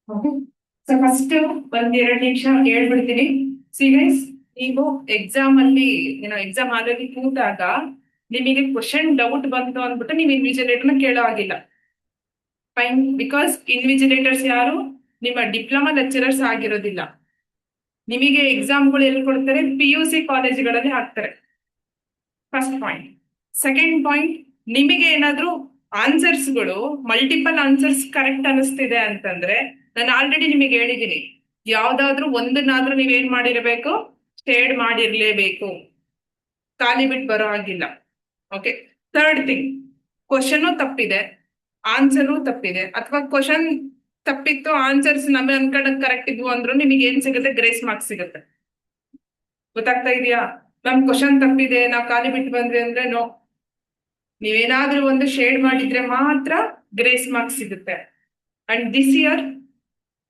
So first ಒಂದೆರಡು ನಿಮಿಷ ಹೇಳ್ಬಿಡ್ತೀನಿ. ಸಿ ಗೈಸ್, ನೀವು ಎಕ್ಸಾಮ್ ಅಲ್ಲಿ ಎಕ್ಸಾಮ್ ಆಲ್ರೆಡಿ ಕೂತಾಗ ನಿಮಗೆ ಕ್ವಶನ್ ಡೌಟ್ ಬಂತು ಅಂದ್ಬಿಟ್ಟು ನೀವು ಇನ್ವಿಜಿಲೇಟರ್ನ ಕೇಳೋ ಆಗಿಲ್ಲ. ಫೈನ್, ಬಿಕಾಸ್ ಇನ್ವಿಜಿಲೇಟರ್ಸ್ ಯಾರು ನಿಮ್ಮ ಡಿಪ್ಲೊಮಾ ಲೆಕ್ಚರರ್ಸ್ ಆಗಿರೋದಿಲ್ಲ. ನಿಮಗೆ ಎಕ್ಸಾಮ್ಗಳು ಎಲ್ಲಿ ಕೊಡ್ತಾರೆ? PUC ಕಾಲೇಜ್ಗಳಲ್ಲಿ ಹಾಕ್ತಾರೆ. First point. ಸೆಕೆಂಡ್ ಪಾಯಿಂಟ್, ನಿಮಗೆ ಏನಾದ್ರೂ ಆನ್ಸರ್ಸ್ಗಳು ಮಲ್ಟಿಪಲ್ ಆನ್ಸರ್ಸ್ ಕರೆಕ್ಟ್ ಅನಿಸ್ತಿದೆ ಅಂತಂದ್ರೆ ನಾನು ಆಲ್ರೆಡಿ ನಿಮಗೆ ಹೇಳಿದ್ದೀನಿ, ಯಾವ್ದಾದ್ರು ಒಂದನ್ನಾದ್ರೂ ನೀವೇನ್ ಮಾಡಿರ್ಬೇಕು, ಶೇಡ್ ಮಾಡಿರ್ಲೇಬೇಕು, ಖಾಲಿ ಬಿಟ್ಟು ಬರೋ ಆಗಿಲ್ಲ. ಓಕೆ. ಥರ್ಡ್ ಥಿಂಗ್, ಕ್ವಶನು ತಪ್ಪಿದೆ, ಆನ್ಸರು ತಪ್ಪಿದೆ, ಅಥವಾ ಕ್ವಶನ್ ತಪ್ಪಿತ್ತು, ಆನ್ಸರ್ಸ್ ನಮ್ಮ ಅನ್ಕೊಂಡಂಗ್ ಕರೆಕ್ಟ್ ಇದ್ವು ಅಂದ್ರೂ ನಿಮಗೆ ಏನ್ ಸಿಗುತ್ತೆ? ಗ್ರೇಸ್ ಮಾರ್ಕ್ಸ್ ಸಿಗುತ್ತೆ. ಗೊತ್ತಾಗ್ತಾ ಇದೆಯಾ? ನಮ್ ಕ್ವಶನ್ ತಪ್ಪಿದೆ, ನಾವು ಖಾಲಿ ಬಿಟ್ಟು ಬಂದ್ವಿ ಅಂದ್ರೆ ನೋ. ನೀವೇನಾದ್ರೂ ಒಂದು ಶೇಡ್ ಮಾಡಿದ್ರೆ ಮಾತ್ರ ಗ್ರೇಸ್ ಮಾರ್ಕ್ಸ್ ಸಿಗುತ್ತೆ. ಅಂಡ್ ದಿಸ್ ಇಯರ್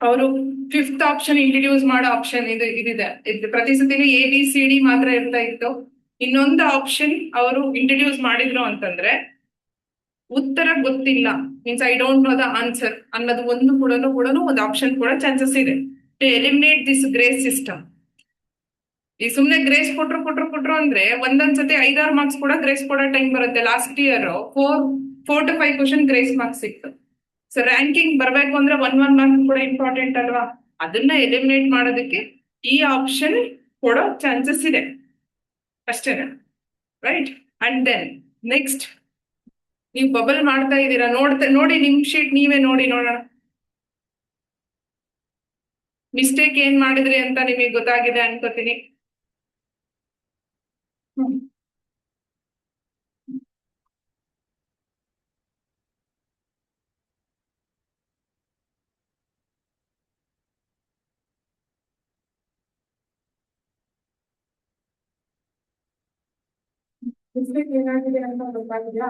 ಅವರು ಫಿಫ್ತ್ ಆಪ್ಷನ್ ಇಂಟ್ರಡ್ಯೂಸ್ ಮಾಡೋ ಆಪ್ಷನ್ ಇದಿದೆ. ಪ್ರತಿ ಸತಿನೂ ABCD ಮಾತ್ರ ಇರ್ತಾ ಇತ್ತು. ಇನ್ನೊಂದು ಆಪ್ಷನ್ ಅವರು ಇಂಟ್ರಡ್ಯೂಸ್ ಮಾಡಿದ್ರು ಅಂತಂದ್ರೆ ಉತ್ತರ ಗೊತ್ತಿಲ್ಲ, means I don't know the answer ಅನ್ನೋದು ಒಂದು ಕೂಡ ಒಂದು ಆಪ್ಷನ್ ಕೂಡ ಚಾನ್ಸಸ್ ಇದೆ to eliminate this grace system. ಈ ಸುಮ್ನೆ ಗ್ರೇಸ್ ಕೊಟ್ರು ಅಂದ್ರೆ ಒಂದೊಂದ್ಸತಿ 5-6 ಮಾರ್ಕ್ಸ್ ಕೂಡ ಗ್ರೇಸ್ ಕೊಡೋ ಟೈಮ್ ಬರುತ್ತೆ. Last year 4 to 5 question grace marks ಸಿಕ್ತು. ಸೊ ರ್ಯಾಂಕಿಂಗ್ ಬರ್ಬೇಕು ಅಂದ್ರೆ 1 ಮಾರ್ಕ್ ಕೂಡ ಇಂಪಾರ್ಟೆಂಟ್ ಅಲ್ವಾ? ಅದನ್ನ ಎಲಿಮಿನೇಟ್ ಮಾಡೋದಕ್ಕೆ ಈ ಆಪ್ಷನ್ ಕೊಡೋ ಚಾನ್ಸಸ್ ಇದೆ ಅಷ್ಟೇನೆ, ರೈಟ್? ಅಂಡ್ ದೆನ್ ನೆಕ್ಸ್ಟ್, ನೀವು ಬಬಲ್ ಮಾಡ್ತಾ ಇದ್ದೀರಾ, ನೋಡಿ ನಿಮ್ ಶೀಟ್ ನೀವೇ ನೋಡೋಣ. ಮಿಸ್ಟೇಕ್ ಏನ್ ಮಾಡಿದ್ರಿ ಅಂತ ನಿಮಗೆ ಗೊತ್ತಾಗಿದೆ ಅನ್ಕೋತೀನಿ. ಮಿಸ್ಟೇಕ್ ಏನಾಗಿದೆ ಅಂತ ಗೊತ್ತಾಗಿಲ್ಲ.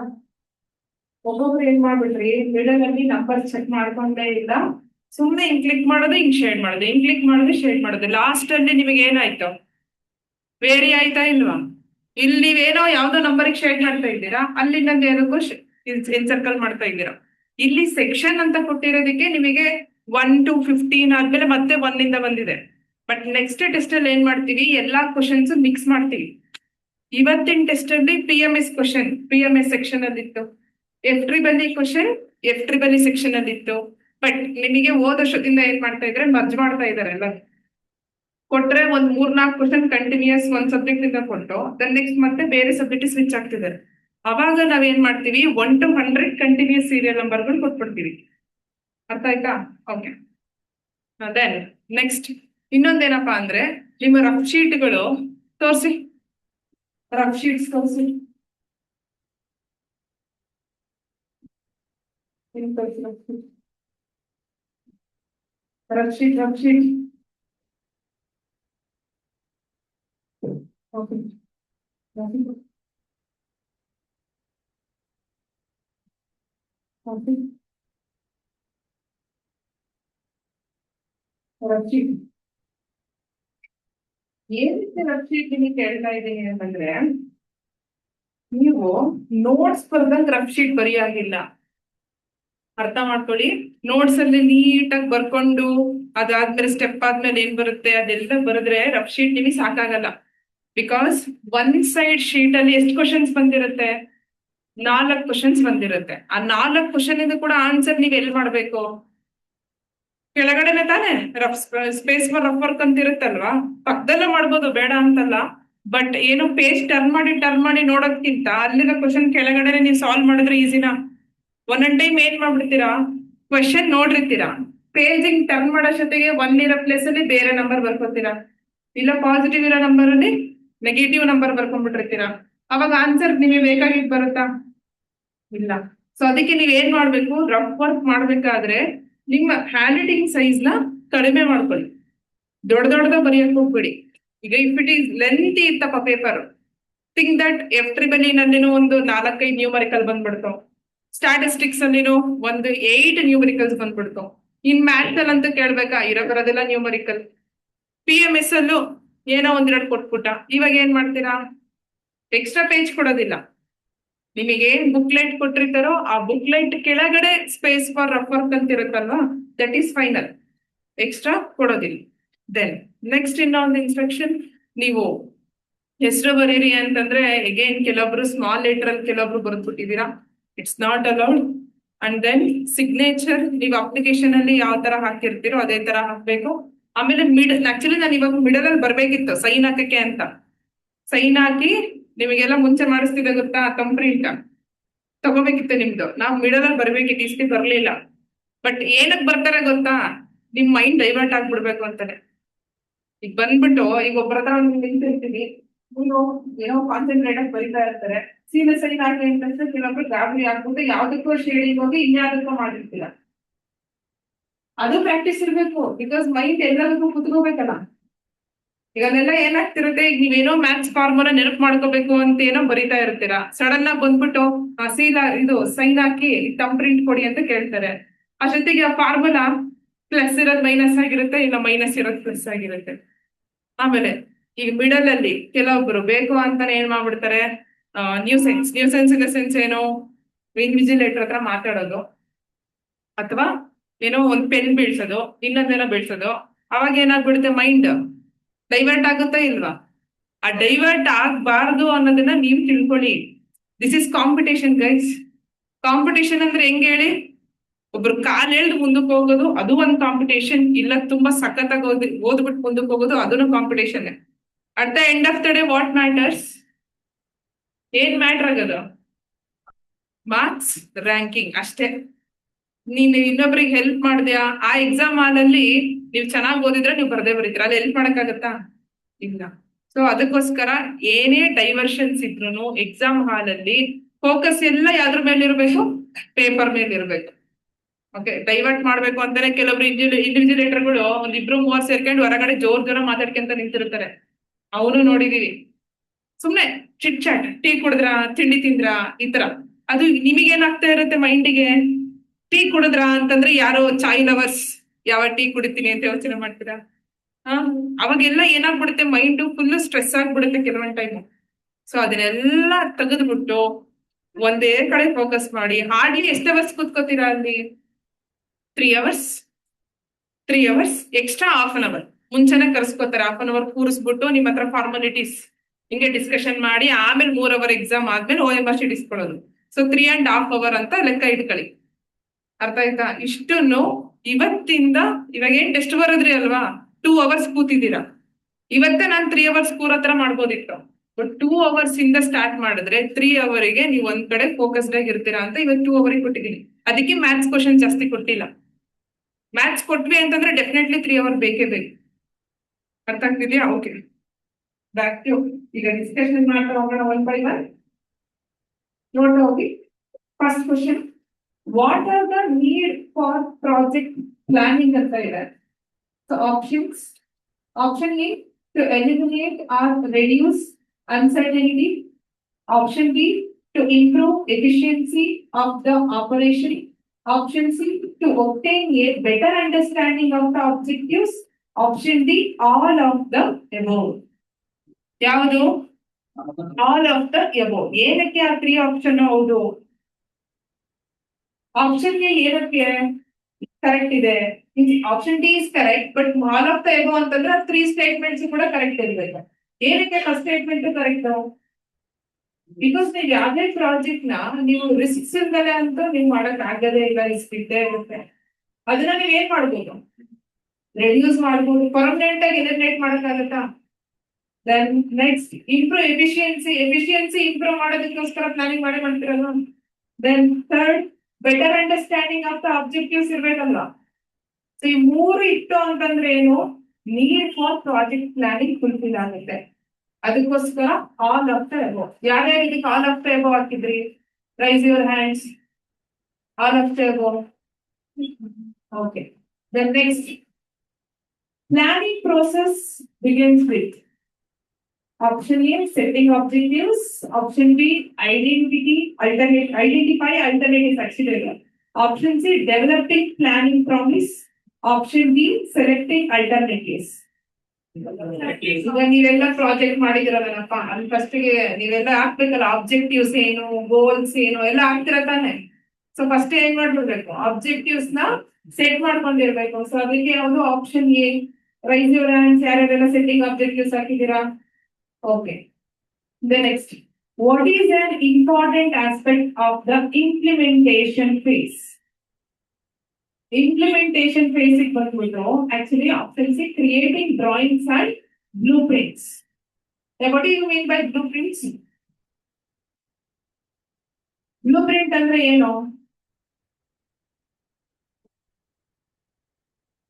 ಒಬ್ಬೊಬ್ರು ಏನ್ ಮಾಡ್ಬಿಟ್ರಿ, ಮಿಡಲ್ ಅಲ್ಲಿ ನಂಬರ್ ಚೆಕ್ ಮಾಡ್ಕೊಂಡೇ ಇಲ್ಲ, ಸುಮ್ನೆ ಹಿಂಗ್ ಕ್ಲಿಕ್ ಮಾಡೋದು, ಹಿಂಗ್ ಶೇಡ್ ಮಾಡೋದು, ಹಿಂಗ್ ಕ್ಲಿಕ್ ಮಾಡೋದು, ಶೇಡ್ ಮಾಡೋದು. ಲಾಸ್ಟ್ ಅಲ್ಲಿ ನಿಮಗೆ ಏನಾಯ್ತು? ವೇರಿ ಆಯ್ತಾ ಇಲ್ವಾ? ಇಲ್ಲಿ ನೀವೇನೋ ಯಾವ್ದೋ ನಂಬರ್ಗೆ ಶೇಡ್ ಮಾಡ್ತಾ ಇದ್ದೀರಾ, ಅಲ್ಲಿಂದ ಏನಕ್ಕೋ ಎನ್ಸರ್ಕಲ್ ಮಾಡ್ತಾ ಇದ್ದೀರಾ. ಇಲ್ಲಿ ಸೆಕ್ಷನ್ ಅಂತ ಕೊಟ್ಟಿರೋದಕ್ಕೆ ನಿಮಗೆ 1 to 15 ಆದ್ಮೇಲೆ ಮತ್ತೆ 1 ಇಂದ ಬಂದಿದೆ. ಬಟ್ ನೆಕ್ಸ್ಟ್ ಟೆಸ್ಟ್ ಅಲ್ಲಿ ಏನ್ ಮಾಡ್ತೀವಿ, ಎಲ್ಲಾ ಕ್ವಶನ್ಸ್ ಮಿಕ್ಸ್ ಮಾಡ್ತೀವಿ. ಇವತ್ತಿನ ಟೆಸ್ಟ್ ಅಲ್ಲಿ PMS ಕ್ವಶನ್ PMS ಸೆಕ್ಷನ್ ಅಲ್ಲಿ ಇತ್ತು, FEEE ಕ್ವಶನ್ FEEE ಸೆಕ್ಷನ್ ಅಲ್ಲಿ ಇತ್ತು. ಬಟ್ ನಿಮಗೆ ಹೋದ ವರ್ಷದಿಂದ ಏನ್ ಮಾಡ್ತಾ ಇದ್ರೆ ಮರ್ಜ್ ಮಾಡ್ತಾ ಇದಾರೆ ಎಲ್ಲ. ಕೊಟ್ರೆ ಒಂದ್ 3-4 ಕ್ವಶನ್ ಕಂಟಿನ್ಯೂಸ್ ಒಂದ್ ಸಬ್ಜೆಕ್ಟ್ ಇಂದ ಕೊಟ್ಟು ನೆಕ್ಸ್ಟ್ ಮತ್ತೆ ಬೇರೆ ಸಬ್ಜೆಕ್ಟ್ ಸ್ವಿಚ್ ಆಗ್ತಿದ್ದಾರೆ. ಅವಾಗ ನಾವೇನ್ ಮಾಡ್ತೀವಿ, 1 to 100 ಕಂಟಿನ್ಯೂಸ್ ಸೀರಿಯಲ್ ನಂಬರ್ಗಳು ಕೊಟ್ಬಿಡ್ತೀವಿ. ಅರ್ಥ ಆಯ್ತಾ? ಓಕೆ. ದೆನ್ ನೆಕ್ಸ್ಟ್ ಇನ್ನೊಂದೇನಪ್ಪಾ ಅಂದ್ರೆ, ನಿಮ್ಮ ರಫ್ ಶೀಟ್ಗಳು ತೋರಿಸಿ, ರಫ್ ಶೀಟ್ಸ್ ತೋರಿಸಿ. Rough sheet okay. Rough sheet ಏನಕ್ಕೆ ರಫ್ ಶೀಟ್ ನಿಮಗೆ ಕೇಳ್ತಾ ಇದ್ದೀನಿ ಅಂತಂದ್ರೆ, ನೀವು ನೋಟ್ಸ್ ಬರ್ದಂಗ್ ರಫ್ ಶೀಟ್ ಬರೆಯಾಗಿಲ್ಲ. ಅರ್ಥ ಮಾಡ್ಕೊಳ್ಳಿ. ನೋಟ್ಸ್ ಅಲ್ಲಿ ನೀಟಾಗಿ ಬರ್ಕೊಂಡು ಅದಾದ್ಮೇಲೆ ಸ್ಟೆಪ್ ಆದ್ಮೇಲೆ ಏನ್ ಬರುತ್ತೆ ಅದೆಲ್ಲ ಬರೆದ್ರೆ ರಫ್ ಶೀಟ್ ನಿಮಗೆ ಸಾಕಾಗಲ್ಲ. ಬಿಕಾಸ್ ಒಂದ್ ಸೈಡ್ ಶೀಟ್ ಅಲ್ಲಿ ಎಷ್ಟು ಕ್ವಶನ್ಸ್ ಬಂದಿರುತ್ತೆ? 4 ಕ್ವಶನ್ಸ್ ಬಂದಿರುತ್ತೆ. ಆ 4 ಕ್ವಶನ್ ಇಂದ ಕೂಡ ಆನ್ಸರ್ ನೀವ್ ಎಲ್ಲಿ ಮಾಡ್ಬೇಕು? ಕೆಳಗಡೆನೆ ತಾನೆ rough space for rough work ಅಂತ ಇರುತ್ತಲ್ವಾ, ಪಕ್ಕದಲ್ಲೂ ಮಾಡ್ಬೋದು, ಬೇಡ ಅಂತಲ್ಲ. ಬಟ್ ಏನು ಪೇಜ್ ಟರ್ನ್ ಮಾಡಿ ನೋಡೋದ್ಕಿಂತ ಅಲ್ಲಿನ ಕ್ವಶನ್ ಕೆಳಗಡೆ ನೀವು ಸಾಲ್ವ್ ಮಾಡಿದ್ರೆ ಈಸಿನಾ? ಒಂದೊಂದ್ ಟೈಮ್ ಏನ್ ಮಾಡ್ಬಿಡ್ತೀರಾ, ಕ್ವಶನ್ ನೋಡಿರ್ತೀರಾ, ಪೇಜಿಂಗ್ ಟರ್ನ್ ಮಾಡೋ ಜೊತೆಗೆ 1 ಇರೋ ಪ್ಲೇಸ್ ಅಲ್ಲಿ ಬೇರೆ ನಂಬರ್ ಬರ್ಕೋತೀರಾ, ಇಲ್ಲ ಪಾಸಿಟಿವ್ ಇರೋ ನಂಬರ್ ಅಲ್ಲಿ ನೆಗೆಟಿವ್ ನಂಬರ್ ಬರ್ಕೊಂಡ್ಬಿಟ್ಟಿರ್ತೀರಾ. ಅವಾಗ ಆನ್ಸರ್ ನಿಮಗೆ ಬೇಕಾಗಿದ್ ಬರುತ್ತಾ? ಇಲ್ಲ. ಸೊ ಅದಕ್ಕೆ ನೀವ್ ಏನ್ ಮಾಡ್ಬೇಕು, ರಫ್ ವರ್ಕ್ ಮಾಡ್ಬೇಕಾದ್ರೆ ನಿಮ್ಮ ಹ್ಯಾಂಡ್ ರೈಟಿಂಗ್ ಸೈಜ್ ನ ಕಡಿಮೆ ಮಾಡ್ಕೊಳ್ಳಿ. ದೊಡ್ಡದ ಬರೆಯಕ್ ಹೋಗ್ಬೇಡಿ. ಈಗ ಇಫ್ ಇಟ್ ಈಸ್ ಲೆಂತಿ ಇತ್ತಪ್ಪ ಪೇಪರ್, ಥಿಂಕ್ ದಟ್ FEEE ನಲ್ಲಿನೂ ಒಂದು 4-5 ನ್ಯೂಮರಿಕಲ್ ಬಂದ್ಬಿಡ್ತು, ಸ್ಟಾಟಿಸ್ಟಿಕ್ಸ್ ಅಲ್ಲಿನೂ ಒಂದು 8 ನ್ಯೂಮರಿಕಲ್ಸ್ ಬಂದ್ಬಿಡ್ತು. ಇನ್ ಮ್ಯಾಥ್ಸ್ ಅಲ್ಲಿ ಅಂತ ಕೇಳ್ಬೇಕಾ, ಬರೋದೆಲ್ಲ ನ್ಯೂಮರಿಕಲ್. PMS ಅಲ್ಲೂ ಏನೋ 1-2 ಕೊಟ್ಬಿಟ್ಟ. ಇವಾಗ ಏನ್ ಮಾಡ್ತೀರಾ, ಎಕ್ಸ್ಟ್ರಾ ಪೇಜ್ ಕೊಡೋದಿಲ್ಲ. ನಿಮಗೆ ಬುಕ್ಲೆಟ್ ಕೊಟ್ಟಿರ್ತಾರೋ ಆ ಬುಕ್ಲೆಟ್ ಕೆಳಗಡೆ ಸ್ಪೇಸ್ ಫಾರ್ ರಫ್ ವರ್ಕ್ ಅಂತ ಇರುತ್ತಲ್ವಾ, ದಟ್ ಈಸ್ ಫೈನಲ್. ಎಕ್ಸ್ಟ್ರಾ ಕೊಡೋದಿಲ್ಲ. ದೆನ್ ನೆಕ್ಸ್ಟ್ ಇನ್ನೊಂದು ಇನ್ಸ್ಟ್ರಕ್ಷನ್, ನೀವು ಹೆಸರು ಬರೀರಿ ಅಂತಂದ್ರೆ ಅಗೇನ್ ಕೆಲವೊಬ್ರು ಸ್ಮಾಲ್ ಲೆಟರ್ ಅಲ್ಲಿ ಕೆಲವೊಬ್ರು ಬರೆದ್ಬಿಟ್ಟಿದ್ದೀರಾ, it's not allowed. And then signature ನೀವು ಅಪ್ಲಿಕೇಶನ್ ಅಲ್ಲಿ ಯಾವ ತರ ಹಾಕಿರ್ತೀರೋ ಅದೇ ತರ ಹಾಕ್ಬೇಕು. ಆಮೇಲೆ ಆಕ್ಚುಲಿ ನಾನು ಇವಾಗ ಮಿಡಲ್ ಅಲ್ಲಿ ಬರ್ಬೇಕಿತ್ತು ಸೈನ್ ಹಾಕಕ್ಕೆ ಅಂತ, ಸೈನ್ ಹಾಕಿ ನಿಮಗೆಲ್ಲ ಮುಂಚೆ ಮಾಡಿಸ್ತಿದ್ದೆ ಗೊತ್ತಾ, ಕಂಪ್ಲೀಟ್ ತಗೋಬೇಕಿತ್ತು ನಿಮ್ದು. ನಾವು ಮಿಡಲ್ ಅಲ್ಲಿ ಬರ್ಬೇಕಿತ್ತು, ಇಷ್ಟು ಬರ್ಲಿಲ್ಲ. ಬಟ್ ಏನಕ್ ಬರ್ತಾರೆ ಗೊತ್ತಾ, ನಿಮ್ ಮೈಂಡ್ ಡೈವರ್ಟ್ ಆಗ್ಬಿಡ್ಬೇಕು ಅಂತಾನೆ. ಈಗ ಬಂದ್ಬಿಟ್ಟು ಈಗ ಒಬ್ಬರ ಹತ್ರ ನಿಂತಿರ್ತೀವಿ, ಏನೋ ಕಾನ್ಸಂಟ್ರೇಟ್ ಆಗಿ ಬರೀತಾ ಇರ್ತಾರೆ, ಸೀದಾ ಸೈನ್ ಹಾಕಿ ಅಂತ ಕೆಲವೊಬ್ರು ಗಾಬರಿ ಆಗ್ಬಿಟ್ಟು ಯಾವ್ದಕ್ಕೋ ಶೇಡಿಂಗ್ ಹೋಗಿ ಇನ್ಯಾವುದಕ್ಕೋ ಮಾಡಿರ್ತೀರ. ಅದು ಪ್ರಾಕ್ಟೀಸ್ ಇರ್ಬೇಕು, ಬಿಕಾಸ್ ಮೈಂಡ್ ಎಲ್ಲದಕ್ಕೂ ಕುತ್ಕೋಬೇಕಲ್ಲ. ಈಗ ಅದೆಲ್ಲ ಏನಾಗ್ತಿರುತ್ತೆ, ಈಗ ನೀವೇನೋ ಮ್ಯಾಥ್ಸ್ ಫಾರ್ಮುಲಾ ನೆನಪು ಮಾಡ್ಕೋಬೇಕು ಅಂತ ಏನೋ ಬರೀತಾ ಇರ್ತೀರಾ, ಸಡನ್ ಆಗಿ ಬಂದ್ಬಿಟ್ಟು ಸೀದಾ ಇದು ಸೈನ್ ಹಾಕಿ ಟಂಪ್ ಪ್ರಿಂಟ್ ಕೊಡಿ ಅಂತ ಕೇಳ್ತಾರೆ. ಅಷ್ಟೊತ್ತಿಗೆ ಆ ಫಾರ್ಮುಲಾ ಪ್ಲಸ್ ಇರೋದು ಮೈನಸ್ ಆಗಿರುತ್ತೆ, ಇಲ್ಲ ಮೈನಸ್ ಇರೋದು ಪ್ಲಸ್ ಆಗಿರುತ್ತೆ. ಆಮೇಲೆ ಈಗ ಮಿಡಲ್ ಅಲ್ಲಿ ಕೆಲವೊಬ್ರು ಬೇಕು ಅಂತಾನೆ ಏನ್ ಮಾಡ್ಬಿಡ್ತಾರೆ, ನ್ಯೂಸೆನ್ಸ್ ಇನ್ ದ ಸೆನ್ಸ್ ಏನು, ಇನ್ವಿಜಿಲೇಟರ್ ಹತ್ರ ಮಾತಾಡೋದು, ಅಥವಾ ಏನೋ ಒಂದ್ ಪೆನ್ ಬೀಳ್ಸೋದು, ಇನ್ನೊಂದೇನೋ ಬೀಳ್ಸೋದು. ಅವಾಗ ಏನಾಗ್ಬಿಡುತ್ತೆ, ಮೈಂಡ್ ಡೈವರ್ಟ್ ಆಗುತ್ತಾ ಇಲ್ವಾ? ಆ ಡೈವರ್ಟ್ ಆಗ್ಬಾರ್ದು ಅನ್ನೋದನ್ನ ನೀವು ತಿಳ್ಕೊಳ್ಳಿ. This is competition guys. Competition ಅಂದ್ರೆ ಹೆಂಗ್ ಹೇಳಿ, ಒಬ್ರು ಕಾಲ್ ಎಳ್ದು ಮುಂದಕ್ಕೆ ಹೋಗೋದು ಅದು ಒಂದು ಕಾಂಪಿಟೇಷನ್, ಇಲ್ಲ ತುಂಬಾ ಸಖತ್ತಾಗಿ ಓದ್ಬಿಟ್ಟು ಮುಂದಕ್ಕೆ ಹೋಗೋದು ಅದನ್ನು competition. At the end of the day what matters, ಏನ್ ಮ್ಯಾಟರ್ ಆಗೋದು? ಮಾರ್ಕ್ಸ್, ರ್ಯಾಂಕಿಂಗ್ ಅಷ್ಟೇ. ನೀನು ಇನ್ನೊಬ್ರಿಗೆ ಹೆಲ್ಪ್ ಮಾಡಿದ್ಯಾ, ಆ ಎಕ್ಸಾಮ್ ಹಾಲಲ್ಲಿ ನೀವು ಚೆನ್ನಾಗಿ ಓದಿದ್ರೆ ನೀವು ಬರ್ದೇ ಬರೀತೀರ, ಅಲ್ಲಿ ಹೆಲ್ಪ್ ಮಾಡಕ್ಕಾಗತ್ತಾ? ಇಲ್ಲ. ಸೊ ಅದಕ್ಕೋಸ್ಕರ ಏನೇ ಡೈವರ್ಷನ್ಸ್ ಇದ್ರು ಎಕ್ಸಾಮ್ ಹಾಲಲ್ಲಿ ಫೋಕಸ್ ಎಲ್ಲ ಯಾವ್ದ್ರ ಮೇಲೆ ಇರ್ಬೇಕು, ಪೇಪರ್ ಮೇಲೆ ಇರ್ಬೇಕು. ಓಕೆ, ಡೈವರ್ಟ್ ಮಾಡ್ಬೇಕು ಅಂತಾನೆ ಕೆಲವೊಬ್ರು ಇಂಡಿವಿಜುಲೇಟರ್ಗಳು ಒಂದಿಬ್ರು ಮೂವರ್ ಸೇರ್ಕೊಂಡು ಹೊರಗಡೆ ಜೋರ್ ಮಾತಾಡ್ಕೊಂತ ನಿಂತಿರ್ತಾರೆ. ಅವನು ನೋಡಿದೀವಿ. ಸುಮ್ನೆ ಚಿಟ್ ಚಾಟ್, ಟೀ ಕುಡಿದ್ರ, ತಿಂಡಿ ತಿಂದ್ರ, ಈ ತರ. ಅದು ನಿಮಗೇನಾಗ್ತಾ ಇರುತ್ತೆ ಮೈಂಡಿಗೆ, ಟೀ ಕುಡಿದ್ರ ಅಂತಂದ್ರೆ ಯಾರೋ ಚಾಯ್ ಲವರ್ಸ್ ಯಾವ ಟೀ ಕುಡಿತೀನಿ ಅಂತ ಯೋಚನೆ ಮಾಡ್ತೀರಾ? ಅವಾಗೆಲ್ಲ ಏನಾಗ್ಬಿಡುತ್ತೆ, ಮೈಂಡ್ ಫುಲ್ ಸ್ಟ್ರೆಸ್ ಆಗ್ಬಿಡುತ್ತೆ ಕೆಲವೊಂದ್ ಟೈಮ್. ಸೊ ಅದನ್ನೆಲ್ಲ ತೆಗೆದ್ಬಿಟ್ಟು ಒಂದೇ ಕಡೆ ಫೋಕಸ್ ಮಾಡಿ. ಹಾರ್ಡ್ಲಿ ಎಷ್ಟು ಅವರ್ಸ್ ಕೂತ್ಕೋತೀರಾ ಅಲ್ಲಿ? 3 hours. 3 hours extra half an hour ಮುಂಚೆನೆ ಕರ್ಸ್ಕೋತಾರೆ. ಹಾಫ್ ಅನ್ ಅವರ್ ಕೂರಿಸ್ಬಿಟ್ಟು ನಿಮ್ಮ ಹತ್ರ ಫಾರ್ಮಾಲಿಟೀಸ್ ಹಿಂಗೆ ಡಿಸ್ಕಷನ್ ಮಾಡಿ, ಆಮೇಲೆ 3 hour ಎಕ್ಸಾಮ್ ಆದ್ಮೇಲೆ OMR ಶೀಟ್ ಇಸ್ಕೊಳ್ಳೋದು. ಸೊ 3.5 hours ಅಂತ ಲೆಕ್ಕ ಇಟ್ಕೊಳ್ಳಿ. ಅರ್ಥ ಆಯ್ತಾ? ಇಷ್ಟನ್ನು ಇವತ್ತಿಂದ, ಇವಾಗ ಏನ್ ಟೆಸ್ಟ್ ಬರೋದ್ರಿ ಅಲ್ವಾ, 2 hours ಕೂತಿದ್ದೀರಾ. ಇವತ್ತೇ ನಾನು 3 hours ಕೂರತ್ರ ಮಾಡ್ಬೋದಿತ್ತು. ಬಟ್ 2 hours ಇಂದ ಸ್ಟಾರ್ಟ್ ಮಾಡಿದ್ರೆ 3 hourಗೆ ನೀವು ಒಂದ್ ಕಡೆ ಫೋಕಸ್ಡ್ ಆಗಿರ್ತೀರಾ ಅಂತ ಇವತ್ತು 2 hour ಕೊಟ್ಟಿದ್ದೀನಿ. ಅದಕ್ಕೆ ಮ್ಯಾಥ್ಸ್ ಕ್ವಶನ್ ಜಾಸ್ತಿ ಕೊಟ್ಟಿಲ್ಲ. ಮ್ಯಾಥ್ಸ್ ಕೊಟ್ವಿ ಅಂತಂದ್ರೆ ಡೆಫಿನೆಟ್ಲಿ 3 hour ಬೇಕೇ ಬೇಕು. ಅರ್ಥ ಆಗ್ತಿದ್ಯಾ? ಓಕೆ, ಬ್ಯಾಕ್ ಟು ಈಗ ಡಿಸ್ಕಷನ್ ಮಾಡ್ತಾ ಹೋಗೋಣ ಒನ್ ಬೈ ಒನ್. ನೋಡ್ತಾ ಹೋಗಿ. First question, what are the need for project planning ಅಂತ ಇದೆ. So options, option A to eliminate or reduce uncertainty. Option B, to improve efficiency of the operation. Option C, to obtain a better understanding of the objectives. Option D, all of the above. ಯಾವುದು? All of the above. ಏನಕ್ಕೆ ಆ 3 option ಹೌದು? Option A ಏನಕ್ಕೆ correct ಇದೆ? Option D is correct, but all of the above ಅಂತಂದ್ರೆ 3 statements ಕೂಡ correct ಇರಬೇಕು. ಏನಕ್ಕೆ ಫಸ್ಟ್ ಸ್ಟೇಟ್ಮೆಂಟ್ ಕರೆಕ್ಟ್? ಬಿಕಾಸ್ ನೀವು ಯಾವುದೇ ಪ್ರಾಜೆಕ್ಟ್ ನ ನೀವು ರಿಸ್ಕ್ಸ್ ಇಲ್ದಲೆ ಅಂತ ನೀವು ಮಾಡಕ್ ಆಗದೇ ಇಲ್ಲ, ರಿಸ್ಕ್ ಇದ್ದೇ ಇರುತ್ತೆ. ಅದನ್ನ ನೀವ್ ಏನ್ ಮಾಡ್ಬೋದು? ರೆಡ್ಯೂಸ್ ಮಾಡ್ಬೋದು, ಪರ್ಮನೆಂಟ್ ಆಗಿ ಎಲಿಮಿನೇಟ್ ಮಾಡಕ್ಕಾಗತ್ತಾ? Then next, improve efficiency improve ಮಾಡೋದಕ್ಕೋಸ್ಕರ ಪ್ಲಾನಿಂಗ್ ಮಾಡ್ತಿರಲ್ವಾ? Then third, better understanding of the objectives ಇರ್ಬೇಕಲ್ವಾ? ಸೊ ಈ 3 ಇತ್ತು ಅಂತಂದ್ರೆ ಏನು, need for project planning fulfil ಆಗುತ್ತೆ. ಅದಕ್ಕೋಸ್ಕರ ಆಲ್ ಆಫ್ ದ ಅಬೌವ್. ಯಾರ್ಯಾರು ಇದಕ್ಕೆ ಆಲ್ ಆಫ್ ದ ಅಬೌವ್ ಹಾಕಿದ್ರಿ? Raise your hands. All of the above. Okay. Then next, planning process begins with option A, setting objectives. Option B, identify alternatives. Actually, option C, developing planning promise. Option B, selecting alternatives. ಈಗ ನೀವೆಲ್ಲ project ಮಾಡಿದಿರಲ್ಲಪ್ಪ, ಅಲ್ಲಿ first ಗೆ ನೀವೆಲ್ಲ ಹಾಕ್ಬೇಕಲ್ಲ, objectives ಏನು, goals ಏನು ಎಲ್ಲ ಹಾಕ್ತಿರ ತಾನೆ. So first ಏನ್ ಮಾಡ್ಬಿಡ್ಬೇಕು, ಆಬ್ಜೆಕ್ಟಿವ್ಸ್ ನ ಸೆಟ್ ಮಾಡ್ಕೊಂಡಿರ್ಬೇಕು. ಸೊ ಅದಕ್ಕೆ ಯಾವುದು option A. Raise your hands. ಯಾರ್ಯಾರೆಲ್ಲ ಸೆಟ್ಟಿಂಗ್ ಆಬ್ಜೆಕ್ಟಿವ್ಸ್ ಹಾಕಿದ್ದೀರಾ? Okay. The next, what is an important aspect of the implementation phase? Implementation phase ಬಂದ್ಬಿಟ್ಟು actually option C, creating drawings and blueprints. What do you mean by blueprints? Blueprint ಅಂದ್ರೆ ಏನು?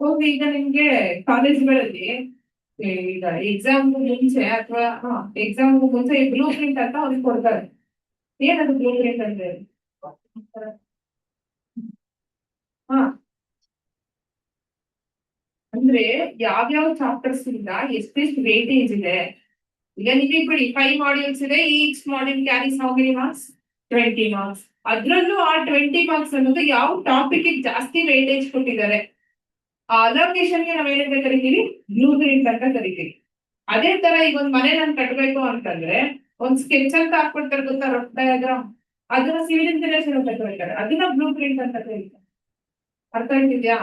ಹೋಗಿ ಈಗ ನಿಮ್ಗೆ ಕಾಲೇಜ್ಗಳಲ್ಲಿ ಈಗ exam ಮುಂಚೆ ಅಥವಾ exam ಮುಂಚೆ ಬ್ಲೂ ಪ್ರಿಂಟ್ ಅಂತ ಅವ್ರಿಗೆ ಕೊಡ್ತಾರೆ. ಏನದು ಬ್ಲೂ ಪ್ರಿಂಟ್ ಅಂದ್ರೆ? ಹಾ, ಅಂದ್ರೆ ಯಾವ್ಯಾವ ಚಾಪ್ಟರ್ಸ್ ಇಂದ ಎಷ್ಟೆಷ್ಟು ವೇಟೇಜ್ ಇದೆ. ಈಗ ನಿಮಗೆ ಬಿಡಿ 5 ಮಾಡ್ಯೂಲ್ಸ್ ಇದೆ. Each module carries how many marks? 20 marks. ಅದ್ರಲ್ಲೂ ಆ 20 ಮಾರ್ಕ್ಸ್ ಅನ್ನೋದು ಯಾವ ಟಾಪಿಕ್ ಜಾಸ್ತಿ ವೇಟೇಜ್ ಕೊಟ್ಟಿದ್ದಾರೆ, ಆ ಅಲೋಕೇಶನ್ಗೆ ನಾವೇನಂತ ಕರಿತೀವಿ? ಬ್ಲೂ ಪ್ರಿಂಟ್ ಅಂತ ಕರಿತೀವಿ. ಅದೇ ತರ ಈಗ ಒಂದ್ ಮನೆ ನಾನು ಕಟ್ಟಬೇಕು ಅಂತಂದ್ರೆ ಒಂದ್ ಸ್ಕೆಚ್ ಅಂತ ಹಾಕ್ಬಿಡ್ತಾರೆ, ಗೊತ್ತಾ? Rough diagram. ಅದನ್ನ ಸಿವಿಲ್ ಇಂಜಿನಿಯರ್ಸ್ ಅಂತ ಕರಿತಾರೆ, ಅದನ್ನ ಬ್ಲೂ ಪ್ರಿಂಟ್ ಅಂತ ಕರೀತಾರೆ. ಅರ್ಥ ಆಗ್ತಿದ್ಯಾ?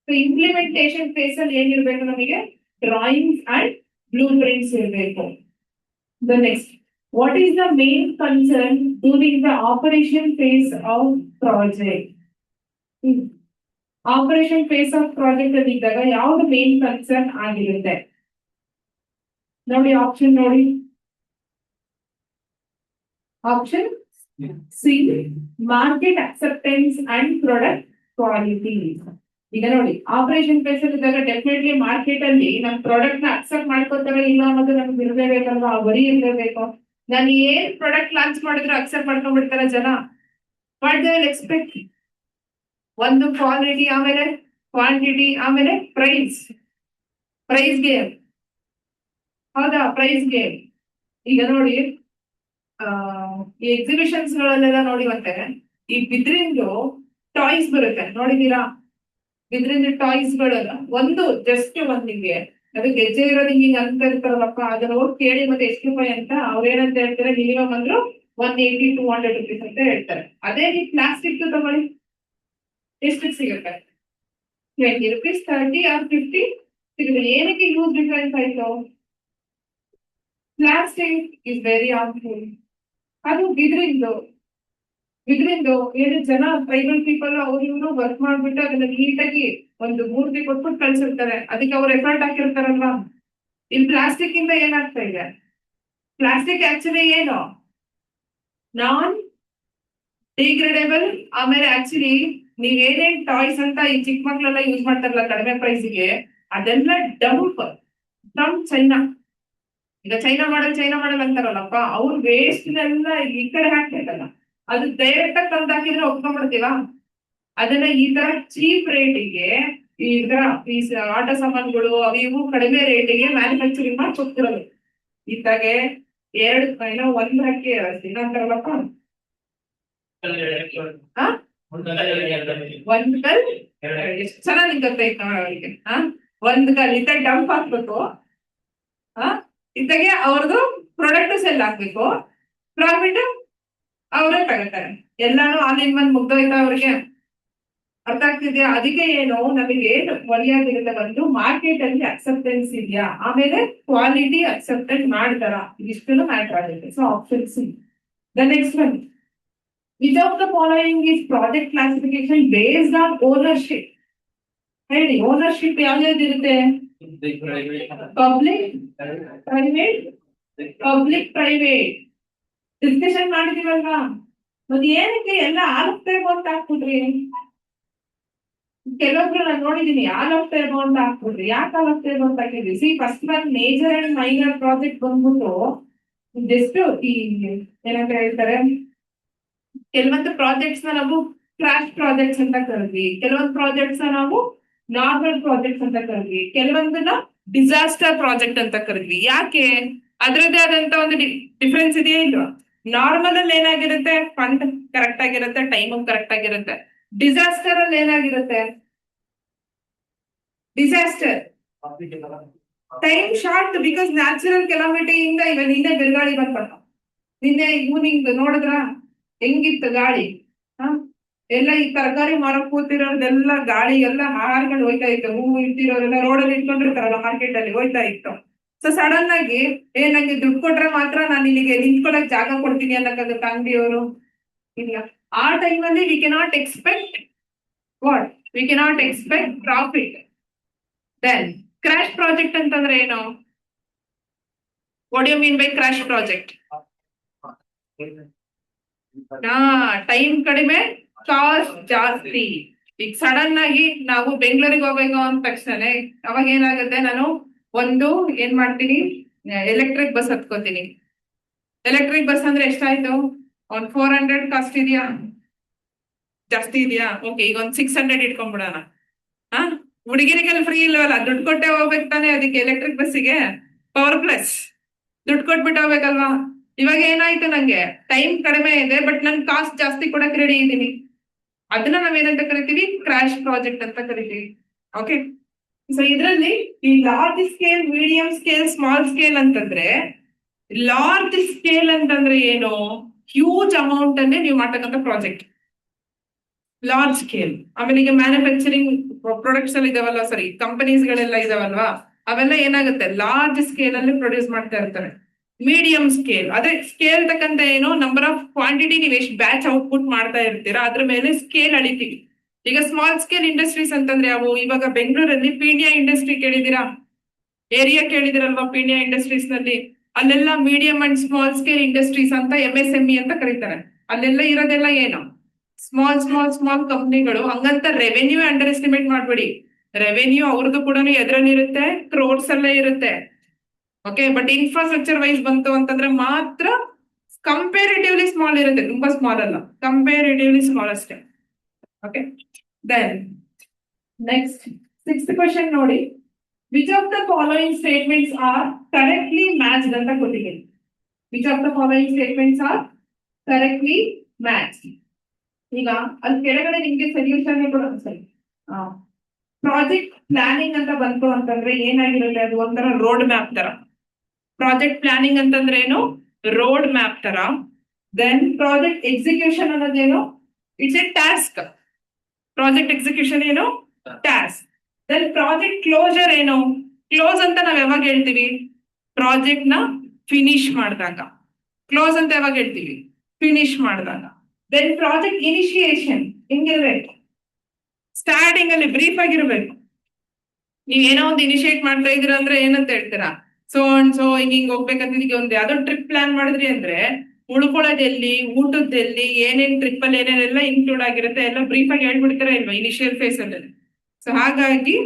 ಸೊ ಇಂಪ್ಲಿಮೆಂಟೇಷನ್ ಫೇಸ್ ಅಲ್ಲಿ ಏನಿರ್ಬೇಕು ನಮಗೆ? ಡ್ರಾಯಿಂಗ್ಸ್ ಅಂಡ್ ಬ್ಲೂ ಪ್ರಿಂಟ್ಸ್ ಇರಬೇಕು. The next, what is the main concern during the operation phase of project? Operation phase of project ಅಲ್ಲಿ ಇದ್ದಾಗ ಯಾವ್ದು ಮೇನ್ ಕನ್ಸರ್ನ್ ಆಗಿರುತ್ತೆ? ನೋಡಿ ಆಪ್ಷನ್ ನೋಡಿ. Option C, market acceptance and product quality. ಈಗ ನೋಡಿ, operation face ಅಲ್ಲಿ ಇದ್ದಾಗ ಡೆಫಿನೆಟ್ಲಿ ಮಾರ್ಕೆಟ್ ಅಲ್ಲಿ ನಮ್ ಪ್ರಾಡಕ್ಟ್ ನ ಅಕ್ಸೆಪ್ಟ್ ಮಾಡ್ಕೋತಾರೆ ಇಲ್ಲ ಅನ್ನೋದು ನಮ್ಗೆ ಇರ್ಲೇಬೇಕಲ್ವಾ? ಬರೀ ಇರ್ಲೇಬೇಕು. ನಾನು ಏನ್ ಪ್ರಾಡಕ್ಟ್ ಲಾಂಚ್ ಮಾಡಿದ್ರು ಅಕ್ಸೆಪ್ಟ್ ಮಾಡ್ಕೊಂಡ್ಬಿಡ್ತಾರ ಜನ. What they will expect? ಒಂದು ಕ್ವಾಲಿಟಿ, ಆಮೇಲೆ ಕ್ವಾಂಟಿಟಿ, ಆಮೇಲೆ ಪ್ರೈಸ್. ಪ್ರೈಸ್ ಗೇಮ್, ಹೌದಾ? Price game. ಈಗ ನೋಡಿ, ಈ ಎಕ್ಸಿಬಿಷನ್ಸ್ ಗಳಲ್ಲೆಲ್ಲ ನೋಡಿ ಮತ್ತೆ ಈ ಬಿದ್ರಿಂದು ಟಾಯ್ಸ್ ಬರುತ್ತೆ, ನೋಡಿದೀರಾ? ಬಿದ್ರಿಂದ ಟಾಯ್ಸ್ ಗಳಲ್ಲ, ಒಂದು ಜಸ್ಟ್ ಒಂದಿಗೆ ಅದು ಗೆಜ್ಜೆ ಇರೋದು ಹಿಂಗ ಅಂತ ಇರ್ತಾರಲ್ಲಪ್ಪ, ಅದನ್ನ ಹೋಗಿ ಕೇಳಿ ಮತ್ತೆ ಎಷ್ಟು ರೂಪಾಯಿ ಅಂತ ಅವ್ರೇನಂತ ಹೇಳ್ತಾರೆ? ಮಿನಿಮಮ್ ಅಂದ್ರು 180-200 rupees ಅಂತ ಹೇಳ್ತಾರೆ. ಅದೇ ನೀವು ಪ್ಲಾಸ್ಟಿಕ್ ತಗೊಳ್ಳಿ, ಎಷ್ಟು ಸಿಗುತ್ತೆ? 20 rupees, 30 or 50 ಸಿಗುತ್ತೆ. ಏನಕ್ಕೆ ಯೂಸ್ ಡಿಫರೆನ್ಸ್ ಆಯ್ತು? Plastic is very harmful. ಅದು ಬಿದ್ರಿಂದು ಏನು ಜನ ಟ್ರೈಬಲ್ ಪೀಪಲ್ ಅವ್ರು ಇವ್ರು ವರ್ಕ್ ಮಾಡ್ಬಿಟ್ಟು ಅದನ್ನ ನೀಟಾಗಿ ಒಂದು ಮೂರ್ತಿ ಕೊಟ್ಬಿಟ್ಟು ಕಳ್ಸಿರ್ತಾರೆ. ಅದಕ್ಕೆ ಅವ್ರು ಎಫರ್ಟ್ ಹಾಕಿರ್ತಾರಲ್ವಾ? ಇಲ್ಲಿ ಪ್ಲಾಸ್ಟಿಕ್ ಇಂದ ಏನಾಗ್ತಾ ಇದೆ? ಪ್ಲಾಸ್ಟಿಕ್ ಆಕ್ಚುಲಿ ಏನು? ನಾನ್ ಡಿಗ್ರೇಡೇಬಲ್. ಆಮೇಲೆ ಆಕ್ಚುಲಿ ನೀವ್ ಏನೇನ್ ಟಾಯ್ಸ್ ಅಂತ ಈ ಚಿಕ್ಕ ಮಕ್ಳೆಲ್ಲ ಯೂಸ್ ಮಾಡ್ತಾರಲ್ಲ ಕಡಿಮೆ ಪ್ರೈಸ್ಗೆ, ಅದೆಲ್ಲ ಡಂಪ್ ಫ್ರಮ್ ಚೈನಾ. ಈಗ ಚೈನಾ ಮಾಡಲ್ ಅಂತಾರಲ್ಲಪ್ಪ, ಅವ್ರು ವೇಸ್ಟ್ ನೆಲ್ಲ ಈ ಕಡೆ ಹಾಕ್ಬೇಕಲ್ಲ, ಅದು ಡೈರೆಕ್ಟ್ ಆಗಿ ತಂದು ಹಾಕಿದ್ರೆ ಒಪ್ಕೊಂಡ್ಬಿಡ್ತೀವ? ಅದನ್ನ ಈ ತರ ಚೀಪ್ ರೇಟಿಗೆ, ಈ ತರ ಈ ಆಟ ಸಾಮಾನುಗಳು ಅವು ಇವು ಕಡಿಮೆ ರೇಟಿಗೆ ಮ್ಯಾನುಫ್ಯಾಕ್ಚರಿಂಗ್ ಮಾಡಿ ಕೊಡ್ತಿರೋದು. ಇತ್ತಾಗೆ ಒಂದ್ ಹಕ್ಕಿ ಅಂತಾರಲ್ಲಪ್ಪ, ಒಂದ್ ಕಲ್ ಎಷ್ಟು ಚೆನ್ನಾಗಿ ಗೊತ್ತೈತೆ ಅವರಿಗೆ. ಒಂದ್ ಕಲ್ ಇತ್ತ ಡಂಪ್ ಹಾಕ್ಬೇಕು, ಇತ್ತಾಗೆ ಅವ್ರದ್ದು ಪ್ರಾಡಕ್ಟ್ ಸೆಲ್ ಹಾಕ್ಬೇಕು, ಪ್ರಾಫಿಟ್ ಅವರೇ ತಗೋತಾರೆ. ಎಲ್ಲಾನು ಆಲ್ ಇನ್ ಒನ್ ಮುಗ್ದೋಯ್ತಾ ಅವ್ರಿಗೆ? ಅರ್ಥ ಆಗ್ತಿದ್ಯಾ? ಅದಕ್ಕೆ ಏನು ನಮಗೆ ಒಳ್ಳೆಯಾಗಿರುತ್ತೆ ಬಂದು ಮಾರ್ಕೆಟ್ ಅಲ್ಲಿ ಅಕ್ಸೆಪ್ಟೆನ್ಸ್ ಇದೆಯಾ, ಆಮೇಲೆ ಕ್ವಾಲಿಟಿ ಅಕ್ಸೆಪ್ಟೆನ್ಸ್ ಮಾಡ್ತಾರ, ಇದಿಷ್ಟು ಮ್ಯಾಟರ್ ಆಗುತ್ತೆ. So option C. The next one, which of the following is project classification based on ownership? ಹೇಳಿ, ಓನರ್ಶಿಪ್ ಯಾವ್ದಿರುತ್ತೆ? ಪಬ್ಲಿಕ್ ಪ್ರೈವೇಟ್ ಡಿಸ್ಕಷನ್ ಮಾಡಿದೀವಲ್ವಾ? ಮತ್ತೆ ಏನಕ್ಕೆ ಎಲ್ಲ ಆಲೋಗ್ತೇವೆ ಅಂತ ಹಾಕ್ಬಿಟ್ರಿ? ಕೆಲವೊಬ್ರು ನಾನು ನೋಡಿದೀನಿ ಆಲೋಗ್ತೇವೆ ಅಂತ ಹಾಕ್ಬಿಟ್ರಿ. ಯಾಕೆ ಆಲೋಗ್ತೇವೆ ಅಂತ ಹಾಕಿದ್ರಿ? C, first one major and minor project ಬಂದ್ಬಿಟ್ಟು ಜಸ್ಟ್ ಈ ಏನಂತ ಹೇಳ್ತಾರೆ, ಕೆಲವೊಂದು ಪ್ರಾಜೆಕ್ಟ್ಸ್ ನಾವು ಕ್ರಾಶ್ ಪ್ರಾಜೆಕ್ಟ್ಸ್ ಅಂತ ಕರೆದ್ವಿ, ಕೆಲವೊಂದು ಪ್ರಾಜೆಕ್ಟ್ಸ್ ನಾವು ನಾರ್ಮಲ್ ಪ್ರಾಜೆಕ್ಟ್ಸ್ ಅಂತ ಕರೆದ್ವಿ, ಕೆಲವೊಂದನ್ನ ಡಿಸಾಸ್ಟರ್ ಪ್ರಾಜೆಕ್ಟ್ ಅಂತ ಕರೆದ್ವಿ. ಯಾಕೆ? ಅದರದ್ದೇ ಆದಂತ ಒಂದು ಡಿಫ್ರೆನ್ಸ್ ಇದೆಯಾ ಇಲ್ವಾ? ನಾರ್ಮಲ್ ಅಲ್ಲಿ ಏನಾಗಿರುತ್ತೆ? ಫಂಡ್ ಕರೆಕ್ಟ್ ಆಗಿರುತ್ತೆ, ಟೈಮ್ ಕರೆಕ್ಟ್ ಆಗಿರುತ್ತೆ. ಡಿಸಾಸ್ಟರ್ ಅಲ್ಲಿ ಏನಾಗಿರುತ್ತೆ? Disaster time short, because natural ಕೆಲಾಮಿಟಿಯಿಂದ. ಈಗ ನಿನ್ನೆ ಬೆಳಗಾಳಿ ಬಂತ, ನಿನ್ನೆ ಈವ್ನಿಂಗ್ ನೋಡಿದ್ರ ಹೆಂಗಿತ್ತು ಗಾಳಿ? ಎಲ್ಲ ಈ ತರಕಾರಿ ಮಾರಕ್ ಕೂತಿರೋದೆಲ್ಲ ಗಾಳಿ ಎಲ್ಲ ಹಾರ್ಕೊಂಡು ಹೋಯ್ತಾ ಇತ್ತು. ಹೂವು ಇಟ್ಟಿರೋರೆಲ್ಲ ರೋಡಲ್ಲಿ ಇಟ್ಕೊಂಡಿರ್ತಾರಲ್ಲ ಮಾರ್ಕೆಟ್ ಅಲ್ಲಿ ಹೋಯ್ತಾ ಇತ್ತು. ಸೊ ಸಡನ್ ಆಗಿ ನಂಗೆ ದುಡ್ಡು ಕೊಟ್ರೆ ಮಾತ್ರ ನಾನು ಇಲ್ಲಿಗೆ ನಿಂತ್ಕೊಳಕ್ ಜಾಗ ಕೊಡ್ತೀನಿ ಅನ್ನಕ್ಕಾಗತ್ತ ಅಂಗಡಿಯವರು? ಇಲ್ಲ. ಆ ಟೈಮಲ್ಲಿ we cannot expect what? We cannot expect profit. Then crash project ಅಂತಂದ್ರೆ ಏನು? What you mean by crash project? Time ಕಡಿಮೆ, ಕಾಸ್ಟ್ ಜಾಸ್ತಿ. ಈಗ ಸಡನ್ ಆಗಿ ನಾವು ಬೆಂಗಳೂರಿಗೆ ಹೋಗ್ಬೇಕು ಅಂದ ತಕ್ಷಣ ಅವಾಗ ಏನಾಗುತ್ತೆ, ನಾನು ಏನ್ ಮಾಡ್ತೀನಿ, ಎಲೆಕ್ಟ್ರಿಕ್ ಬಸ್ ಹತ್ಕೋತೀನಿ. ಎಲೆಕ್ಟ್ರಿಕ್ ಬಸ್ ಅಂದ್ರೆ ಎಷ್ಟಾಯ್ತು? 400 ಕಾಸ್ಟ್ ಇದೆಯಾ? ಜಾಸ್ತಿ ಇದೆಯಾ? ಓಕೆ, ಈಗ 600 ಇಟ್ಕೊಂಡ್ಬಿಡೋಣ. ಹಾ, ಹುಡುಗಿರಿಗೆಲ್ಲ ಫ್ರೀ ಇಲ್ವಲ್ಲ, ದುಡ್ಡು ಕೊಟ್ಟೆ ಹೋಗ್ಬೇಕು ತಾನೆ ಅದಕ್ಕೆ ಎಲೆಕ್ಟ್ರಿಕ್ ಬಸ್ಸಿಗೆ. ಪವರ್ ಪ್ಲಸ್ ದುಡ್ಡು ಕೊಟ್ಬಿಟ್ಟು ಹೋಗ್ಬೇಕಲ್ವಾ? ಇವಾಗ ಏನಾಯ್ತು, ನಂಗೆ ಟೈಮ್ ಕಡಿಮೆ ಇದೆ ಬಟ್ ನನ್ ಕಾಸ್ಟ್ ಜಾಸ್ತಿ ಕೊಡಕ್ ರೆಡಿ ಇದ್ದೀನಿ. ಅದನ್ನ ನಾವೇನಂತ ಕರಿತೀವಿ? ಕ್ರಾಶ್ ಪ್ರಾಜೆಕ್ಟ್ ಅಂತ ಕರಿತೀವಿ. ಓಕೆ, ಸೊ ಇದರಲ್ಲಿ ಈ large scale, medium scale, small scale ಅಂತಂದ್ರೆ, ಲಾರ್ಜ್ ಸ್ಕೇಲ್ ಅಂತಂದ್ರೆ ಏನು? ಹ್ಯೂಜ್ ಅಮೌಂಟ್ ಅನ್ನೇ ನೀವು ಮಾಡ್ತಕ್ಕಂಥ ಪ್ರಾಜೆಕ್ಟ್ ಲಾರ್ಜ್ ಸ್ಕೇಲ್. ಆಮೇಲೆ ಈಗ ಮ್ಯಾನುಫ್ಯಾಕ್ಚರಿಂಗ್ ಪ್ರೊಡಕ್ಟ್ಸ್ ಎಲ್ಲ ಇದಾವಲ್ವಾ, ಸಾರಿ ಕಂಪನೀಸ್ ಗಳೆಲ್ಲ ಇದಾವಲ್ವಾ, ಅವೆಲ್ಲ ಏನಾಗುತ್ತೆ ಲಾರ್ಜ್ ಸ್ಕೇಲ್ ಅಲ್ಲಿ ಪ್ರೊಡ್ಯೂಸ್ ಮಾಡ್ತಾ ಇರ್ತಾರೆ. ಮೀಡಿಯಂ ಸ್ಕೇಲ್ ಅದೇ ಸ್ಕೇಲ್ ತಕ್ಕಂತ ಏನು, ನಂಬರ್ ಆಫ್ ಕ್ವಾಂಟಿಟಿ ನೀವು ಎಷ್ಟು ಬ್ಯಾಚ್ ಔಟ್ಪುಟ್ ಮಾಡ್ತಾ ಇರ್ತೀರಾ ಅದ್ರ ಮೇಲೆ ಸ್ಕೇಲ್ ಅಳಿತೀವಿ. ಈಗ ಸ್ಮಾಲ್ ಸ್ಕೇಲ್ ಇಂಡಸ್ಟ್ರೀಸ್ ಅಂತಂದ್ರೆ ಅವು, ಇವಾಗ ಬೆಂಗಳೂರಲ್ಲಿ ಪೀಣ್ಯ ಇಂಡಸ್ಟ್ರಿ ಕೇಳಿದಿರಾ? ಏರಿಯಾ ಕೇಳಿದಿರಲ್ವಾ? ಪೀಣ್ಯ ಇಂಡಸ್ಟ್ರೀಸ್ ನಲ್ಲಿ ಅಲ್ಲೆಲ್ಲ medium and small scale industries ಅಂತ MSME ಅಂತ ಕರೀತಾರೆ. ಅಲ್ಲೆಲ್ಲ ಇರೋದೆಲ್ಲ ಏನು? ಸ್ಮಾಲ್ ಕಂಪ್ನಿಗಳು. ಹಂಗಂತ ರೆವೆನ್ಯೂ ಅಂಡರ್ ಎಸ್ಟಿಮೇಟ್ ಮಾಡ್ಬೇಡಿ. ರೆವೆನ್ಯೂ ಅವ್ರದ್ದು ಕೂಡ ಎದ್ರಲ್ಲಿರುತ್ತೆ, ಕ್ರೋರ್ಸ್ ಅಲ್ಲೇ ಇರುತ್ತೆ. ಓಕೆ, ಬಟ್ ಇನ್ಫ್ರಾಸ್ಟ್ರಕ್ಚರ್ ವೈಸ್ ಬಂತು ಅಂತಂದ್ರೆ ಮಾತ್ರ ಕಂಪೇರಿಟಿವ್ಲಿ ಸ್ಮಾಲ್ ಇರುತ್ತೆ, ತುಂಬಾ ಸ್ಮಾಲ್ ಅಲ್ಲ, ಕಂಪೇರಿಟಿವ್ಲಿ ಸ್ಮಾಲ್ ಅಷ್ಟೇ. Okay, then next 6th question ನೋಡಿ. Which of the following statements are correctly matched ಅಂತ ಕೊಟ್ಟಿದ್ದೀನಿ. Which of the following statements are correctly matched? ಈಗ ಅಲ್ಲಿ ಕೆಳಗಡೆ ನಿಮ್ಗೆ ಸೊಲ್ಯೂಷನ್ ಕೂಡ ಸರಿ. ಪ್ರಾಜೆಕ್ಟ್ ಪ್ಲಾನಿಂಗ್ ಅಂತ ಬಂತು ಅಂತಂದ್ರೆ ಏನಾಗಿರುತ್ತೆ, ಅದು ಒಂಥರ ರೋಡ್ ಮ್ಯಾಪ್ ತರ. ಪ್ರಾಜೆಕ್ಟ್ ಪ್ಲಾನಿಂಗ್ ಅಂತಂದ್ರೆ ಏನು? ರೋಡ್ ಮ್ಯಾಪ್ ತರ. ದೆನ್ ಪ್ರಾಜೆಕ್ಟ್ ಎಕ್ಸಿಕ್ಯೂಷನ್ ಅನ್ನೋದೇನು? It's a task. Project execution ಏನು? ಟಾಸ್ಕ್. ದೆನ್ ಪ್ರಾಜೆಕ್ಟ್ ಕ್ಲೋಸರ್ ಏನು? ಕ್ಲೋಸ್ ಅಂತ ನಾವ್ ಯಾವಾಗ ಹೇಳ್ತೀವಿ? ಪ್ರಾಜೆಕ್ಟ್ ನ ಫಿನಿಶ್ ಮಾಡಿದಾಗ. ಕ್ಲೋಸ್ ಅಂತ ಯಾವಾಗ ಹೇಳ್ತೀವಿ? ಫಿನಿಶ್ ಮಾಡಿದಾಗ. ದೆನ್ ಪ್ರಾಜೆಕ್ಟ್ ಇನಿಷಿಯೇಷನ್ ಹೆಂಗಿರ್ಬೇಕು? ಸ್ಟಾರ್ಟಿಂಗ್ ಅಲ್ಲಿ ಬ್ರೀಫ್ ಆಗಿರ್ಬೇಕು. ನೀವ್ ಏನೋ ಒಂದು ಇನಿಷಿಯೇಟ್ ಮಾಡ್ತಾ ಇದೀರ ಅಂದ್ರೆ ಏನಂತ ಹೇಳ್ತೀರಾ? ಸೊ ಅಂಡ್ ಸೊ ಹಿಂಗ್ ಹೋಗ್ಬೇಕಂತ ಈಗ ಒಂದು ಯಾವ್ದೋ ಟ್ರಿಪ್ ಪ್ಲಾನ್ ಮಾಡಿದ್ರಿ ಅಂದ್ರೆ ಉಳ್ಕೊಳ್ಳೋದೆಲ್ಲಿ, ಊಟದ್ದೆಲ್ಲಿ, ಏನೇನ್ ಟ್ರಿಪ್ ಅಲ್ಲಿ ಏನೇನೆಲ್ಲ ಇನ್ಕ್ಲೂಡ್ ಆಗಿರುತ್ತೆ ಎಲ್ಲ ಬ್ರೀಫ್ ಆಗಿ ಹೇಳ್ಬಿಡ್ತಾರೆ ಇಲ್ವಾ ಇನಿಷಿಯಲ್ ಫೇಸ್ ಅಲ್ಲಿ. ಸೊ ಹಾಗಾಗಿ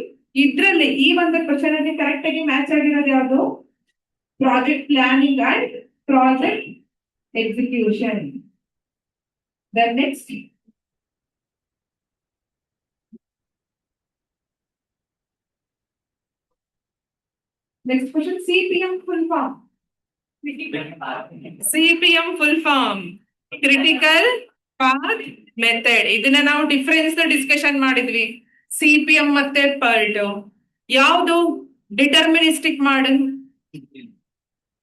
ಇದ್ರಲ್ಲಿ ಈ ಒಂದು ಕ್ವಶನ್ ಅಲ್ಲಿ ಕರೆಕ್ಟ್ ಆಗಿ ಮ್ಯಾಚ್ ಆಗಿರೋದು ಯಾವುದು? Project planning and project execution. Then next question, CPM full form. CPM full form, critical path method. ಇದನ್ನ ನಾವು ಡಿಫರೆನ್ಸ್ ಡಿಸ್ಕಷನ್ ಮಾಡಿದ್ವಿ. CPM ಮತ್ತೆ PERT. ಯಾವುದು ಡಿಟರ್ಮಿನಿಸ್ಟಿಕ್ ಮಾಡೆಲ್,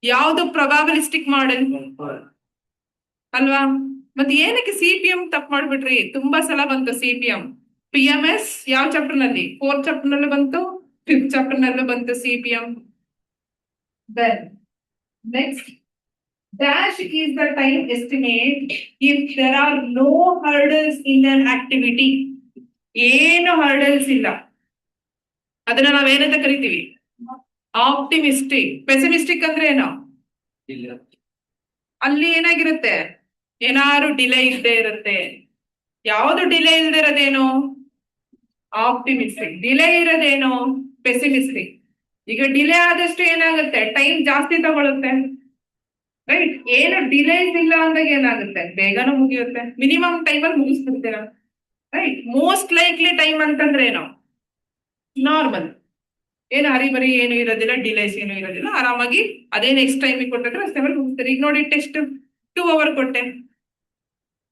ಯಾವುದು ಪ್ರೊಬಾಬಿಲಿಸ್ಟಿಕ್ ಮಾಡೆಲ್ ಅಲ್ವಾ? ಮತ್ತೆ ಏನಕ್ಕೆ CPM ತಪ್ಪು ಮಾಡ್ಬಿಟ್ರಿ? ತುಂಬಾ ಸಲ ಬಂತು CPM. PMS ಯಾವ ಚಾಪ್ಟರ್ ನಲ್ಲಿ? 4th ಚಾಪ್ಟರ್ ನಲ್ಲೂ ಬಂತು, 5th ಚಾಪ್ಟರ್ ನಲ್ಲೂ ಬಂತು CPM. Then next, dash is the time estimate if there are no hurdles in an activity. ಏನು ಹರ್ಡಲ್ಸ್ ಇಲ್ಲ, ಅದನ್ನ ನಾವೇನಂತ ಕರಿತೀವಿ? ಆಪ್ಟಿಮಿಸ್ಟಿಕ್. ಪೆಸಿಮಿಸ್ಟಿಕ್ ಅಂದ್ರೆ ಏನು? ಅಲ್ಲಿ ಏನಾಗಿರುತ್ತೆ, ಏನಾದ್ರು ಡಿಲೇ ಇಲ್ಲದೆ ಇರುತ್ತೆ. ಯಾವ್ದು ಡಿಲೇ ಇಲ್ಲದೆ ಇರೋದೇನು? ಆಪ್ಟಿಮಿಸ್ಟಿಕ್. ಡಿಲೇ ಇರೋದೇನು? ಪೆಸಿಮಿಸ್ಟಿಕ್. ಈಗ ಡಿಲೇ ಆದಷ್ಟು ಏನಾಗುತ್ತೆ, ಟೈಮ್ ಜಾಸ್ತಿ ತಗೊಳುತ್ತೆ, ರೈಟ್? ಏನು ಡಿಲೇಸ್ ಇಲ್ಲ ಅಂದಾಗ ಏನಾಗುತ್ತೆ, ಬೇಗನೂ ಮುಗಿಯುತ್ತೆ, ಮಿನಿಮಮ್ ಟೈಮ್ ಅಲ್ಲಿ ಮುಗಿಸ್ಬಿಡ್ತೀರ, ರೈಟ್? ಮೋಸ್ಟ್ ಲೈಕ್ಲಿ ಟೈಮ್ ಅಂತಂದ್ರೆ ಏನು? ನಾರ್ಮಲ್. ಏನು ಹರಿಬರಿ ಏನು ಇರೋದಿಲ್ಲ, ಡಿಲೇಸ್ ಏನು ಇರೋದಿಲ್ಲ, ಆರಾಮಾಗಿ ಅದೇ ನೆಕ್ಸ್ಟ್ ಟೈಮ್ ಕೊಟ್ಟಿದ್ರೆ ಅಷ್ಟೇ ಮುಗಿಸ್ತಾರೆ. ಈಗ ನೋಡಿ ಟೆಸ್ಟ್ 2 hour ಕೊಟ್ಟೆ,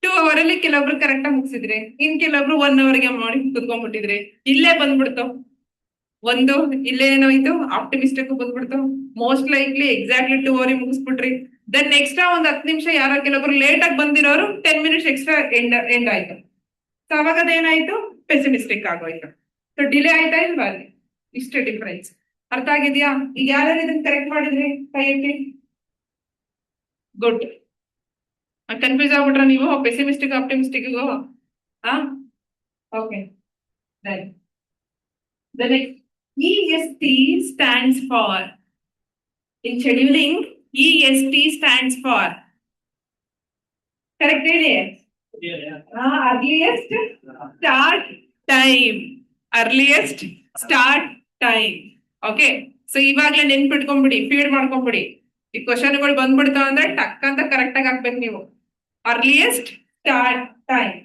2 hour ಅಲ್ಲಿ ಕೆಲವೊಬ್ರು ಕರೆಕ್ಟ್ ಆಗಿ ಮುಗಿಸಿದ್ರಿ, ಇನ್ ಕೆಲವೊಬ್ರು 1 hour ಗೆ ಮಾಡಿ ಕುತ್ಕೊಂಡ್ಬಿಟ್ಟಿದ್ರಿ. ಇಲ್ಲೇ ಬಂದ್ಬಿಡ್ತು ಒಂದು, ಇಲ್ಲೇ ಏನಾಯ್ತು, ಆಪ್ಟಿಮಿಸ್ಟಿಕ್ ಬಂದ್ಬಿಡ್ತು. ಮೋಸ್ಟ್ ಲೈಕ್ಲಿ ಎಕ್ಸಾಕ್ಟ್ಲಿ 2 hour ಮುಗಿಸ್ಬಿಟ್ರಿ. ದೆನ್ ಎಕ್ಸ್ಟ್ರಾ ಒಂದ್ 10 ನಿಮಿಷ ಯಾರೋ ಕೆಲವೊಬ್ರು ಲೇಟ್ ಆಗಿ ಬಂದಿರೋರು 10 minutes ಎಕ್ಸ್ಟ್ರಾ ಎಂಡ್ ಆಯ್ತು. ಸೊ ಅವಾಗ ಅದೇನಾಯ್ತು, ಪೆಸಿಮಿಸ್ಟಿಕ್ ಆಗೋಯ್ತು. ಸೊ ಡಿಲೇ ಆಯ್ತಾ ಇಲ್ವಾ ಅಲ್ಲಿ, ಇಷ್ಟೇ ಡಿಫರೆನ್ಸ್. ಅರ್ಥ ಆಗಿದ್ಯಾ? ಈಗ ಯಾರು ಇದನ್ನ ಕರೆಕ್ಟ್ ಮಾಡಿದ್ರಿ ಕೈ ಎತ್ತಿ. ಗುಡ್. ಕನ್ಫ್ಯೂಸ್ ಆಗ್ಬಿಟ್ರ ನೀವು ಪೆಸಿಮಿಸ್ಟಿಕ್ ಆಪ್ಟಿಮಿಸ್ಟಿಕ್ಗೂ? Okay. The next EST stands for, in scheduling EST stands for, correct ಹೇಳಿ? Earliest start time. Earliest start time. Okay. So ಇವಾಗ್ಲೇ ನೆನ್ಪಿಟ್ಕೊಂಡ್ಬಿಡಿ, ಫೀಡ್ ಮಾಡ್ಕೊಂಡ್ಬಿಡಿ. ಈ ಕ್ವಶನ್ಗಳು ಬಂದ್ಬಿಡ್ತಾವ ಅಂದ್ರೆ ಟಕ್ ಅಂತ ಕರೆಕ್ಟ್ ಆಗಿ ಹಾಕ್ಬೇಕು ನೀವು. Earliest start time.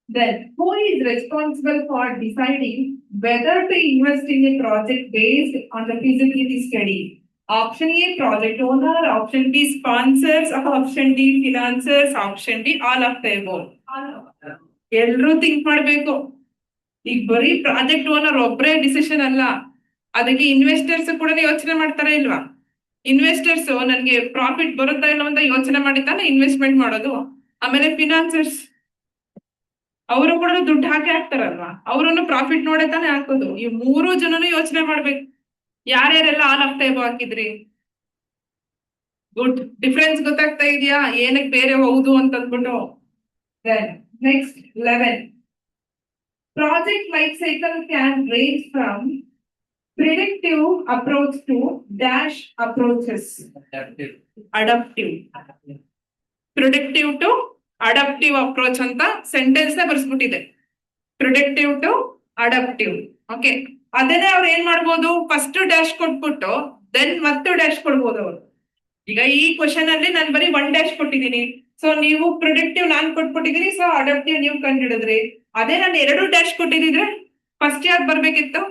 Then who is responsible for deciding whether to invest in a project based on the feasibility study? Option A, project owner. Option B, sponsors. Option D, financiers. Option D, all of the above. ಎಲ್ರೂ think ಮಾಡ್ಬೇಕು. ಈಗ ಬರೀ project owner ಒಬ್ಬರೇ decision ಅಲ್ಲ, ಅದಕ್ಕೆ investors ಕೂಡ ಯೋಚನೆ ಮಾಡ್ತಾರ ಇಲ್ವಾ? ಇನ್ವೆಸ್ಟರ್ಸ್ ನನ್ಗೆ ಪ್ರಾಫಿಟ್ ಬರುತ್ತಾ ಇಲ್ಲ ಅಂತ ಯೋಚನೆ ಮಾಡಿತಾನೆ ಇನ್ವೆಸ್ಟ್ಮೆಂಟ್ ಮಾಡೋದು. ಆಮೇಲೆ ಫಿನಾನ್ಸರ್ಸ್ ಅವರು ಕೂಡ ದುಡ್ಡು ಹಾಕಿ ಹಾಕ್ತಾರಲ್ವಾ, ಅವರನ್ನು ಪ್ರಾಫಿಟ್ ನೋಡೇ ತಾನೆ ಹಾಕೋದು. ಈ ಮೂರು ಜನನು ಯೋಚನೆ ಮಾಡ್ಬೇಕು. ಯಾರ್ಯಾರೆಲ್ಲ ಆಲ್ ಆಫ್ ದ ಅಬೌವ್ ಹಾಕಿದ್ರಿ? ಗುಡ್. ಡಿಫ್ರೆನ್ಸ್ ಗೊತ್ತಾಗ್ತಾ ಇದೆಯಾ ಏನಕ್ಕೆ ಬೇರೆ ಹೌದು ಅಂತ ಅಂದ್ಬಿಟ್ಟು? Next 11. Project life cycle can range from predictive approach to dash approaches. Adaptive. Predictive to adaptive approach ಅಂತ ಸೆಂಟೆನ್ಸ್ ನ ಬರ್ಸ್ಬಿಟ್ಟಿದೆ. Predictive to adaptive. ಓಕೆ, ಅದನ್ನೇ ಅವ್ರು ಏನ್ ಮಾಡ್ಬೋದು, ಫಸ್ಟ್ ಡ್ಯಾಶ್ ಕೊಟ್ಬಿಟ್ಟು ದೆನ್ ಮತ್ತೆ ಡ್ಯಾಶ್ ಕೊಡ್ಬೋದು ಅವರು. ಈಗ ಈ ಕ್ವಶನ್ ಅಲ್ಲಿ ನಾನು ಬರೀ 1 ಡ್ಯಾಶ್ ಕೊಟ್ಟಿದ್ದೀನಿ, ಸೊ ನೀವು ಪ್ರಿಡಿಕ್ಟಿವ್ ನಾನ್ ಕೊಟ್ಬಿಟ್ಟಿದ್ದೀರಿ, ಸೊ ಅಡಾಪ್ಟಿವ್ ನೀವು ಕಂಡುಹಿಡಿದ್ರಿ. ಅದೇ ನಾನು 2 ಡ್ಯಾಶ್ ಕೊಟ್ಟಿದ್ರೆ ಫಸ್ಟ್ ಯಾವ್ದು ಬರ್ಬೇಕಿತ್ತು?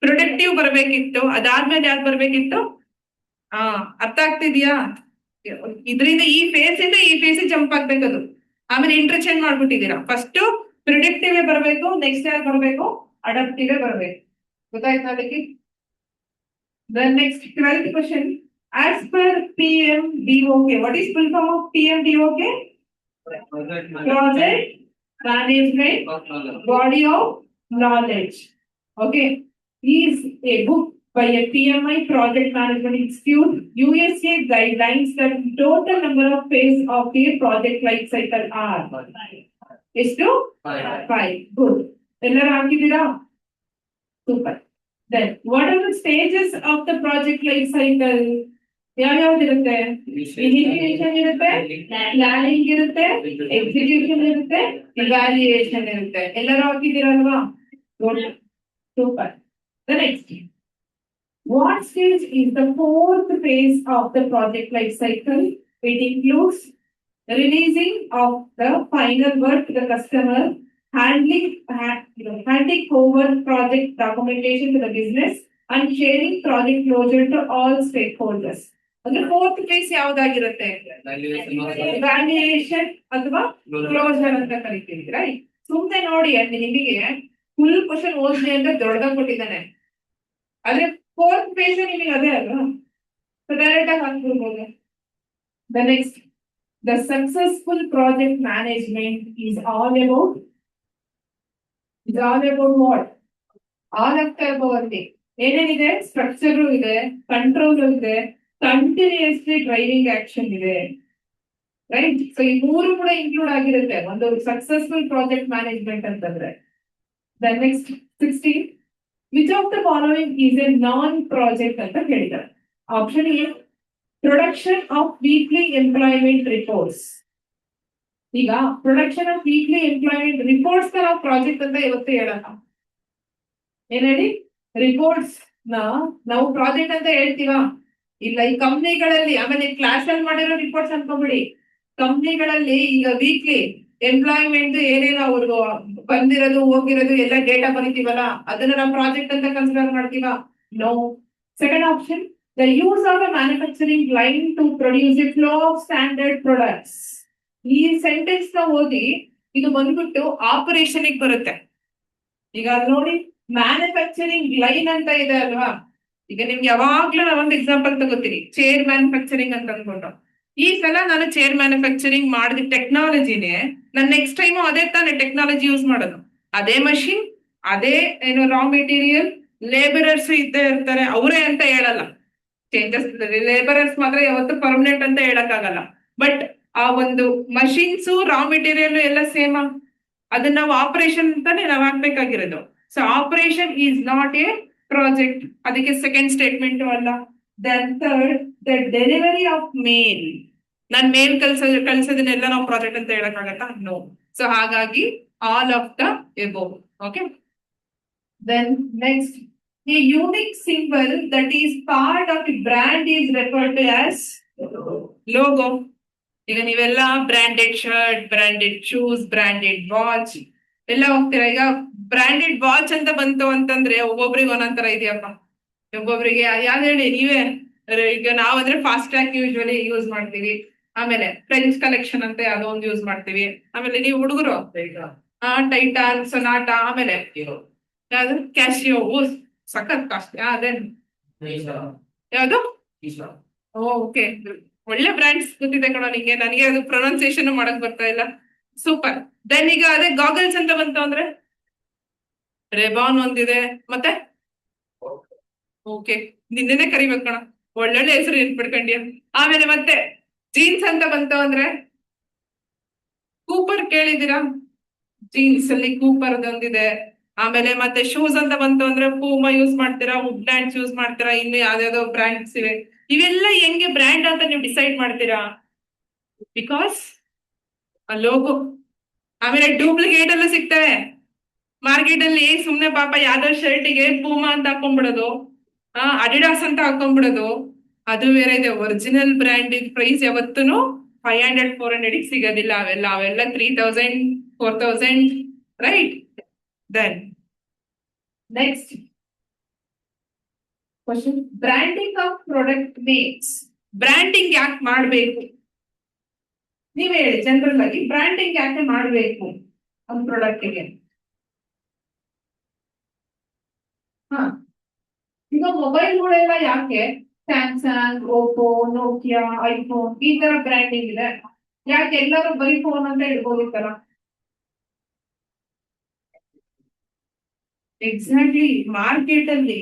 ಪ್ರಿಡಿಕ್ಟಿವ್ ಬರ್ಬೇಕಿತ್ತು. ಅದಾದ್ಮೇಲೆ ಯಾವ್ದು ಬರ್ಬೇಕಿತ್ತು? ಅರ್ಥ ಆಗ್ತಿದ್ಯಾ? ಇದರಿಂದ ಈ ಫೇಸ್ ಇಂದ ಈ ಫೇಸ್ ಜಂಪ್ ಆಗ್ಬೇಕದು. ಆಮೇಲೆ ಇಂಟರ್ಚೇಂಜ್ ಮಾಡ್ಬಿಟ್ಟಿದ್ದೀರಾ. ಫಸ್ಟ್ ಪ್ರಿಡಿಕ್ಟಿವ್ ಬರಬೇಕು, ನೆಕ್ಸ್ಟ್ ಯಾರು ಬರಬೇಕು? ಅಡಾಪ್ಟಿವ್ ಬರಬೇಕು. ಗೊತ್ತಾಯ್ತಾ ಅದಕ್ಕೆ? Next 12th question. As per PMBOK, what is full form of PMBOK? Project Management Body of Knowledge. Okay, is a book by a PMI Project Management Institute, USA guidelines that total number of phases of a project life cycle are. ಎಷ್ಟು? 5. Good. ಎಲ್ಲರೂ ಹಾಕಿದ್ದೀರಾ? Super. Then what are the stages of the project life cycle? ಯಾವ್ಯಾವ್ದು ಇರುತ್ತೆ? Initiation ಇರುತ್ತೆ, planning ಇರುತ್ತೆ, execution ಇರುತ್ತೆ, evaluation ಇರುತ್ತೆ. ಎಲ್ಲರೂ ಹಾಕಿದ್ದೀರಲ್ವಾ? Good. Super. The next. What stage is the 4th phase of the project life cycle? It includes releasing of the final work to the customer, handing over project documentation to the business, and sharing project closure to all stakeholders. ಅಂದ್ರೆ 4th phase ಯಾವ್ದಾಗಿರುತ್ತೆ? Evaluation ಅಥವಾ closer ಅಂತ ಕರಿತೀವಿ, right? ಸುಮ್ಮನೆ ನೋಡಿ, ಅಲ್ಲಿ ನಿಮಗೆ full question ಓದ್ಲಿ ಅಂತ ದೊಡ್ಡದಾಗ ಕೊಟ್ಟಿದ್ದಾನೆ, ಆದ್ರೆ 4th phase ನಿಮಗೆ ಅದೇ ಅಲ್ವಾ? ಡೈರೆಕ್ಟ್ ಆಗಿ ಹಾಕ್ಬಿಡ್ಬೋದು. The next, the successful project management is all about what? All of the above. ಏನೇನಿದೆ? ಸ್ಟ್ರಕ್ಚರ್ ಇದೆ, ಕಂಟ್ರೋಲ್ ಇದೆ, ಕಂಟಿನ್ಯೂಸ್ಲಿ ಡ್ರೈವಿಂಗ್ ಆಕ್ಷನ್ ಇದೆ, ರೈಟ್? ಸೊ ಈ ಮೂರು ಕೂಡ ಇನ್ಕ್ಲೂಡ್ ಆಗಿರುತ್ತೆ ಒಂದು ಸಕ್ಸಸ್ಫುಲ್ ಪ್ರಾಜೆಕ್ಟ್ ಮ್ಯಾನೇಜ್ಮೆಂಟ್ ಅಂತಂದ್ರೆ. The next 16. Which of the following is a non-project ಅಂತ ಹೇಳಿದ್ದಾರೆ? Option A, production of weekly employment reports. ಈಗ production of weekly employment reports ನಾವು ಪ್ರಾಜೆಕ್ಟ್ ಅಂತ ಇವತ್ತು ಹೇಳೋಣ. ಏನ್ ಹೇಳಿ? ರಿಪೋರ್ಟ್ಸ್ ನಾವು ಪ್ರಾಜೆಕ್ಟ್ ಅಂತ ಹೇಳ್ತೀವಾ? ಇಲ್ಲ. ಈ ಕಂಪ್ನಿಗಳಲ್ಲಿ, ಆಮೇಲೆ ಕ್ಲಾಸ್ ಅಲ್ಲಿ ಮಾಡಿರೋ ರಿಪೋರ್ಟ್ಸ್ ಅನ್ಕೊಂಬಿಡಿ. ಕಂಪ್ನಿಗಳಲ್ಲಿ ಈಗ ವೀಕ್ಲಿ ಎಂಪ್ಲಾಯ್ಮೆಂಟ್ ಏನೇನೋ ಅವ್ರಿಗೂ ಬಂದಿರೋದು ಹೋಗಿರೋದು ಎಲ್ಲ ಡೇಟಾ ಬರೀತೀವಲ್ಲ, ಅದನ್ನ ನಾವು ಪ್ರಾಜೆಕ್ಟ್ ಅಂತ ಕನ್ಸಿಡರ್ ಮಾಡ್ತೀವಾ? No. Second option, the use of a manufacturing line to produce a flow of standard products. ಈ ಸೆಂಟೆನ್ಸ್ ನ ಓದಿ ಇದು ಬಂದ್ಬಿಟ್ಟು ಆಪರೇಷನ್ ಬರುತ್ತೆ. ಈಗ ನೋಡಿ, ಮ್ಯಾನುಫ್ಯಾಕ್ಚರಿಂಗ್ ಲೈನ್ ಅಂತ ಇದೆ ಅಲ್ವಾ? ಈಗ ನಿಮ್ಗೆ ಯಾವಾಗ್ಲೂ ನಾನು ಒಂದು ಎಕ್ಸಾಂಪಲ್ ತಗೋತೀನಿ, ಚೇರ್ ಮ್ಯಾನುಫ್ಯಾಕ್ಚರಿಂಗ್ ಅಂತ ಅಂದ್ಕೊಂಡು. ಈ ಸಲ ನಾನು ಚೇರ್ ಮ್ಯಾನುಫ್ಯಾಕ್ಚರಿಂಗ್ ಮಾಡಿದ ಟೆಕ್ನಾಲಜಿನೇ ನಾನು ನೆಕ್ಸ್ಟ್ ಟೈಮು ಅದೇ ತಾನೇ ಟೆಕ್ನಾಲಜಿ ಯೂಸ್ ಮಾಡೋದು, ಅದೇ ಮಷಿನ್, ಅದೇ ಏನು ರಾ ಮೆಟೀರಿಯಲ್, ಲೇಬರರ್ಸ್ ಇದ್ದೇ ಇರ್ತಾರೆ, ಅವರೇ ಅಂತ ಹೇಳಲ್ಲ. ಚೇಂಜಸ್ ಲೇಬರರ್ಸ್ ಮಾತ್ರ ಯಾವತ್ತು ಪರ್ಮನೆಂಟ್ ಅಂತ ಹೇಳಕ್ಕಾಗಲ್ಲ. ಬಟ್ ಆ ಒಂದು ಮಷಿನ್ಸ್ ರಾ ಮೆಟೀರಿಯಲ್ ಎಲ್ಲ ಸೇಮ್, ಅದನ್ನ ನಾವು ಆಪರೇಷನ್ ಅಂತಾನೆ ನಾವು ಹಾಕ್ಬೇಕಾಗಿರೋದು. So operation is not a project, ಅದಕ್ಕೆ ಸೆಕೆಂಡ್ ಸ್ಟೇಟ್ಮೆಂಟ್ ಅಲ್ಲ. Then third, the delivery of mail, ನಾನ್ ಮೇಲ್ ಕಳ್ಸೋದನ್ನೆಲ್ಲ ನಾವು ಪ್ರಾಜೆಕ್ಟ್ ಅಂತ ಹೇಳಕ್ಕಾಗತ್ತಾ? ನೋ. ಸೊ ಹಾಗಾಗಿ all of the above. Okay, then next, a unique symbol that is part of the brand is referred to as logo. ಈಗ ನೀವೆಲ್ಲ branded shirt, branded shoes, branded watch ಎಲ್ಲ ಹೋಗ್ತೀರಾ. ಈಗ ಬ್ರಾಂಡೆಡ್ ವಾಚ್ ಅಂತ ಬಂತು ಅಂತಂದ್ರೆ ಒಬ್ಬೊಬ್ರಿಗೆ ಒಂದೊಂದ್ ತರ ಇದೆಯಪ್ಪ. ಒಬ್ಬೊಬ್ರಿಗೆ ಯಾವ್ದು ಹೇಳಿ ನೀವೇ, ಈಗ ನಾವಂದ್ರೆ ಫಾಸ್ಟ್ ಟ್ರ್ಯಾಕ್ ಯೂಶುವಲಿ ಯೂಸ್ ಮಾಡ್ತೀವಿ, ಆಮೇಲೆ ಫ್ರೆಂಚ್ ಕಲೆಕ್ಷನ್ ಅಂತ ಯಾವ್ದೋ ಒಂದು ಯೂಸ್ ಮಾಡ್ತೀವಿ, ಆಮೇಲೆ ನೀವು ಹುಡುಗರು ಟೈಟಾನ್, ಸೊನಾಟಾ, ಆಮೇಲೆ ಯಾವ್ದು ಕ್ಯಾಶಿಯೋ, ಸಖತ್ ಕಾಸ್ಟ್. ಅದೇ ಯಾವ್ದು? ಓಕೆ, ಒಳ್ಳೆ ಬ್ರ್ಯಾಂಡ್ಸ್ ಗೊತ್ತಿದೆ ಕಣೋ ನಿಂಗೆ, ನನಗೆ ಅದು ಪ್ರೊನೌನ್ಸಿಯೇಷನ್ ಮಾಡಕ್ ಬರ್ತಾ ಇಲ್ಲ. ಸೂಪರ್. ದೆನ್ ಈಗ ಅದೇ ಗಾಗಲ್ಸ್ ಅಂತ ಬಂತು ಅಂದ್ರೆ ರೆಬಾನ್ ಒಂದಿದೆ, ಮತ್ತೆ ಓಕೆ ನಿನ್ನೆ ಕರಿಬೇಕು ಕಣ, ಒಳ್ಳೊಳ್ಳೆ ಹೆಸರು ನೆನ್ಪಿಡ್ಕೊಂಡ್ಯ. ಆಮೇಲೆ ಮತ್ತೆ ಜೀನ್ಸ್ ಅಂತ ಬಂತು ಅಂದ್ರೆ ಕೂಪರ್ ಕೇಳಿದಿರಾ? ಜೀನ್ಸ್ ಅಲ್ಲಿ ಕೂಪರ್ ಒಂದಿದೆ. ಆಮೇಲೆ ಮತ್ತೆ ಶೂಸ್ ಅಂತ ಬಂತು ಅಂದ್ರೆ ಪೂಮಾ ಯೂಸ್ ಮಾಡ್ತೀರಾ, ವುಡ್ಲ್ಯಾಂಡ್ಸ್ ಯೂಸ್ ಮಾಡ್ತೀರಾ, ಇನ್ನು ಯಾವ್ದಾವ್ದೋ ಬ್ರ್ಯಾಂಡ್ಸ್ ಇವೆ. ಇವೆಲ್ಲ ಹೆಂಗೆ ಬ್ರ್ಯಾಂಡ್ ಅಂತ ನೀವು ಡಿಸೈಡ್ ಮಾಡ್ತೀರಾ? Because logo. ಆಮೇಲೆ ಡೂಪ್ಲಿಕೇಟ್ ಅಲ್ಲೂ ಸಿಗ್ತವೆ ಮಾರ್ಕೆಟ್ ಅಲ್ಲಿ. ಸುಮ್ನೆ ಪಾಪ ಯಾವ್ದೋ ಶರ್ಟಿಗೆ ಪೂಮಾ ಅಂತ ಹಾಕೊಂಡ್ಬಿಡೋದು, ಅಡಿಡಾಸ್ ಅಂತ ಹಾಕೊಂಡ್ಬಿಡೋದು, ಅದು ಬೇರೆ ಇದೆ. ಒರಿಜಿನಲ್ ಬ್ರ್ಯಾಂಡ್ ಪ್ರೈಸ್ ಯಾವತ್ತೂ 500 400 ಸಿಗೋದಿಲ್ಲ. ಅವೆಲ್ಲ 3000 4000, right? Then next question, branding of product names. Branding ಯಾಕೆ ಮಾಡ್ಬೇಕು? ನೀವ್ ಹೇಳಿ, ಜನರಲ್ ಆಗಿ ಬ್ರ್ಯಾಂಡಿಂಗ್ ಯಾಕೆ ಮಾಡ್ಬೇಕು ಒಂದು ಪ್ರಾಡಕ್ಟ್ಗೆ? ಈಗ ಮೊಬೈಲ್ಗಳೆಲ್ಲ ಯಾಕೆ ಸ್ಯಾಮ್ಸಂಗ್, ಓಪೋ, ನೋಕಿಯಾ, ಐಫೋನ್ ಈ ತರ ಬ್ರ್ಯಾಂಡಿಂಗ್ ಇದೆ? ಯಾಕೆ ಎಲ್ಲರೂ ಬರೀ ಫೋನ್ ಅಂತ ಇಟ್ಕೊಂಡಿರ್ತಾರ? ಎಕ್ಸಾಕ್ಟ್ಲಿ, ಮಾರ್ಕೆಟ್ ಅಲ್ಲಿ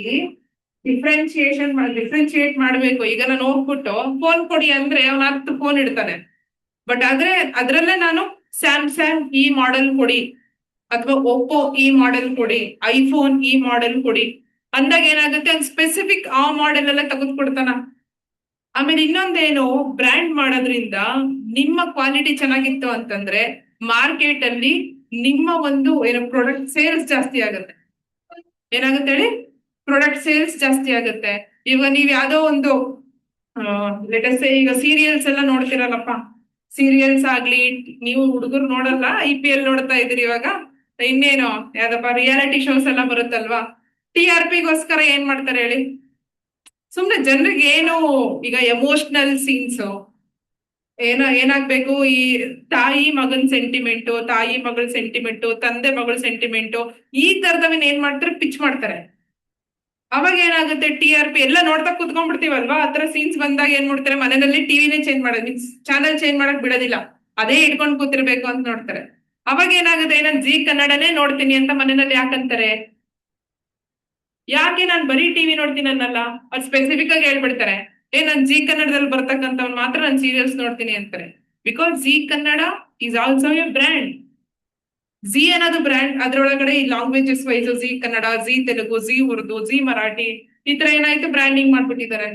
ಡಿಫ್ರೆನ್ಶಿಯೇಟ್ ಮಾಡ್ಬೇಕು. ಈಗ ನಾನು ಹೋಗ್ಬಿಟ್ಟು ಫೋನ್ ಕೊಡಿ ಅಂದ್ರೆ ಅವ್ನ 10 ಫೋನ್ ಇಡ್ತಾನೆ. ಬಟ್ ಆದ್ರೆ ಅದ್ರಲ್ಲೇ ನಾನು ಸ್ಯಾಮ್ಸಂಗ್ ಈ ಮಾಡೆಲ್ ಕೊಡಿ, ಅಥವಾ ಓಪ್ಪೋ ಈ ಮಾಡೆಲ್ ಕೊಡಿ, ಐಫೋನ್ ಈ ಮಾಡೆಲ್ ಕೊಡಿ ಅಂದಾಗ ಏನಾಗುತ್ತೆ, ಸ್ಪೆಸಿಫಿಕ್ ಆ ಮಾಡೆಲ್ ಎಲ್ಲ ತೆಗೆದುಕೊಡ್ತಾನ. ಆಮೇಲೆ ಇನ್ನೊಂದೇನು, ಬ್ರ್ಯಾಂಡ್ ಮಾಡೋದ್ರಿಂದ ನಿಮ್ಮ ಕ್ವಾಲಿಟಿ ಚೆನ್ನಾಗಿತ್ತು ಅಂತಂದ್ರೆ ಮಾರ್ಕೆಟ್ ಅಲ್ಲಿ ನಿಮ್ಮ ಒಂದು ಏನು ಪ್ರಾಡಕ್ಟ್ ಸೇಲ್ಸ್ ಜಾಸ್ತಿ ಆಗುತ್ತೆ. ಏನಾಗುತ್ತೆ ಹೇಳಿ? ಪ್ರಾಡಕ್ಟ್ ಸೇಲ್ಸ್ ಜಾಸ್ತಿ ಆಗುತ್ತೆ. ಈಗ ನೀವ್ ಯಾವ್ದೋ ಒಂದು ಲೆಟಸ್ ಈಗ ಸೀರಿಯಲ್ಸ್ ಎಲ್ಲ ನೋಡ್ತಿರಲ್ಲಪ್ಪ, ಸೀರಿಯಲ್ಸ್ ಆಗ್ಲಿ, ನೀವು ಹುಡುಗರು ನೋಡಲ್ಲ, IPL ನೋಡ್ತಾ ಇದ್ರಿ ಇವಾಗ, ಇನ್ನೇನು ಯಾವ್ದಪ್ಪ ರಿಯಾಲಿಟಿ ಶೋಸ್ ಎಲ್ಲ ಬರುತ್ತಲ್ವಾ, TRP ಗೋಸ್ಕರ ಏನ್ ಮಾಡ್ತಾರೆ ಹೇಳಿ? ಸುಮ್ನೆ ಜನರಿಗೆ ಏನು, ಈಗ ಎಮೋಷನಲ್ ಸೀನ್ಸ್ ಏನಾಗ್ಬೇಕು, ಈ ತಾಯಿ ಮಗನ್ ಸೆಂಟಿಮೆಂಟು, ತಾಯಿ ಮಗಳ ಸೆಂಟಿಮೆಂಟು, ತಂದೆ ಮಗಳ ಸೆಂಟಿಮೆಂಟು, ಈ ತರದವನ್ ಏನ್ ಮಾಡ್ತಾರೆ, ಪಿಚ್ ಮಾಡ್ತಾರೆ. ಅವಾಗ ಏನಾಗುತ್ತೆ, TRP ಎಲ್ಲ ನೋಡ್ತಾ ಕುತ್ಕೊಂಡ್ಬಿಡ್ತೀವಲ್ವಾ, ಆತರ ಸೀನ್ಸ್ ಬಂದಾಗ ಏನ್ ಮಾಡ್ತಾರೆ, ಮನೆಯಲ್ಲಿ ಟಿವಿನೇ ಚೇಂಜ್ ಮಾಡೋದು, ಮೀನ್ಸ್ ಚಾನಲ್ ಚೇಂಜ್ ಮಾಡಕ್ ಬಿಡೋದಿಲ್ಲ, ಅದೇ ಇಟ್ಕೊಂಡ್ ಕೂತಿರ್ಬೇಕು ಅಂತ ನೋಡ್ತಾರೆ. ಅವಾಗ ಏನಾಗುತ್ತೆ, ನಾನು ಜಿ ಕನ್ನಡನೇ ನೋಡ್ತೀನಿ ಅಂತ ಮನೆಯಲ್ಲಿ ಯಾಕಂತಾರೆ? ಯಾಕೆ ನಾನು ಬರೀ ಟಿವಿ ನೋಡ್ತೀನಿ ಅನ್ನಲ್ಲ, ಅದು ಸ್ಪೆಸಿಫಿಕ್ ಆಗಿ ಹೇಳ್ಬಿಡ್ತಾರೆ, ನಾನ್ ಜಿ ಕನ್ನಡದಲ್ಲಿ ಬರ್ತಕ್ಕಂಥವ್ ಮಾತ್ರ ನಾನು ಸೀರಿಯಲ್ಸ್ ನೋಡ್ತೀನಿ ಅಂತಾರೆ. Because Zee Kannada is also a brand. Zee ಅನ್ನೋದು ಬ್ರ್ಯಾಂಡ್, ಅದ್ರೊಳಗಡೆ ಈ ಲ್ಯಾಂಗ್ವೇಜಸ್ ವೈಸ್ ಜಿ ಕನ್ನಡ, ಜಿ ತೆಲುಗು, ಜಿ ಉರ್ದು, ಜಿ ಮರಾಠಿ, ಈ ತರ ಏನಾಯ್ತು ಬ್ರ್ಯಾಂಡಿಂಗ್ ಮಾಡ್ಬಿಟ್ಟಿದ್ದಾರೆ.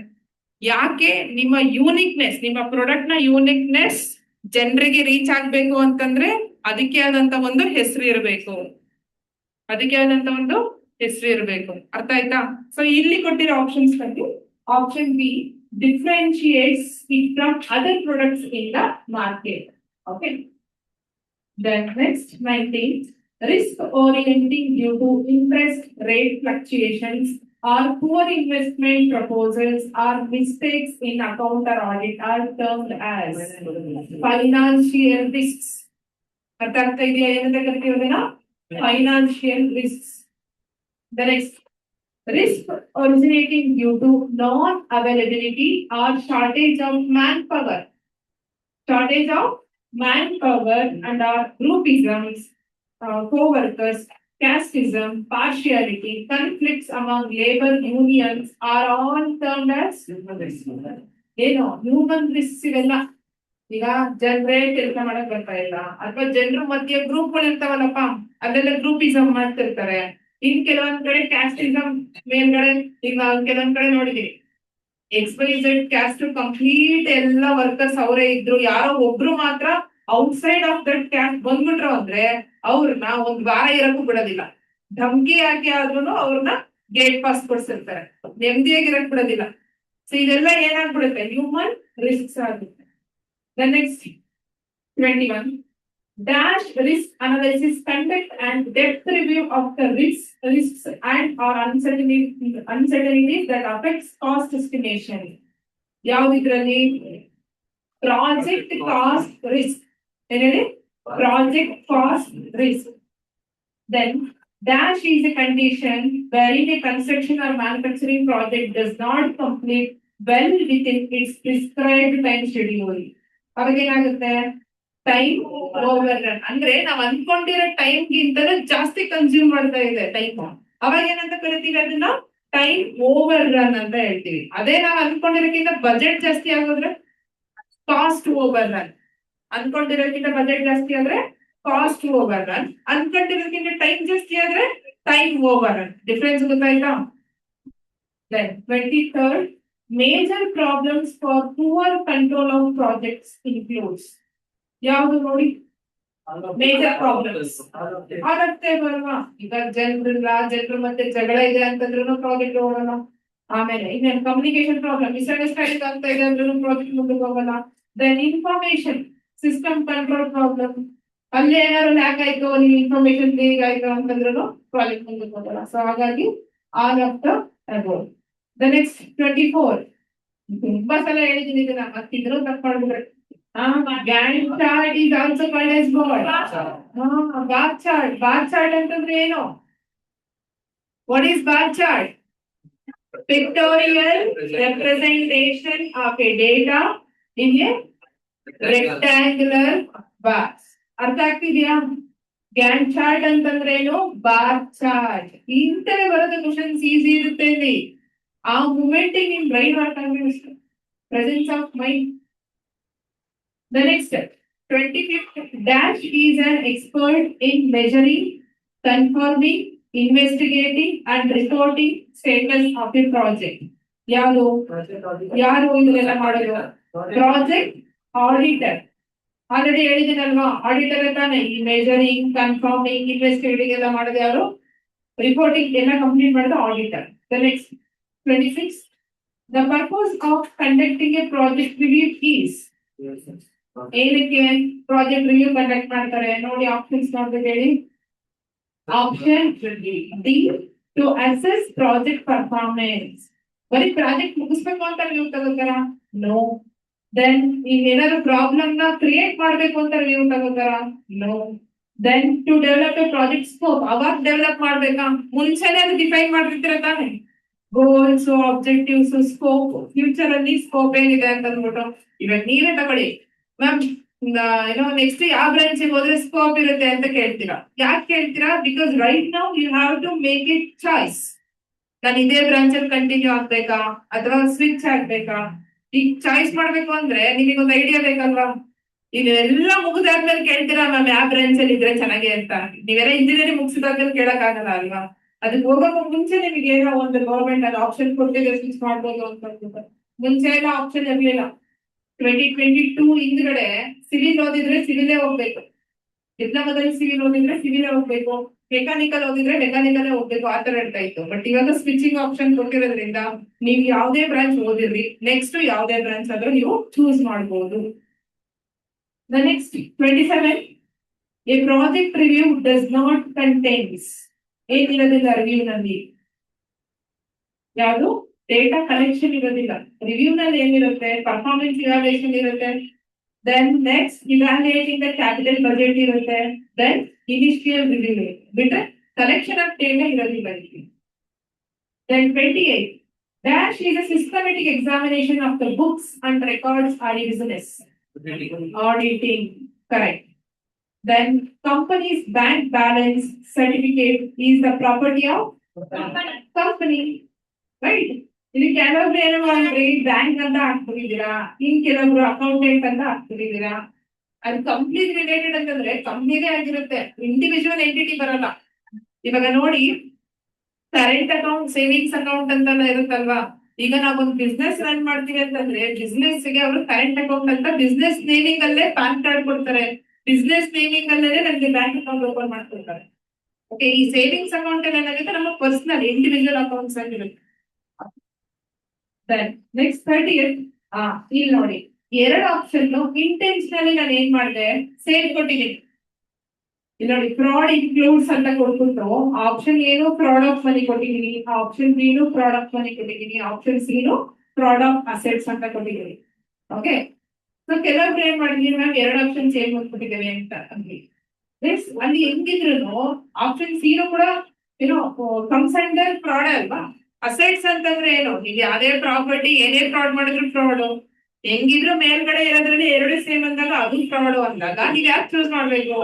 ಯಾಕೆ? ನಿಮ್ಮ ಯೂನಿಕ್ನೆಸ್, ನಿಮ್ಮ ಪ್ರಾಡಕ್ಟ್ ನ ಯೂನಿಕ್ನೆಸ್ ಜನರಿಗೆ ರೀಚ್ ಆಗ್ಬೇಕು ಅಂತಂದ್ರೆ ಅದಕ್ಕೆ ಆದಂತ ಒಂದು ಹೆಸರು ಇರಬೇಕು, ಅದಕ್ಕೆ ಆದಂತ ಒಂದು ಹೆಸರು ಇರಬೇಕು. ಅರ್ಥ ಆಯ್ತಾ? ಸೊ ಇಲ್ಲಿ ಕೊಟ್ಟಿರೋ ಆಪ್ಷನ್ಸ್ ಬಗ್ಗೆ option B differentiates it from other products in the market. Okay. Then next 19, risk orienting due to interest rate fluctuations or poor investment proposals or mistakes in account or audit are termed as financial risks. ಅರ್ಥ ಆಗ್ತಾ ಇದೆಯಾ ಏನಂತ ಕರಿತೀವಿ? Financial risks. The next, risk originating due to non-availability or shortage of manpower. Shortage of manpower and our groupisms, co-workers, casteism, partiality, conflicts among labor unions are all termed as ಏನು human risk ಇವೆಲ್ಲ. ಈಗ ಜನರೇ ಕೆಲಸ ಮಾಡಕ್ ಬರ್ತಾ ಇಲ್ಲ, ಅಥವಾ ಜನರ ಮಧ್ಯೆ ಗ್ರೂಪ್ಗಳು ಇರ್ತಾವಲ್ಲಪ್ಪ, ಅದೆಲ್ಲ ಗ್ರೂಪಿಸಮ್ ಮಾಡ್ತಿರ್ತಾರೆ. ಇನ್ ಕೆಲವೊಂದ್ ಕಡೆ ಕ್ಯಾಸ್ಟಿಸಮ್ ಮೇಲ್ಗಡೆ, ಈಗ ಕೆಲವೊಂದ್ ಕಡೆ ನೋಡಿದೀವಿ XYZ ಕ್ಯಾಸ್ಟ್ ಕಂಪ್ಲೀಟ್ ಎಲ್ಲ ವರ್ಕರ್ಸ್ ಅವರೇ ಇದ್ರು, ಯಾರೋ ಒಬ್ರು ಮಾತ್ರ ಔಟ್ಸೈಡ್ ಆಫ್ ದಟ್ ಕ್ಯಾಸ್ಟ್ ಬಂದ್ಬಿಟ್ರು ಅಂದ್ರೆ ಅವ್ರನ್ನ ಒಂದ್ ವಾರ ಇರಕ್ಕೂ ಬಿಡೋದಿಲ್ಲ. ಧಮ್ಕಿ ಹಾಕಿ ಆದ್ರೂ ಅವ್ರನ್ನ ಗೇಟ್ ಪಾಸ್ ಕೊಡ್ಸಿರ್ತಾರೆ, ನೆಮ್ಮದಿಯಾಗಿ ಇರಕ್ ಬಿಡೋದಿಲ್ಲ. ಸೊ ಇದೆಲ್ಲ ಏನಾಗ್ಬಿಡುತ್ತೆ, ಹ್ಯೂಮನ್ ರಿಸ್ಕ್ಸ್ ಆಗುತ್ತೆ. The next 21. Dash risk analysis, conduct and depth review of the risks and or uncertainties that affects cost estimation. ಯಾವ್ದಿದ್ರಲ್ಲಿ ಪ್ರಾಜೆಕ್ಟ್ ಕಾಸ್ಟ್ ರಿಸ್ಕ್, ಏನೇಳಿ project cost risk. Then dash is a condition wherein a construction or manufacturing project does not complete well within its prescribed time schedule. ಅವಾಗ ಏನಾಗುತ್ತೆ, time over run, ಅಂದ್ರೆ ನಾವ್ ಅನ್ಕೊಂಡಿರೋ time ಗಿಂತಲೂ ಜಾಸ್ತಿ consume ಮಾಡ್ತಾ ಇದೆ time. ಅವಾಗ ಏನಂತ ಕರಿತೀವಿ, ಅದನ್ನ ಟೈಮ್ ಓವರ್ ರನ್ ಅಂತ ಹೇಳ್ತೀವಿ. ಅದೇ ನಾವ್ ಅನ್ಕೊಂಡಿರೋಕ್ಕಿಂತ ಬಜೆಟ್ ಜಾಸ್ತಿ ಆಗೋದ್ರೆ ಕಾಸ್ಟ್ ಓವರ್ ರನ್. ಅನ್ಕೊಂಡಿರೋಕ್ಕಿಂತ ಬಜೆಟ್ ಜಾಸ್ತಿ ಆದ್ರೆ ಕಾಸ್ಟ್ ಓವರ್ ರನ್, ಅನ್ಕೊಂಡಿರೋಕ್ಕಿಂತ ಟೈಮ್ ಜಾಸ್ತಿ ಆದ್ರೆ ಟೈಮ್ ಓವರ್ ರನ್. ಡಿಫ್ರೆನ್ಸ್ ಗೊತ್ತಾಯ್ತಾ? Then 23rd, major problems for poor control of projects includes. ಯಾವುದು ನೋಡಿ, ಮೇಜರ್ ಪ್ರಾಬ್ಲಮ್ಸ್ ಆಗತ್ತೆ ಬಲ್ವಾ. ಈಗ ಜನರ ಮತ್ತೆ ಜಗಳ ಇದೆ ಅಂತಂದ್ರೂ ಪ್ರಾಜೆಕ್ಟ್ ಹೋಗಲ್ಲ. ಆಮೇಲೆ ಇನ್ನೇನು ಕಮ್ಯುನಿಕೇಶನ್ ಪ್ರಾಬ್ಲಮ್, ಮಿಸ್ಅಂಡರ್ಸ್ಟ್ಯಾಂಡಿಂಗ್ ಆಗ್ತಾ ಇದೆ ಅಂದ್ರೂ ಪ್ರಾಜೆಕ್ಟ್ ಮುಂದಕ್ಕೆ ಹೋಗಲ್ಲ. Then information system control problem, ಅಲ್ಲಿ ಏನಾದ್ರು ಲ್ಯಾಕ್ ಆಯ್ತು, ನೀವು ಇನ್ಫಾರ್ಮೇಶನ್ ಲೀಕ್ ಆಯ್ತು ಅಂತಂದ್ರೂ ಪ್ರಾಜೆಕ್ಟ್ ಮುಂದಕ್ಕೆ ಹೋಗಲ್ಲ. ಸೊ ಹಾಗಾಗಿ all of the above. The next 24. ತುಂಬಾ ಸಲ ಹೇಳಿದ್ದೀನಿ ಇದನ್ನ, ಮತ್ತಿದ್ರು ತಪ್ಪು ಮಾಡ್ಬಿಟ್ರೆ. Gantt chart is also called as what? Bar chart. Bar chart ಅಂತಂದ್ರೆ ಏನು? What is bar chart? Pictorial representation of a data in a rectangular bars. ಅರ್ಥ ಆಗ್ತಿದ್ಯಾ? Gantt chart ಅಂತಂದ್ರೆ ಏನು? Bar chart. ಇಂತಲೇ ಬರೋದು ಕ್ವಶನ್ಸ್ ಈಸಿ ಇರುತ್ತೆ ಇಲ್ಲಿ. ಆ ಮೂಮೆಂಟ್ ನಿಮ್ ಬ್ರೈನ್ ವರ್ಕ್ ಆಗಬೇಕು, presence of mind. The next 25th, dash is an expert in measuring, confirming, investigating and reporting status of a project. ಯಾರು ಇದನ್ನೆಲ್ಲ ಮಾಡೋದು? Project auditor. ಆಲ್ರೆಡಿ ಹೇಳಿದ್ದೀನಲ್ವಾ, ಆಡಿಟರ್ ತಾನೆ ಈ ಮೆಜರಿಂಗ್, ಕನ್ಫರ್ಮಿಂಗ್, ಇನ್ವೆಸ್ಟಿಗೇಟಿಂಗ್ ಎಲ್ಲ ಮಾಡೋದು ಯಾರು? ರಿಪೋರ್ಟಿಂಗ್ ಎಲ್ಲ ಕಂಪ್ಲೀಟ್ ಮಾಡೋದು auditor. The next 26, the purpose of conducting a project review is. ಏನಕ್ಕೆ ಪ್ರಾಜೆಕ್ಟ್ ರಿವ್ಯೂ ಕಂಡಕ್ಟ್ ಮಾಡ್ತಾರೆ ನೋಡಿ, ಆಪ್ಷನ್ಸ್ ನೋಡ್ಬೇಕು ಹೇಳಿ. Option D, to assess project performance. ಬರೀ ಪ್ರಾಜೆಕ್ಟ್ ಮುಗಿಸ್ಬೇಕು ಅಂತ ರಿವ್ಯೂ ತಗೋತಾರ? ನೋ. ದೆನ್ ಈಗ ಏನಾದ್ರು ಪ್ರಾಬ್ಲಮ್ ನ ಕ್ರಿಯೇಟ್ ಮಾಡ್ಬೇಕು ಅಂತ ರಿವ್ಯೂ ತಗೋತಾರ? No. Then to develop a project scope, ಅವಾಗ ಡೆವಲಪ್ ಮಾಡ್ಬೇಕಾ? ಮುಂಚೆನೆ ಅದು ಡಿಫೈನ್ ಮಾಡಿರ್ತೀರ ತಾನೆ, ಗೋಲ್ಸ್, ಆಬ್ಜೆಕ್ಟಿವ್ಸ್, ಸ್ಕೋಪ್. ಫ್ಯೂಚರ್ ಅಲ್ಲಿ ಸ್ಕೋಪ್ ಏನಿದೆ ಅಂತ ಅಂದ್ಬಿಟ್ಟು ಇವಾಗ ನೀವೇ ತಗೊಳ್ಳಿ ಮ್ಯಾಮ್, ಏನೋ ನೆಕ್ಸ್ಟ್ ಯಾವ ಬ್ರಾಂಚ್ ಹೋದ್ರೆ ಸ್ಕೋಪ್ ಇರುತ್ತೆ ಅಂತ ಕೇಳ್ತೀರಾ. ಯಾಕೆ ಕೇಳ್ತೀರಾ? Because right now you have to make it choice. ನಾನು ಇದೇ ಬ್ರಾಂಚ್ ಅಲ್ಲಿ ಕಂಟಿನ್ಯೂ ಆಗ್ಬೇಕಾ ಅಥವಾ ಸ್ವಿಚ್ ಆಗ್ಬೇಕಾ? ಈಗ ಚಾಯ್ಸ್ ಮಾಡ್ಬೇಕು ಅಂದ್ರೆ ನಿಮಗೊಂದು ಐಡಿಯಾ ಬೇಕಲ್ವಾ? ನೀವೆಲ್ಲ ಮುಗಿದಾದ್ಮೇಲೆ ಕೇಳ್ತೀರಾ ಮ್ಯಾಮ್ ಯಾವ ಬ್ರಾಂಚ್ ಅಲ್ಲಿ ಇದ್ರೆ ಚೆನ್ನಾಗಿ ಅಂತ. ನೀವೆಲ್ಲ ಇಂಜಿನಿಯರಿಂಗ್ ಮುಗಿಸಿದಾದ್ಮೇಲೆ ಕೇಳಕ್ ಆಗಲ್ಲ ಅಲ್ವಾ? ಅದಕ್ಕೆ ಹೋಗೋಕೆ ಮುಂಚೆ ನಿಮಗೆ ಏನೋ ಒಂದು ಗೌರ್ಮೆಂಟ್ ಅಲ್ಲಿ ಆಪ್ಷನ್ ಕೊಟ್ಟಿದೆ ಸ್ವಿಚ್ ಮಾಡ್ಬೋದು ಅಂತ. ಮುಂಚೆ ಎಲ್ಲ ಆಪ್ಷನ್ ಇರ್ಲಿಲ್ಲ. 2022 ಹಿಂದ್ಗಡೆ ಸಿವಿಲ್ ಓದಿದ್ರೆ ಸಿವಿಲೇ ಹೋಗ್ಬೇಕು, ಡಿಪ್ಲೊಮಾದಲ್ಲಿ ಸಿವಿಲ್ ಓದಿದ್ರೆ ಸಿವಿಲೇ ಹೋಗ್ಬೇಕು, ಮೆಕ್ಯಾನಿಕಲ್ ಓದಿದ್ರೆ ಮೆಕ್ಯಾನಿಕಲ್ ಹೋಗ್ಬೇಕು, ಆತರ ಇರ್ತಾ ಇತ್ತು. ಬಟ್ ಇವಾಗ ಸ್ವಿಚಿಂಗ್ ಆಪ್ಷನ್ ಕೊಟ್ಟಿರೋದ್ರಿಂದ ನೀವು ಯಾವ್ದೇ ಬ್ರಾಂಚ್ ಓದಿರ್ರಿ, ನೆಕ್ಸ್ಟ್ ಯಾವ್ದೇ ಬ್ರಾಂಚ್ ಆದ್ರೂ ನೀವು ಚೂಸ್ ಮಾಡಬಹುದು. The next 27, a project review does not contains. ಏನಿರೋದಿಲ್ಲ ರಿವ್ಯೂ ನಲ್ಲಿ? ಯಾವುದು? ಡೇಟಾ ಕಲೆಕ್ಷನ್ ಇರೋದಿಲ್ಲ. ರಿವ್ಯೂ ನಲ್ಲಿ ಏನಿರುತ್ತೆ? ಪರ್ಫಾರ್ಮೆನ್ಸ್ ಇವ್ಯಾಲ್ಯೂಯೇಷನ್ ಇರುತ್ತೆ. Then next evaluating the capital budget ಇರುತ್ತೆ. ದೆನ್ ಇನಿಷಿಯಲ್ ರಿವ್ಯೂ ಬಿಟ್ರೆ ಕಲೆಕ್ಷನ್ ಆಫ್ ಡೇಟಾ ಇರೋದಿಲ್ಲ ಇಲ್ಲಿ. Then 28, dash is a systematic examination of the books and records are business. Auditing. Correct. Then company's bank balance certificate is the property of company. Right? ಇಲ್ಲಿ ಕೆಲವೊಬ್ರು ಏನು ಮಾಡ್ರಿ bank ಅಂತ ಹಾಕ್ಬಿಟ್ಟಿದ್ದೀರಾ, ಇನ್ ಕೆಲವೊಬ್ರು accountant ಅಂತ ಹಾಕ್ಬಿಟ್ಟಿದ್ದೀರಾ. ಅದು ಕಂಪ್ಲೀಟ್ ರಿಲೇಟೆಡ್ ಅಂತಂದ್ರೆ ಕಂಪ್ನಿದೇ ಆಗಿರುತ್ತೆ, ಇಂಡಿವಿಜುವಲ್ ಎಂಟಿಟಿ ಬರಲ್ಲ. ಇವಾಗ ನೋಡಿ, ಕರೆಂಟ್ ಅಕೌಂಟ್, ಸೇವಿಂಗ್ಸ್ ಅಕೌಂಟ್ ಅಂತೆಲ್ಲ ಇರುತ್ತಲ್ವಾ. ಈಗ ನಾವೊಂದು ಬಿಸ್ನೆಸ್ ರನ್ ಮಾಡ್ತೀವಿ ಅಂತಂದ್ರೆ ಬಿಸ್ನೆಸ್ ಗೆ ಅವರು ಕರೆಂಟ್ ಅಕೌಂಟ್ ಅಂತ ಬಿಸ್ನೆಸ್ ನೇಮಿಂಗ್ ಅಲ್ಲೇ ಪ್ಯಾನ್ ಕಾರ್ಡ್ ಕೊಡ್ತಾರೆ, ಬಿಸ್ನೆಸ್ ನೇಮಿಂಗ್ ಅಲ್ಲೇ ನಮ್ಗೆ ಬ್ಯಾಂಕ್ ಅಕೌಂಟ್ ಓಪನ್ ಮಾಡ್ಕೊಡ್ತಾರೆ. ಓಕೆ, ಈ ಸೇವಿಂಗ್ಸ್ ಅಕೌಂಟ್ ಅಲ್ಲಿ ಏನಾಗುತ್ತೆ, ನಮ್ಮ ಪರ್ಸನಲ್ ಇಂಡಿವಿಜುವಲ್ ಅಕೌಂಟ್ಸ್ ಆಗಿರುತ್ತೆ. ನೆಕ್ಸ್ಟ್ 30 ಇಲ್ಲಿ ನೋಡಿ, ಎರಡು ಆಪ್ಷನ್ ಇಂಟೆನ್ಷನಲಿ ನಾನು ಏನ್ ಮಾಡಿದೆ, ಸೇಲ್ ಕೊಟ್ಟಿದ್ದೀನಿ. ಇಲ್ಲಿ ನೋಡಿ, ಫ್ರಾಡ್ ಇನ್ಕ್ಲೂಡ್ಸ್ ಅಂತ ಕೊಟ್ಬಿಟ್ಟು ಆಪ್ಷನ್ ಏನು ಫ್ರಾಡ್ ಆಫ್ ಮನಿ ಕೊಟ್ಟಿದ್ದೀನಿ, option B fraud of money ಕೊಟ್ಟಿದ್ದೀನಿ, option C fraud of assets ಅಂತ ಕೊಟ್ಟಿದ್ದೀನಿ. ಓಕೆ, ಸೊ ಕೆಲವೊಬ್ರು ಏನ್ ಮಾಡಿದೀನಿ ಮ್ಯಾಮ್, ಎರಡು ಆಪ್ಷನ್ ಸೇಮ್ ಕೊಟ್ಬಿಟ್ಟಿದ್ದೇವೆ ಅಂತ ಅಂದ್ವಿ. ಅಲ್ಲಿ ಹೆಂಗಿದ್ರು ಆಪ್ಷನ್ ಸಿ ಕೂಡ ಏನೋ ಕಮ್ಸ್ ಅಂಡರ್ ಫ್ರಾಡ್ ಅಲ್ವಾ. ಅಸೆಟ್ಸ್ ಅಂತಂದ್ರೆ ಏನು, ನೀವು ಯಾವ್ದೇ ಪ್ರಾಪರ್ಟಿ ಏನೇ ಫ್ರಾಡ್ ಮಾಡಿದ್ರು ಫ್ರಾಡ್, ಹೆಂಗಿದ್ರು ಮೇಲ್ಗಡೆ ಇರೋದ್ರಲ್ಲಿ ಎರಡು ಸೇಮ್ ಅಂದಾಗ ಅದು ಫ್ರಾಡ್ ಅಂದಾಗ ನೀವ್ ಯಾಕೆ ಚೂಸ್ ಮಾಡ್ಬೇಕು,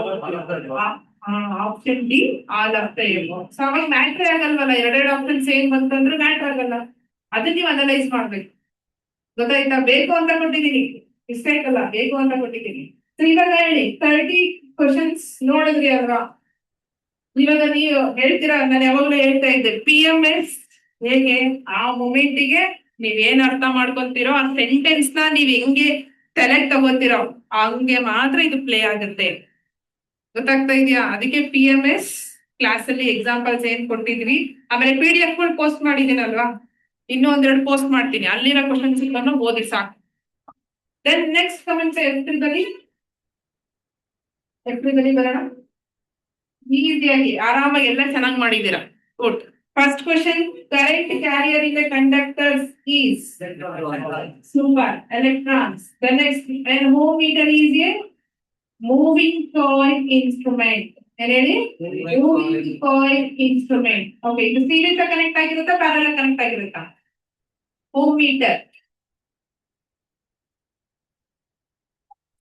option D all of the above. So ಅವಾಗ ಮ್ಯಾಟ್ರೇ ಆಗಲ್ವಲ್ಲ, ಎರಡೆರಡು ಆಪ್ಷನ್ ಸೇಮ್ ಬಂತಂದ್ರೆ ಮ್ಯಾಟ್ರ್ ಆಗಲ್ಲ. ಅದನ್ನ ನೀವು ಅನಲೈಸ್ ಮಾಡ್ಬೇಕು. ಗೊತ್ತಾಯ್ತಾ? ಬೇಕು ಅಂತ ಕೊಟ್ಟಿದ್ದೀನಿ, ಮಿಸ್ಟೇಕ್ ಅಲ್ಲ, ಬೇಕು ಅಂತ ಕೊಟ್ಟಿದ್ದೀನಿ. ಸೊ ಇವಾಗ ಹೇಳಿ, 30 ಕ್ವಶನ್ಸ್ ನೋಡಿದ್ರಿ ಅಲ್ವಾ. ಇವಾಗ ನೀವು ಹೇಳ್ತೀರಾ, ನಾನು ಯಾವಾಗ್ಲೂ ಹೇಳ್ತಾ ಇದ್ದೆ, PMS ಹೇಗೆ ಆ ಮೊಮೆಂಟಿಗೆ ನೀವ್ ಏನ್ ಅರ್ಥ ಮಾಡ್ಕೊಂತೀರೋ ಆ ಸೆಂಟೆನ್ಸ್ ನ ನೀವ್ ಹೆಂಗೆ ತಲೆಗ್ ತಗೋತೀರೋ ಹಂಗೆ ಮಾತ್ರ ಇದು ಪ್ಲೇ ಆಗುತ್ತೆ. ಗೊತ್ತಾಗ್ತಾ ಇದೆಯಾ? ಅದಕ್ಕೆ PMS ಕ್ಲಾಸ್ ಅಲ್ಲಿ ಎಕ್ಸಾಂಪಲ್ಸ್ ಏನ್ ಕೊಟ್ಟಿದ್ವಿ, ಆಮೇಲೆ PDF ಪೋಸ್ಟ್ ಮಾಡಿದೀನಲ್ವಾ, ಇನ್ನೂ ಒಂದೆರಡು ಪೋಸ್ಟ್ ಮಾಡ್ತೀನಿ, ಅಲ್ಲಿರೋ ಕ್ವಶನ್ಸ್ ಓದಿ ಸಾಕು. ದೆನ್ ನೆಕ್ಸ್ಟ್ ಕಮೆಂಟ್ಸ್ ಏಪ್ರಿಲ್ ಬರೋಣ. ಈಸಿಯಾಗಿ ಆರಾಮಾಗಿ ಎಲ್ಲ ಚೆನ್ನಾಗಿ ಮಾಡಿದೀರಾ. Good. First question, current carrier in the conductors is super electrons. The next, and ohm meter is a moving coil instrument. Moving coil instrument. Okay, ಇದು series connect ಆಗಿರುತ್ತಾ parallel connect ಆಗಿರುತ್ತಾ? Ohm meter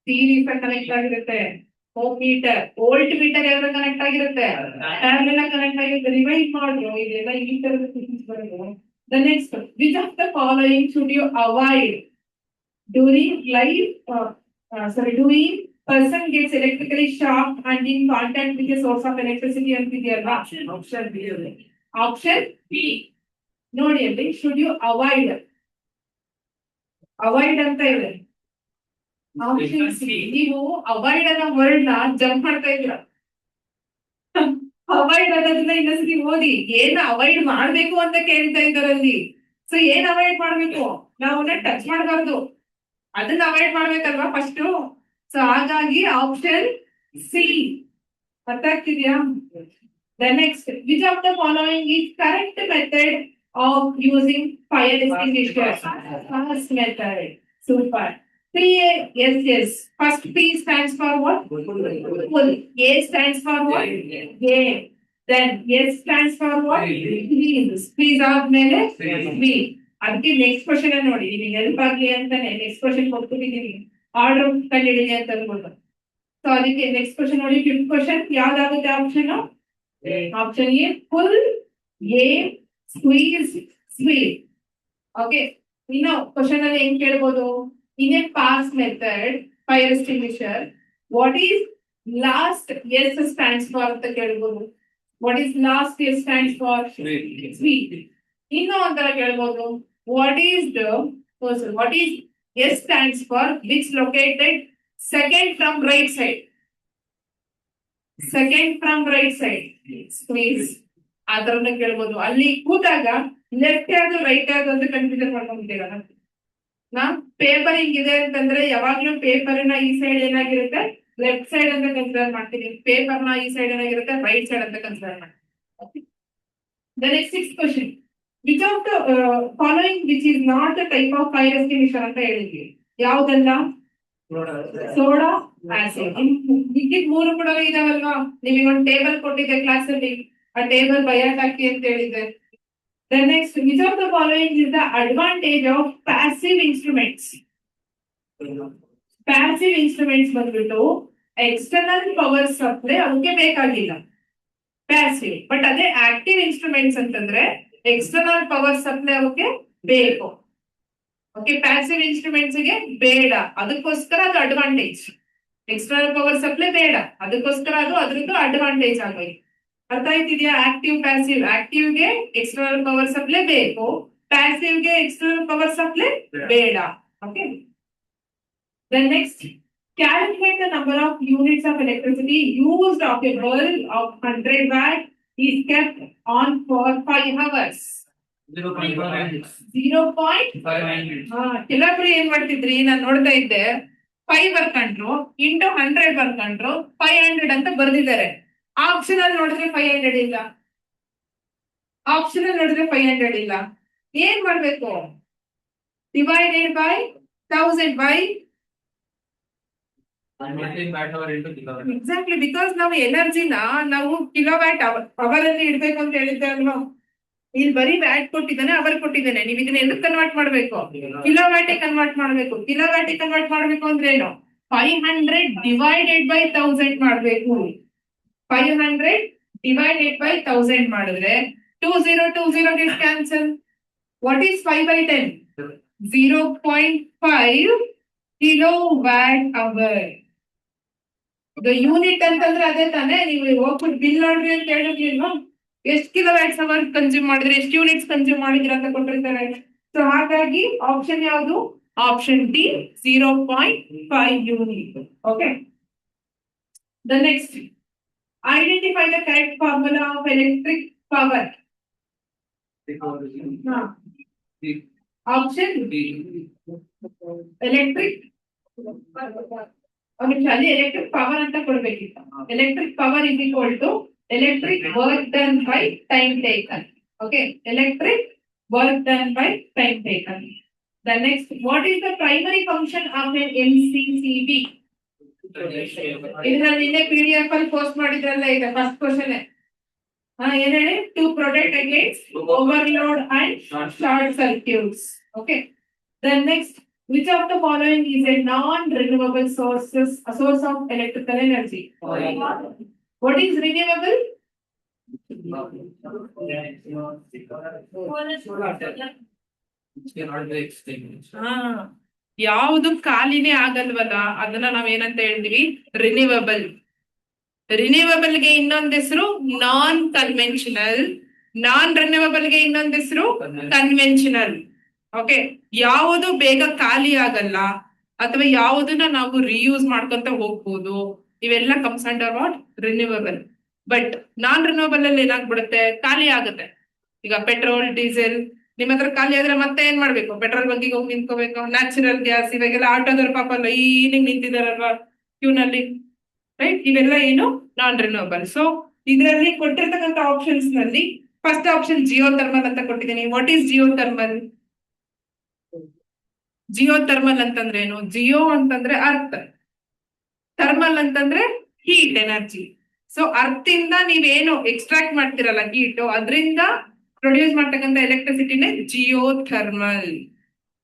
series connect ಆಗಿರುತ್ತೆ. Ohm meter, volt meter ಯಾವ್ದು connect ಆಗಿರುತ್ತೆ, parallel connect ಆಗಿರುತ್ತೆ. Revise ಮಾಡ್ರು, ಇದೆಲ್ಲ ಈ ತರದ ಕ್ವೆಶ್ಚನ್ಸ್ ಬರೋದು. The next, which of the following should you avoid during doing person gets electrically shock and in contact with a source of electricity ಅಂತಿದೆಯಲ್ವಾ. Option B ನೋಡಿ, ಅಲ್ಲಿ ಶುಡ್ ಯು ಅವಾಯ್ಡ್, ಅವಾಯ್ಡ್ ಅಂತ ಇದೆ. ನೀವು ಅವಾಯ್ಡ್ ಅನ್ನೋ word ನ jump ಮಾಡ್ತಾ ಇದ್ರ, ಅವಾಯ್ಡ್ ಅನ್ನೋದನ್ನ ಇನ್ನೊಂದ್ಸತಿ ಓದಿ. ಏನ್ ಅವಾಯ್ಡ್ ಮಾಡ್ಬೇಕು ಅಂತ ಕೇಳ್ತಾ ಇದ್ದಾರಲ್ಲಿ. ಸೊ ಏನ್ ಅವಾಯ್ಡ್ ಮಾಡ್ಬೇಕು, ನಾವನ್ನ ಟಚ್ ಮಾಡಬಾರ್ದು, ಅದನ್ನ ಅವಾಯ್ಡ್ ಮಾಡ್ಬೇಕಲ್ವಾ ಫಸ್ಟ್. ಸೊ ಹಾಗಾಗಿ ಆಪ್ಷನ್ ಸಿ. ಗೊತ್ತಾಗ್ತಿದ್ಯಾ? The next, which of the following is correct method of using fire extinguisher? First method. Super. Yes. First P stands for what? Pull. A stands for what? Game. Then S stands for what? Squeeze. Squeeze ಆದ್ಮೇಲೆ V. ಅದಕ್ಕೆ next question ನೋಡಿ, ನಿಮಗೆ help ಆಗ್ಲಿ ಅಂತಾನೆ next question ಕೊಟ್ಬಿಟ್ಟಿದ್ದೀನಿ, order ಕಂಡಿಡಿದೆ ಅಂತ ಅನ್ಬೋದು. ಸೊ ಅದಕ್ಕೆ ನೆಕ್ಸ್ಟ್ ಕ್ವಶನ್ ನೋಡಿ, 5th ಕ್ವಶನ್ ಯಾವ್ದಾಗುತ್ತೆ ಆಪ್ಷನ್? Option A pull, a squeeze, sweep. Okay, ಇನ್ನು ಕ್ವಶನ್ ಅಲ್ಲಿ ಹೆಂಗ್ ಕೇಳ್ಬೋದು, in a pass method fire extinguisher, what is last S stands for ಅಂತ ಕೇಳಬಹುದು. What is last S stands for? Sweep. ಇನ್ನು ಒಂಥರ ಕೇಳಬಹುದು, what is S stands for which located second from right side? Second from right side. Squeeze. ಅದರನ್ನ ಕೇಳಬಹುದು. ಅಲ್ಲಿ ಕೂತಾಗ left ಯಾವುದು right ಯಾವುದು ಅಂತ ಕನ್ಫ್ಯೂಷನ್ ಮಾಡ್ಕೊಂಡ್ಬಿಟ್ಟಿರ. ನಾ ಪೇಪರ್ ಹಿಂಗಿದೆ ಅಂತಂದ್ರೆ ಯಾವಾಗ್ಲೂ ಪೇಪರ್ ನ ಈ ಸೈಡ್ ಏನಾಗಿರುತ್ತೆ, ಲೆಫ್ಟ್ ಸೈಡ್ ಅಂತ ಕನ್ಸಿಡರ್ ಮಾಡ್ತೀನಿ, ಪೇಪರ್ ನ ಈ ಸೈಡ್ ಏನಾಗಿರುತ್ತೆ, ರೈಟ್ ಸೈಡ್ ಅಂತ ಕನ್ಸಿಡರ್ ಮಾಡ್ತೀನಿ. The next 6th question, which of the following which is not a type of fire extinguisher ಅಂತ ಹೇಳಿದ್ವಿ, ಯಾವ್ದಲ್ಲ? Soda, acid. ಮಿಕ್ಕಿದ ಮೂರು ಕೂಡ ಇದಾವಲ್ವಾ, ನಿಮಗೆ ಒಂದು ಟೇಬಲ್ ಕೊಟ್ಟಿದ್ದೆ ಕ್ಲಾಸ್ ಅಲ್ಲಿ, ಆ ಟೇಬಲ್ ಬಯಾಟ್ ಹಾಕಿ ಅಂತ ಹೇಳಿದ್ದೆ. The next, which of the following is the advantage of passive instruments? Passive instruments ಬಂದ್ಬಿಟ್ಟು ಎಕ್ಸ್ಟರ್ನಲ್ ಪವರ್ ಸಪ್ಲೈ ಅವಕ್ಕೆ ಬೇಕಾಗಿಲ್ಲ, ಪ್ಯಾಸಿವ್. ಬಟ್ ಅದೇ ಆಕ್ಟಿವ್ ಇನ್ಸ್ಟ್ರೂಮೆಂಟ್ಸ್ ಅಂತಂದ್ರೆ ಎಕ್ಸ್ಟರ್ನಲ್ ಪವರ್ ಸಪ್ಲೈ ಅವಕ್ಕೆ ಬೇಕು. ಓಕೆ, ಪ್ಯಾಸಿವ್ ಇನ್ಸ್ಟ್ರೂಮೆಂಟ್ಸ್ ಗೆ ಬೇಡ, ಅದಕ್ಕೋಸ್ಕರ ಅದು ಅಡ್ವಾಂಟೇಜ್. ಎಕ್ಸ್ಟರ್ನಲ್ ಪವರ್ ಸಪ್ಲೈ ಬೇಡ, ಅದಕ್ಕೋಸ್ಕರ ಅದು ಅದ್ರದ್ದು ಅಡ್ವಾಂಟೇಜ್ ಆಗೋಯ್ತು. ಅರ್ಥ ಆಯ್ತಿದ್ಯಾ? Active passive. ಆಕ್ಟಿವ್ ಗೆ ಎಕ್ಸ್ಟರ್ನಲ್ ಪವರ್ ಸಪ್ಲೈ ಬೇಕು, ಪ್ಯಾಸಿವ್ ಗೆ ಎಕ್ಸ್ಟರ್ನಲ್ ಪವರ್ ಸಪ್ಲೈ ಬೇಡ. Okay, then next, calculate the number of units of electricity used of a bulb of 100 watt is kept on for 5 hours. 0.5. ಕೆಲವೊಬ್ರು ಏನ್ ಮಾಡ್ತಿದ್ರಿ, ನಾನು ನೋಡ್ತಾ ಇದ್ದೆ, 5 ಬರ್ಕೊಂಡ್ರು ಇಂಟು 100 ಬರ್ಕೊಂಡ್ರು 500 ಅಂತ ಬರ್ದಿದ್ದಾರೆ. ಆಪ್ಷನ್ ಅಲ್ಲಿ ನೋಡಿದ್ರೆ 500 ಇಲ್ಲ, ಆಪ್ಷನ್ ಅಲ್ಲಿ ನೋಡಿದ್ರೆ 500 ಇಲ್ಲ. ಏನ್ ಮಾಡ್ಬೇಕು? Divided by 1000 by exactly, because ನಾವು ಎನರ್ಜಿನ ನಾವು ಕಿಲೋವ್ಯಾಟ್ ಅವರ್ ಅಲ್ಲಿ ಇಡ್ಬೇಕು ಅಂತ ಹೇಳಿದ್ದೆ ಅಲ್ವಾ. ಇಲ್ಲಿ ಬರೀ ವ್ಯಾಟ್ ಕೊಟ್ಟಿದ್ದಾನೆ, ಅವರ್ ಕೊಟ್ಟಿದ್ದಾನೆ. ನೀವು ಇದನ್ನ ఎందుకు ಕನ್ವರ್ಟ್ ಮಾಡ್ಬೇಕು? ಕಿಲೋವ್ಯಾಟ್ ಕನ್ವರ್ಟ್ ಮಾಡ್ಬೇಕು. ಕಿಲೋವ್ಯಾಟ್ ಕನ್ವರ್ಟ್ ಮಾಡ್ಬೇಕು ಅಂದ್ರೆ ಏನು? 500 ಡಿವೈಡೆಡ್ ಬೈ 1000 ಮಾಡ್ಬೇಕು. 500 ಡಿವೈಡೆಡ್ ಬೈ 1000 ಮಾಡಿದ್ರೆ 20 get cancel. What is 5 by 10? 0.5 kilowatt hour. ಈಗ ಯೂನಿಟ್ ಅಂತಂದ್ರೆ ಅದೇ ತಾನೇ. ನೀವು ಹೋಗ್ಬಿಟ್ಟು ಬಿಲ್ ನೋಡ್ರಿ ಅಂತ ಹೇಳಿರ್ಲಿಲ್ವಾ? ಎಷ್ಟು ಕಿಲೋವ್ಯಾಟ್ಸ್ ಅವರ್ ಕನ್ಸ್ಯೂಮ್ ಮಾಡಿದ್ರೆ, ಎಷ್ಟು ಯೂನಿಟ್ಸ್ ಕನ್ಸ್ಯೂಮ್ ಮಾಡಿದ್ರೆ ಅಂತ ಕೊಟ್ಟಿರ್ತಾರೆ. ಸೊ ಹಾಗಾಗಿ ಆಪ್ಷನ್ ಯಾವುದು? Option D, 0.5 unit. Okay, the next, identify the correct formula of electric power. Option electric, ಅಲ್ಲಿ ಎಲೆಕ್ಟ್ರಿಕ್ ಪವರ್ ಅಂತ ಕೊಡ್ಬೇಕಿತ್ತು. Electric power is equal to electric work done by time taken. Okay, electric work done by time taken. The next, what is the primary function of an MCCB? ಇದನ್ನ ನಿನ್ನೆ PDF ಅಲ್ಲಿ post ಮಾಡಿದ್ರಲ್ಲ, ಇದೆ first question. ಏನ್ ಹೇಳಿ? To protect against overload and short circuits. Okay, then next, which of the following is a non-renewable source of electrical energy? What is renewable? ಯಾವುದು ಖಾಲಿನೇ ಆಗಲ್ವಲ್ಲ ಅದನ್ನ ನಾವೇನಂತ ಹೇಳ್ತೀವಿ? ರಿನ್ಯೂವಬಲ್. ರಿನ್ಯೂವಬಲ್ ಗೆ ಇನ್ನೊಂದ್ ಹೆಸರು ನಾನ್ ಕನ್ವೆನ್ಷನಲ್, ನಾನ್ ರಿನ್ಯೂವಬಲ್ ಗೆ ಇನ್ನೊಂದ್ ಹೆಸರು ಕನ್ವೆನ್ಷನಲ್. ಓಕೆ, ಯಾವುದು ಬೇಗ ಖಾಲಿ ಆಗಲ್ಲ ಅಥವಾ ಯಾವುದನ್ನ ನಾವು ರಿಯೂಸ್ ಮಾಡ್ಕೊಂತ ಹೋಗ್ಬೋದು, ಇವೆಲ್ಲ comes under what? Renewable. But non renewable ಅಲ್ಲಿ ಏನಾಗ್ಬಿಡುತ್ತೆ? ಖಾಲಿ ಆಗುತ್ತೆ. ಈಗ ಪೆಟ್ರೋಲ್, ಡೀಸೆಲ್ ನಿಮ್ ಹತ್ರ ಖಾಲಿ ಆದ್ರೆ ಮತ್ತೆ ಏನ್ ಮಾಡ್ಬೇಕು? ಪೆಟ್ರೋಲ್ ಬಂಕಿಗೆ ಹೋಗಿ ನಿಂತ್ಕೋಬೇಕು. ನ್ಯಾಚುರಲ್ ಗ್ಯಾಸ್ ಇವಾಗೆಲ್ಲ ಆಟೋದವ್ರ ಪಾಪ ಲೈನಿಗೆ ನಿಂತಿದಾರಲ್ವಾ ಕ್ಯೂನಲ್ಲಿ, ರೈಟ್? ಇವೆಲ್ಲ ಏನು? ನಾನ್ ರಿನ್ಯೂವಬಲ್. ಸೊ ಇದರಲ್ಲಿ ಕೊಟ್ಟಿರ್ತಕ್ಕಂಥ ಆಪ್ಷನ್ಸ್ ನಲ್ಲಿ ಫಸ್ಟ್ ಆಪ್ಷನ್ ಜಿಯೋ ಥರ್ಮಲ್ ಅಂತ ಕೊಟ್ಟಿದ್ದೀನಿ. What is Jio thermal? Jio thermal ಅಂತಂದ್ರೆ ಏನು? ಜಿಯೋ ಅಂತಂದ್ರೆ ಅರ್ತ್, ಥರ್ಮಲ್ ಅಂತಂದ್ರೆ ಹೀಟ್ ಎನರ್ಜಿ. ಸೊ ಅರ್ತ್ ಇಂದ ನೀವೇನು ಎಕ್ಸ್ಟ್ರಾಕ್ಟ್ ಮಾಡ್ತಿರಲ್ಲ ಹೀಟ್, ಅದರಿಂದ ಪ್ರೊಡ್ಯೂಸ್ ಮಾಡ್ತಕ್ಕಂಥ ಎಲೆಕ್ಟ್ರಿಸಿಟಿನೇ ಜಿಯೋ ಥರ್ಮಲ್.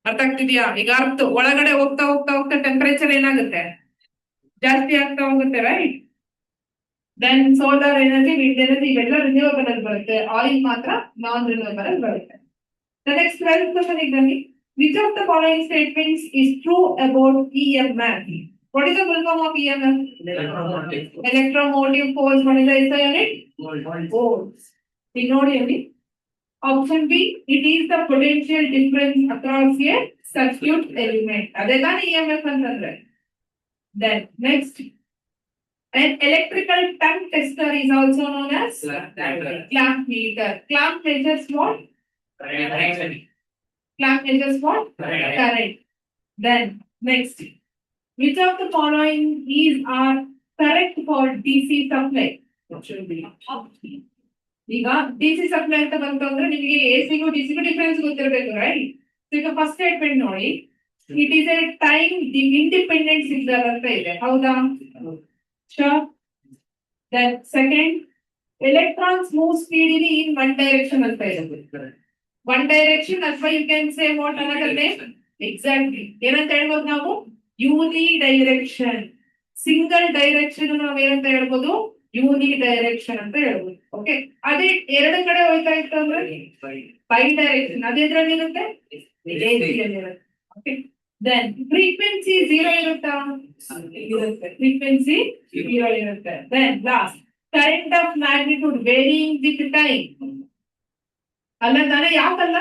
ಅರ್ಥ ಆಗ್ತಿದ್ಯಾ? ಈಗ ಅರ್ತ್ ಒಳಗಡೆ ಹೋಗ್ತಾ ಹೋಗ್ತಾ ಹೋಗ್ತಾ ಟೆಂಪರೇಚರ್ ಏನಾಗುತ್ತೆ? ಜಾಸ್ತಿ ಆಗ್ತಾ ಹೋಗುತ್ತೆ, right? Then solar energy, wind energy ಇವೆಲ್ಲ ರಿನ್ಯೂವಬಲ್ ಅಲ್ಲಿ ಬರುತ್ತೆ. ಆಯಿಲ್ ಮಾತ್ರ ನಾನ್ ರಿನ್ಯೂವಬಲ್ ಅಲ್ಲಿ ಬರುತ್ತೆ. ನೆಕ್ಸ್ಟ್ 12th ಕ್ವೆಶ್ಚನ್ ಬನ್ನಿ. Which of the following statements is true about EMF? What is the full form of EMF? Electromotive force. What is the SI unit? Volts. Inodially. Option B, it is the potential difference across a circuit element. That is EMF antandre. Then next, an electrical tongue tester is also known as clamp meter. Clamp measures what? Clamp measures what? Current. Then next, which of the following are correct for DC supply? ಈಗ DC supply ಅಂತ ಬಂತು ಅಂದ್ರೆ ನಿಮಗೆ ಎಸಿಗೂ ಡಿಸಿಗೂ difference ಗೊತ್ತಿರಬೇಕು, right? ಈಗ first statement ನೋಡಿ, it is a time independent signal ಅಂತ ಇದೆ, ಹೌದಾ? Sure. Then second, electrons move speedily in one direction ಅಂತ ಇದೆ. ಒನ್ ಡೈರೆಕ್ಷನ್ ಅಥವಾ ಯು ಕ್ಯಾನ್ ಸೇ ವಾಟ್ ಅನ್ನೋದನ್ನೇ ಎಕ್ಸಾಕ್ಟ್ಲಿ ಏನಂತ ಹೇಳ್ಬೋದು ನಾವು? ಯೂನಿ ಡೈರೆಕ್ಷನ್. ಸಿಂಗಲ್ ಡೈರೆಕ್ಷನ್ ನಾವ್ ಏನಂತ ಹೇಳ್ಬೋದು, ಯೂನಿ ಡೈರೆಕ್ಷನ್ ಅಂತ ಹೇಳ್ಬೋದು. ಓಕೆ, ಅದೇ ಎರಡು ಕಡೆ ಹೋಗ್ತಾ ಇತ್ತು ಅಂದ್ರೆ ಬೈ ಡೈರೆಕ್ಷನ್, ಅದೇದ್ರಲ್ಲಿ ಇರುತ್ತೆ ಓಕೆ. ದೆನ್ ಫ್ರೀಕ್ವೆನ್ಸಿ 0 ಇರುತ್ತಾ, ಇರುತ್ತೆ, ಫ್ರೀಕ್ವೆನ್ಸಿ 0 ಇರುತ್ತೆ. Then last current of magnitude varying with time, ಅಲ್ಲ ತಾನೇ, ಯಾಕಲ್ಲ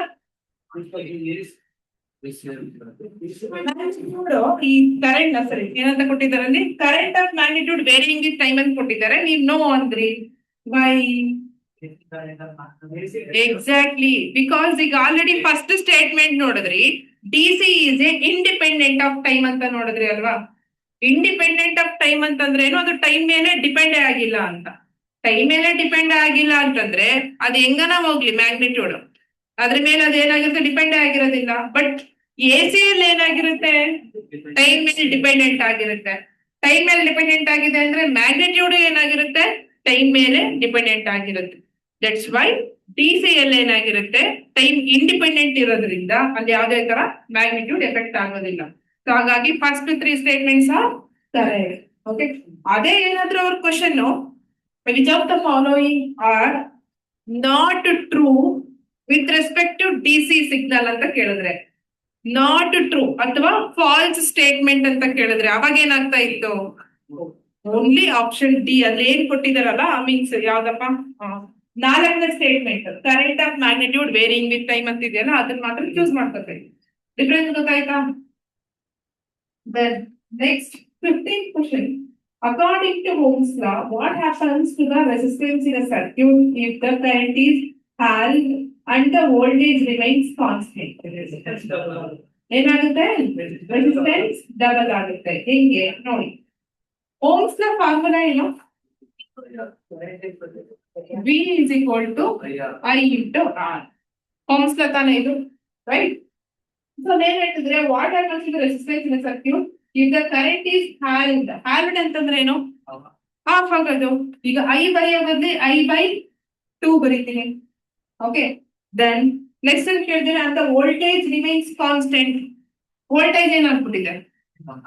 ಈ ಕರೆಂಟ್ ಸರಿ ಏನಂತ ಕೊಟ್ಟಿದ್ದಾರೆ ಅಲ್ಲಿ, current of magnitude varying with time ಅಂತ ಕೊಟ್ಟಿದ್ದಾರೆ, ನೀವ್ ನೋ ಅಂದ್ರಿ. ವೈ? ಎಕ್ಸಾಕ್ಟ್ಲಿ, ಬಿಕಾಸ್ ಈಗ ಆಲ್ರೆಡಿ ಫಸ್ಟ್ ಸ್ಟೇಟ್ಮೆಂಟ್ ನೋಡಿದ್ರಿ, D C is a independent of time ಅಂತ ನೋಡಿದ್ರಿ ಅಲ್ವಾ. ಇಂಡಿಪೆಂಡೆಂಟ್ ಆಫ್ ಟೈಮ್ ಅಂತಂದ್ರೆ ಏನು, ಅದು ಟೈಮ್ ಮೇಲೆ ಡಿಪೆಂಡ್ ಆಗಿಲ್ಲ ಅಂತ. ಟೈಮ್ ಮೇಲೆ ಡಿಪೆಂಡ್ ಆಗಿಲ್ಲ ಅಂತಂದ್ರೆ ಅದು ಹೆಂಗನ ಹೋಗ್ಲಿ ಮ್ಯಾಗ್ನಿಟ್ಯೂಡ್, ಅದ್ರ ಮೇಲೆ ಅದೇನಾಗಿರುತ್ತೆ, ಡಿಪೆಂಡ್ ಆಗಿರೋದಿಲ್ಲ. ಬಟ್ ಎ ಸಿ ಅಲ್ಲಿ ಏನಾಗಿರುತ್ತೆ, ಟೈಮ್ ಮೇಲೆ ಡಿಪೆಂಡೆಂಟ್ ಆಗಿರುತ್ತೆ. ಟೈಮ್ ಮೇಲೆ ಡಿಪೆಂಡೆಂಟ್ ಆಗಿದೆ ಅಂದ್ರೆ ಮ್ಯಾಗ್ನಿಟ್ಯೂಡ್ ಏನಾಗಿರುತ್ತೆ, ಟೈಮ್ ಮೇಲೆ ಡಿಪೆಂಡೆಂಟ್ ಆಗಿರುತ್ತೆ. ದಟ್ಸ್ ವೈ ಡಿ ಸಿ ಅಲ್ಲಿ ಏನಾಗಿರುತ್ತೆ, ಟೈಮ್ ಇಂಡಿಪೆಂಡೆಂಟ್ ಇರೋದ್ರಿಂದ ಅಲ್ಲಿ ಯಾವುದೇ ತರ ಮ್ಯಾಗ್ನಿಟ್ಯೂಡ್ ಎಫೆಕ್ಟ್ ಆಗೋದಿಲ್ಲ. ಸೊ ಹಾಗಾಗಿ first 3 statements are correct. Okay, ಅದೇ ಏನಾದ್ರೂ ಅವ್ರ question which of the following are not true with respect to D C signal ಅಂತ ಕೇಳಿದ್ರೆ, ನಾಟ್ ಟ್ರೂ ಅಥವಾ ಫಾಲ್ಸ್ ಸ್ಟೇಟ್ಮೆಂಟ್ ಅಂತ ಕೇಳಿದ್ರೆ ಅವಾಗ ಏನಾಗ್ತಾ ಇತ್ತು, ಓನ್ಲಿ ಆಪ್ಷನ್ ಡಿ ಅಲ್ಲಿ ಏನ್ ಕೊಟ್ಟಿದಾರಲ್ಲ, ಮೀನ್ಸ್ ಯಾವ್ದಪ್ಪ, 4ನೇ statement current of magnitude varying with time ಅಂತ ಇದೆಯಲ್ಲ, ಅದನ್ನ ಮಾತ್ರ ಚೂಸ್ ಮಾಡ್ಕೋತೀವಿ. ಡಿಫ್ರೆನ್ಸ್ ಗೊತ್ತಾಯ್ತಾ? Next 15th question. According to Ohm's law, what happens to the resistance in a circuit if the current is held and the voltage remains constant? ಏನಾಗುತ್ತೆ, resistance double ಆಗುತ್ತೆ. ಹೆಂಗೆ ನೋಡಿ, ಓಮ್ಸ್ ನ ಫಾರ್ಮುಲಾ ಏನು, V is equal to I into R. Ohms ನ ತಾನೇ ಇದು, right? So ಏನ್ ಹೇಳ್ತಿದ್ರೆ, what happens to the resistance in a circuit if the current is held. held ಅಂತಂದ್ರೆ ಏನು, ಆಫ್ ಆಗೋದು. ಈಗ I ಬರೆಯೋ ಬದಲು I/2 ಬರೀತೀನಿ. ಓಕೆ, ದೆನ್ ನೆಕ್ಸ್ಟ್ ಕೇಳಿದ್ರೆ ಅಂತ ವೋಲ್ಟೇಜ್ ರಿಮೈನ್ಸ್ ಕಾನ್ಸ್ಟೆಂಟ್. ವೋಲ್ಟೇಜ್ ಏನಾಗ್ಬಿಟ್ಟಿದೆ,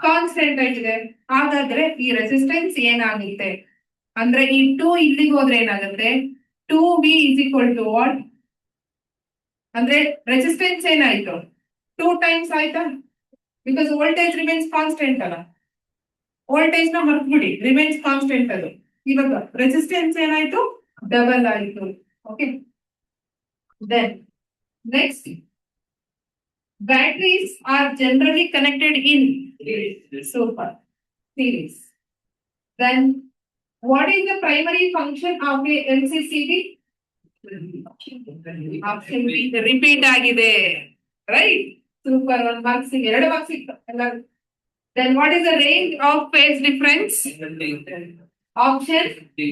ಕಾನ್ಸ್ಟೆಂಟ್ ಆಗಿದೆ. ಹಾಗಾದ್ರೆ ಈ ರೆಸಿಸ್ಟೆನ್ಸ್ ಏನಾಗುತ್ತೆ ಅಂದ್ರೆ, ಈ 2 ಇಲ್ಲಿಗೆ ಹೋದ್ರೆ ಏನಾಗುತ್ತೆ, 2V is equal to what ಅಂದ್ರೆ ರೆಸಿಸ್ಟೆನ್ಸ್ ಏನಾಯ್ತು, 2 ಟೈಮ್ಸ್ ಆಯ್ತಾ, ಬಿಕಾಸ್ ವೋಲ್ಟೇಜ್ ರಿಮೈನ್ಸ್ ಕಾನ್ಸ್ಟೆಂಟ್ ಅಲ್ಲ. ವೋಲ್ಟೇಜ್ ನ ಮರ್ತ್ಬಿಡಿ, ರಿಮೈನ್ಸ್ ಕಾನ್ಸ್ಟೆಂಟ್ ಅದು. ಇವಾಗ ರೆಸಿಸ್ಟೆನ್ಸ್ ಏನಾಯ್ತು, ಡಬಲ್ ಆಯ್ತು. Okay, then next batteries are generally connected in super series. Then what is the primary function of a LCCD? Option B, repeat ಆಗಿದೆ, right? Super, 1 marks, 2 marks ಎಲ್ಲ. Then what is the range of phase difference? Option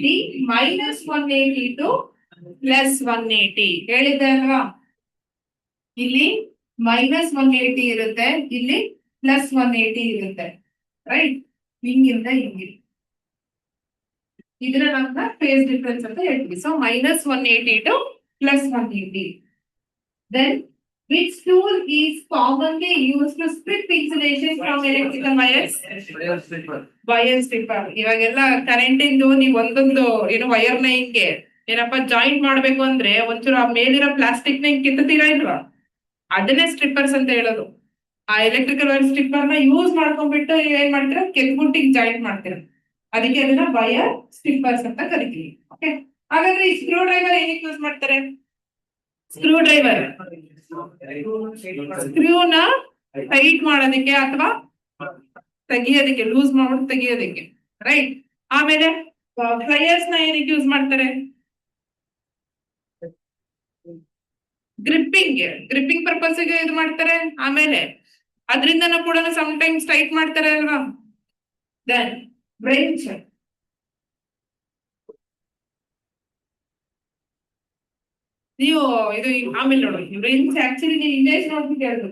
D, -180 to +180. ಹೇಳಿದ್ದೆ ಅಲ್ವಾ, ಇಲ್ಲಿ -180 ಇರುತ್ತೆ, ಇಲ್ಲಿ +180 ಇರುತ್ತೆ, right? ಹಿಂಗಿಂದ ಹಿಂಗೆ, ಇದನ್ನ ನಮ್ಮ ಫೇಸ್ ಡಿಫರೆನ್ಸ್ ಅಂತ ಹೇಳ್ತೀವಿ. So -180 to +180. Then which tool is commonly used to strip insulation from electrical wires? Wire stripper. ಇವಾಗೆಲ್ಲ ಕರೆಂಟ್ ಇಂದು ನೀವು ಒಂದೊಂದು ಏನು ವೈರ್ ನ ಹಿಂಗೆ ಏನಪ್ಪಾ ಜಾಯಿಂಟ್ ಮಾಡ್ಬೇಕು ಅಂದ್ರೆ ಒಂಚೂರು ಆ ಮೇಲಿರೋ ಪ್ಲಾಸ್ಟಿಕ್ ನ ಹಿಂಗ್ ಕಿತ್ತೀರಾ ಇಲ್ವಾ, ಅದನ್ನೇ ಸ್ಟ್ರಿಪ್ಪರ್ಸ್ ಅಂತ ಹೇಳೋದು. ಆ ಎಲೆಕ್ಟ್ರಿಕಲ್ ವೈರ್ ಸ್ಟ್ರಿಪ್ಪರ್ ನ ಯೂಸ್ ಮಾಡ್ಕೊಂಡ್ಬಿಟ್ಟು ಏನ್ ಮಾಡ್ತೀರಾ, ಕೆತ್ಬಿಟ್ಟಿಗೆ ಜಾಯಿಂಟ್ ಮಾಡ್ತೀರಾ, ಅದಕ್ಕೆ ಅದನ್ನ ವೈರ್ ಸ್ಟ್ರಿಪ್ಪರ್ಸ್ ಅಂತ ಕರಿತೀವಿ. ಓಕೆ, ಹಾಗಾದ್ರೆ ಈ ಸ್ಕ್ರೂ ಡ್ರೈವರ್ ಏನಕ್ಕೆ ಯೂಸ್ ಮಾಡ್ತಾರೆ? ಸ್ಕ್ರೂ ಡ್ರೈವರ್ ಸ್ಕ್ರೂನ ಟೈಟ್ ಮಾಡೋದಕ್ಕೆ ಅಥವಾ ತೆಗಿಯೋದಕ್ಕೆ, ಲೂಸ್ ಮಾಡ್ಬಿಟ್ಟು ತೆಗಿಯೋದಕ್ಕೆ, ರೈಟ್? ಆಮೇಲೆ ಫ್ಲೈಯರ್ಸ್ ನ ಏನಕ್ಕೆ ಯೂಸ್ ಮಾಡ್ತಾರೆ? ಗ್ರಿಪ್ಪಿಂಗ್ ಪರ್ಪಸ್ ಗೆ ಇದು ಮಾಡ್ತಾರೆ. ಆಮೇಲೆ ಅದರಿಂದನೂ ಕೂಡ ಸಮ್ ಟೈಮ್ಸ್ ಟೈಟ್ ಮಾಡ್ತಾರೆ ಅಲ್ವಾ. ದೆನ್ ಬ್ರೇಂಚ್, ನೀವು ಇದು ಆಮೇಲೆ ನೋಡಿ, ಬ್ರೇಂಚ್ ಆಕ್ಚುಲಿ ನೀವು ಇಮೇಜ್ ನೋಡ್ಬಿಟ್ಟು ಹೇಳುದು.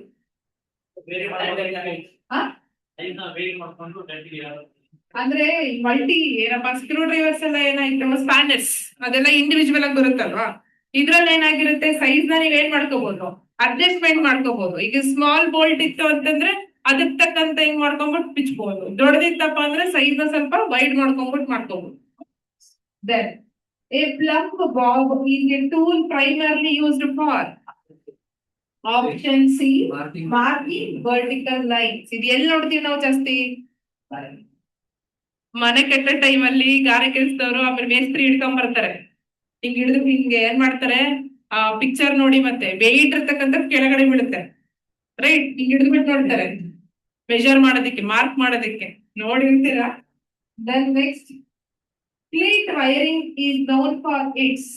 ಅಂದ್ರೆ ಮಲ್ಟಿ ಏನಪ್ಪಾ ಸ್ಕ್ರೂ ಡ್ರೈವರ್ಸ್ ಎಲ್ಲ ಏನಾಯ್ತು, ಸ್ಪ್ಯಾನರ್ಸ್ ಅದೆಲ್ಲ ಇಂಡಿವಿಜುವಲ್ ಆಗಿ ಬರುತ್ತಲ್ವಾ. ಇದ್ರಲ್ಲಿ ಏನಾಗಿರುತ್ತೆ, ಸೈಜ್ ನ ನೀವ್ ಏನ್ ಮಾಡ್ಕೋಬಹುದು, ಅಡ್ಜಸ್ಟ್ಮೆಂಟ್ ಮಾಡ್ಕೋಬಹುದು. ಈಗ ಸ್ಮಾಲ್ ಬೋಲ್ಟ್ ಇತ್ತು ಅಂತಂದ್ರೆ ಅದಕ್ಕೆ ತಕ್ಕಂತ ಹೆಂಗ್ ಮಾಡ್ಕೊಂಡ್ಬಿಟ್ಟು ಬಿಚ್ಬೋದು. ದೊಡ್ಡದಿತ್ತಪ್ಪ ಅಂದ್ರೆ ಸೈಜ್ ನ ಸ್ವಲ್ಪ ವೈಡ್ ಮಾಡ್ಕೊಂಡ್ಬಿಟ್ಟು ಮಾಡ್ಕೋಬಹುದು. Then a plumb bob is a tool primarily used for option C marking vertical lines. ಇದು ಎಲ್ಲಿ ನೋಡ್ತೀವಿ ನಾವು ಜಾಸ್ತಿ? ಮನೆ ಕಟ್ಟ ಟೈಮ್ ಅಲ್ಲಿ ಗಾರೆ ಕೆಲ್ಸದವರು ಆಮೇಲೆ ಮೇಸ್ತ್ರಿ ಹಿಡ್ಕೊಂಡ್ ಬರ್ತಾರೆ. ಹಿಂಗ್ ಹಿಡಿದು ಹಿಂಗೆ ಏನ್ ಮಾಡ್ತಾರೆ, ಆ ಪಿಕ್ಚರ್ ನೋಡಿ ಮತ್ತೆ ವೆಯ್ಟ್ ಇರ್ತಕ್ಕಂಥ ಕೆಳಗಡೆ ಬೀಳುತ್ತೆ, ರೈಟ್? ಹಿಂಗ್ ಹಿಡಿದು ಬಿಟ್ಟು ನೋಡ್ತಾರೆ ಮೆಜರ್ ಮಾಡೋದಿಕ್ಕೆ, ಮಾರ್ಕ್ ಮಾಡೋದಿಕ್ಕೆ, ನೋಡಿರ್ತೀರಾ? Then next, cleat wiring is known for its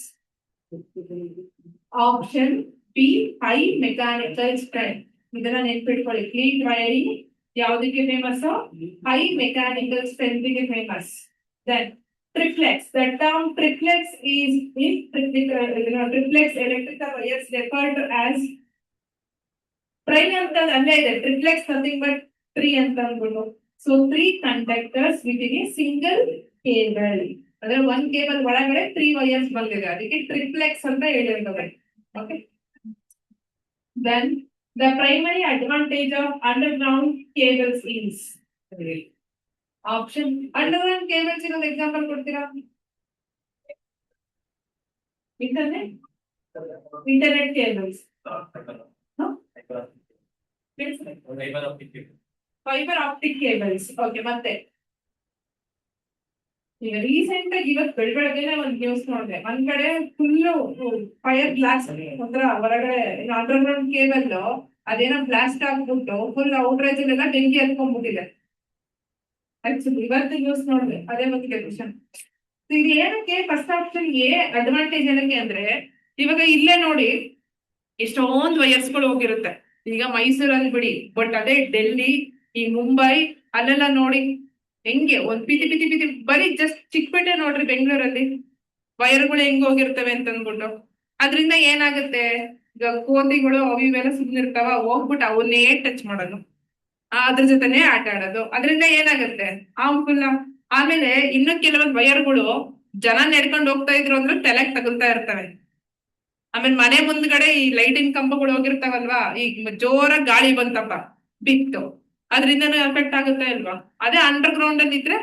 option B high mechanical strength. ಇದನ್ನ ನೆನ್ಪಿಟ್ಕೊಳ್ಳಿ. ಕ್ಲೀಟ್ ವೈರಿಂಗ್ ಯಾವುದಕ್ಕೆ ಫೇಮಸ್? ಹೈ ಮೆಕ್ಯಾನಿಕಲ್ ಸ್ಟ್ರೆಂತ್ ಗೆ famous. Then triplex, the term triplex is in triplex electrical wires referred to as tri ಅಂತ ಅಲ್ಲೇ ಇದೆ. triplex nothing but 3 ಅಂತ ಅಂದ್ಬಿಟ್ಟು. So 3 conductors within a single cable. ಅಂದ್ರೆ ಒಂದ್ ಕೇಬಲ್ ಒಳಗಡೆ 3 ವೈರ್ಸ್ ಬಂದಿದೆ, ಅದಕ್ಕೆ ಟ್ರಿಪ್ಲೆಕ್ಸ್ ಅಂತ ಹೇಳಿರ್ತದೆ. Okay. Then the primary advantage of underground cables is option. Underground cables ಇನ್ನೊಂದು ಎಕ್ಸಾಂಪಲ್ ಕೊಡ್ತೀರಾ? Internet cables, fibre optic cables. Okay. ಮತ್ತೆ ಈಗ ರೀಸೆಂಟ್ ಆಗಿ ಇವತ್ತು ಬೆಳಗ್ಗೆನೆ ಒಂದು ನ್ಯೂಸ್ ನೋಡಿದೆ. ಒಂದ್ ಕಡೆ ಫುಲ್ ಫೈರ್ ಬ್ಲಾಸ್ಟ್, ಅಂದ್ರೆ ಹೊರಗಡೆ ಅಂಡರ್ಗ್ರೌಂಡ್ ಕೇಬಲ್ ಅದೇನೋ ಬ್ಲಾಸ್ಟ್ ಆಗ್ಬಿಟ್ಟು ಫುಲ್ ಔಟ್ರೇಜ್ ಎಲ್ಲ ಬೆಂಕಿ ಹತ್ಕೊಂಡ್ಬಿಟ್ಟಿದೆ. ಆಕ್ಚುಲಿ ಇವತ್ತು ನ್ಯೂಸ್ ನೋಡಿದೆ, ಅದೇ ಒಂದು ಕ್ವಶನ್. ಇದು ಏನಕ್ಕೆ? ಫಸ್ಟ್ ಆಪ್ಷನ್ ಎ ಅಡ್ವಾಂಟೇಜ್ ಏನಕ್ಕೆ ಅಂದ್ರೆ, ಇವಾಗ ಇಲ್ಲೇ ನೋಡಿ ಎಷ್ಟೊಂದು ವೈರ್ಸ್ಗಳು ಹೋಗಿರುತ್ತೆ. ಈಗ ಮೈಸೂರಲ್ಲಿ ಬಿಡಿ, ಬಟ್ ಅದೇ ಡೆಲ್ಲಿ, ಈ ಮುಂಬೈ ಅಲ್ಲೆಲ್ಲ ನೋಡಿ ಹೆಂಗೆ ಒಂದ್ ಪಿತಿ ಪಿತಿ ಪಿತಿ, ಬರೀ ಜಸ್ಟ್ ಚಿಕ್ಕಪೇಟೆ ನೋಡ್ರಿ ಬೆಂಗಳೂರಲ್ಲಿ ವೈರ್ಗಳು ಹೆಂಗ್ ಹೋಗಿರ್ತವೆ ಅಂತ ಅಂದ್ಬಿಟ್ಟು. ಅದ್ರಿಂದ ಏನಾಗುತ್ತೆ, ಈಗ ಕೋತಿಗಳು ಅವು ಇವೆಲ್ಲ ಸುಮ್ಮನಿರ್ತಾವ, ಹೋಗ್ಬಿಟ್ಟು ಅವನ್ನೇ ಟಚ್ ಮಾಡೋದು, ಅದ್ರ ಜೊತೆನೆ ಆಟ ಆಡೋದು. ಅದರಿಂದ ಏನಾಗುತ್ತೆ, ಹಾರ್ಮ್ಫುಲ್. ಆಮೇಲೆ ಇನ್ನು ಕೆಲವೊಂದು ವೈರ್ಗಳು ಜನ ನಡ್ಕೊಂಡು ಹೋಗ್ತಾ ಇದ್ರು ಅಂದ್ರೆ ತಲೆಗ್ ತಗುಲ್ತಾ ಇರ್ತವೆ. ಆಮೇಲೆ ಮನೆ ಮುಂದ್ಗಡೆ ಈ ಲೈಟಿನ ಕಂಬಗಳು ಹೋಗಿರ್ತಾವಲ್ವಾ, ಈಗ ಜೋರಾಗಿ ಗಾಳಿ ಬಂತಪ್ಪ ಬಿತ್ತು, ಅದರಿಂದನೂ ಎಫೆಕ್ಟ್ ಆಗುತ್ತೆ ಅಲ್ವಾ? ಅದೇ ಅಂಡರ್ ಗ್ರೌಂಡ್ ಅಲ್ಲಿ ಇದ್ರೆ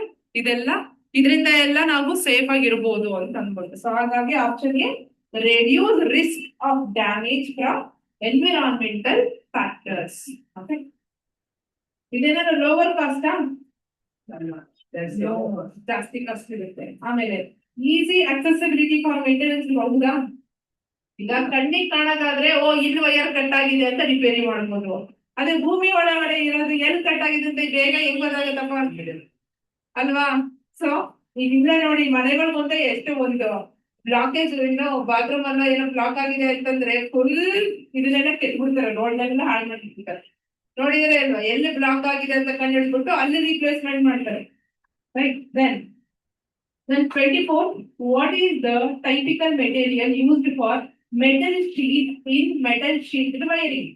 ಇದರಿಂದ ಎಲ್ಲ ನಾವು ಸೇಫ್ ಆಗಿರ್ಬೋದು ಅಂತ ಅನ್ಬೋದು. ಸೊ ಹಾಗಾಗಿ ಆಪ್ಷನ್ ಗೆ reduce risk of damage from environmental factors. Okay. ಇದೇನಾದ್ರು ಲೋವರ್ ಕಾಸ್ಟ್, ಜಾಸ್ತಿ ಕಾಸ್ಟ್ ಇರುತ್ತೆ. ಆಮೇಲೆ ಈಸಿ ಅಕ್ಸೆಸಿಬಿಲಿಟಿ ಫಾರ್ ಮೇಂಟೆನೆನ್ಸ್. ಹೌದಾ? ಈಗ ಕಣ್ಣಿಗೆ ಕಾಣೋದಾದ್ರೆ ಇಲ್ಲಿ ವೈರ್ ಕಟ್ ಆಗಿದೆ ಅಂತ ರಿಪೇರಿ ಮಾಡ್ಬೋದು. ಅದೇ ಭೂಮಿ ಒಳಗಡೆ ಇರೋದು ಎಲ್ಲಿ ಕಟ್ ಆಗಿದೆ ಅಂತ ಬೇಗ ಹೆಂಗ್ ಗೊತ್ತಾಗುತ್ತಪ್ಪ ಅಲ್ವಾ? ಸೊ ಈಗ ಇಲ್ಲೇ ನೋಡಿ, ಮನೆಗಳ ಮುಂದೆ ಎಷ್ಟು ಒಂದು ಬ್ಲಾಕೇಜ್, ಇನ್ನು ಬಾತ್ರೂಮ್ ಅಲ್ಲ ಏನೋ ಬ್ಲಾಕ್ ಆಗಿದೆ ಅಂತಂದ್ರೆ ಫುಲ್ ಇದನ್ನೆಲ್ಲ ಕೆಟ್ಬಿಡ್ತಾರೆ, ರೋಡ್ನೆಲ್ಲ ಹಾಳು ಮಾಡಿರ್ತಾರೆ. ನೋಡಿದ್ರೆ ಅಲ್ವಾ, ಎಲ್ಲಿ ಬ್ಲಾಕ್ ಆಗಿದೆ ಅಂತ ಕಂಡು ಹಿಡ್ಬಿಟ್ಟು ಅಲ್ಲಿ ರೀಪ್ಲೇಸ್ಮೆಂಟ್ ಮಾಡ್ತಾರೆ, right? Then 24, what is the typical material used for metal sheet in metal sheet wiring?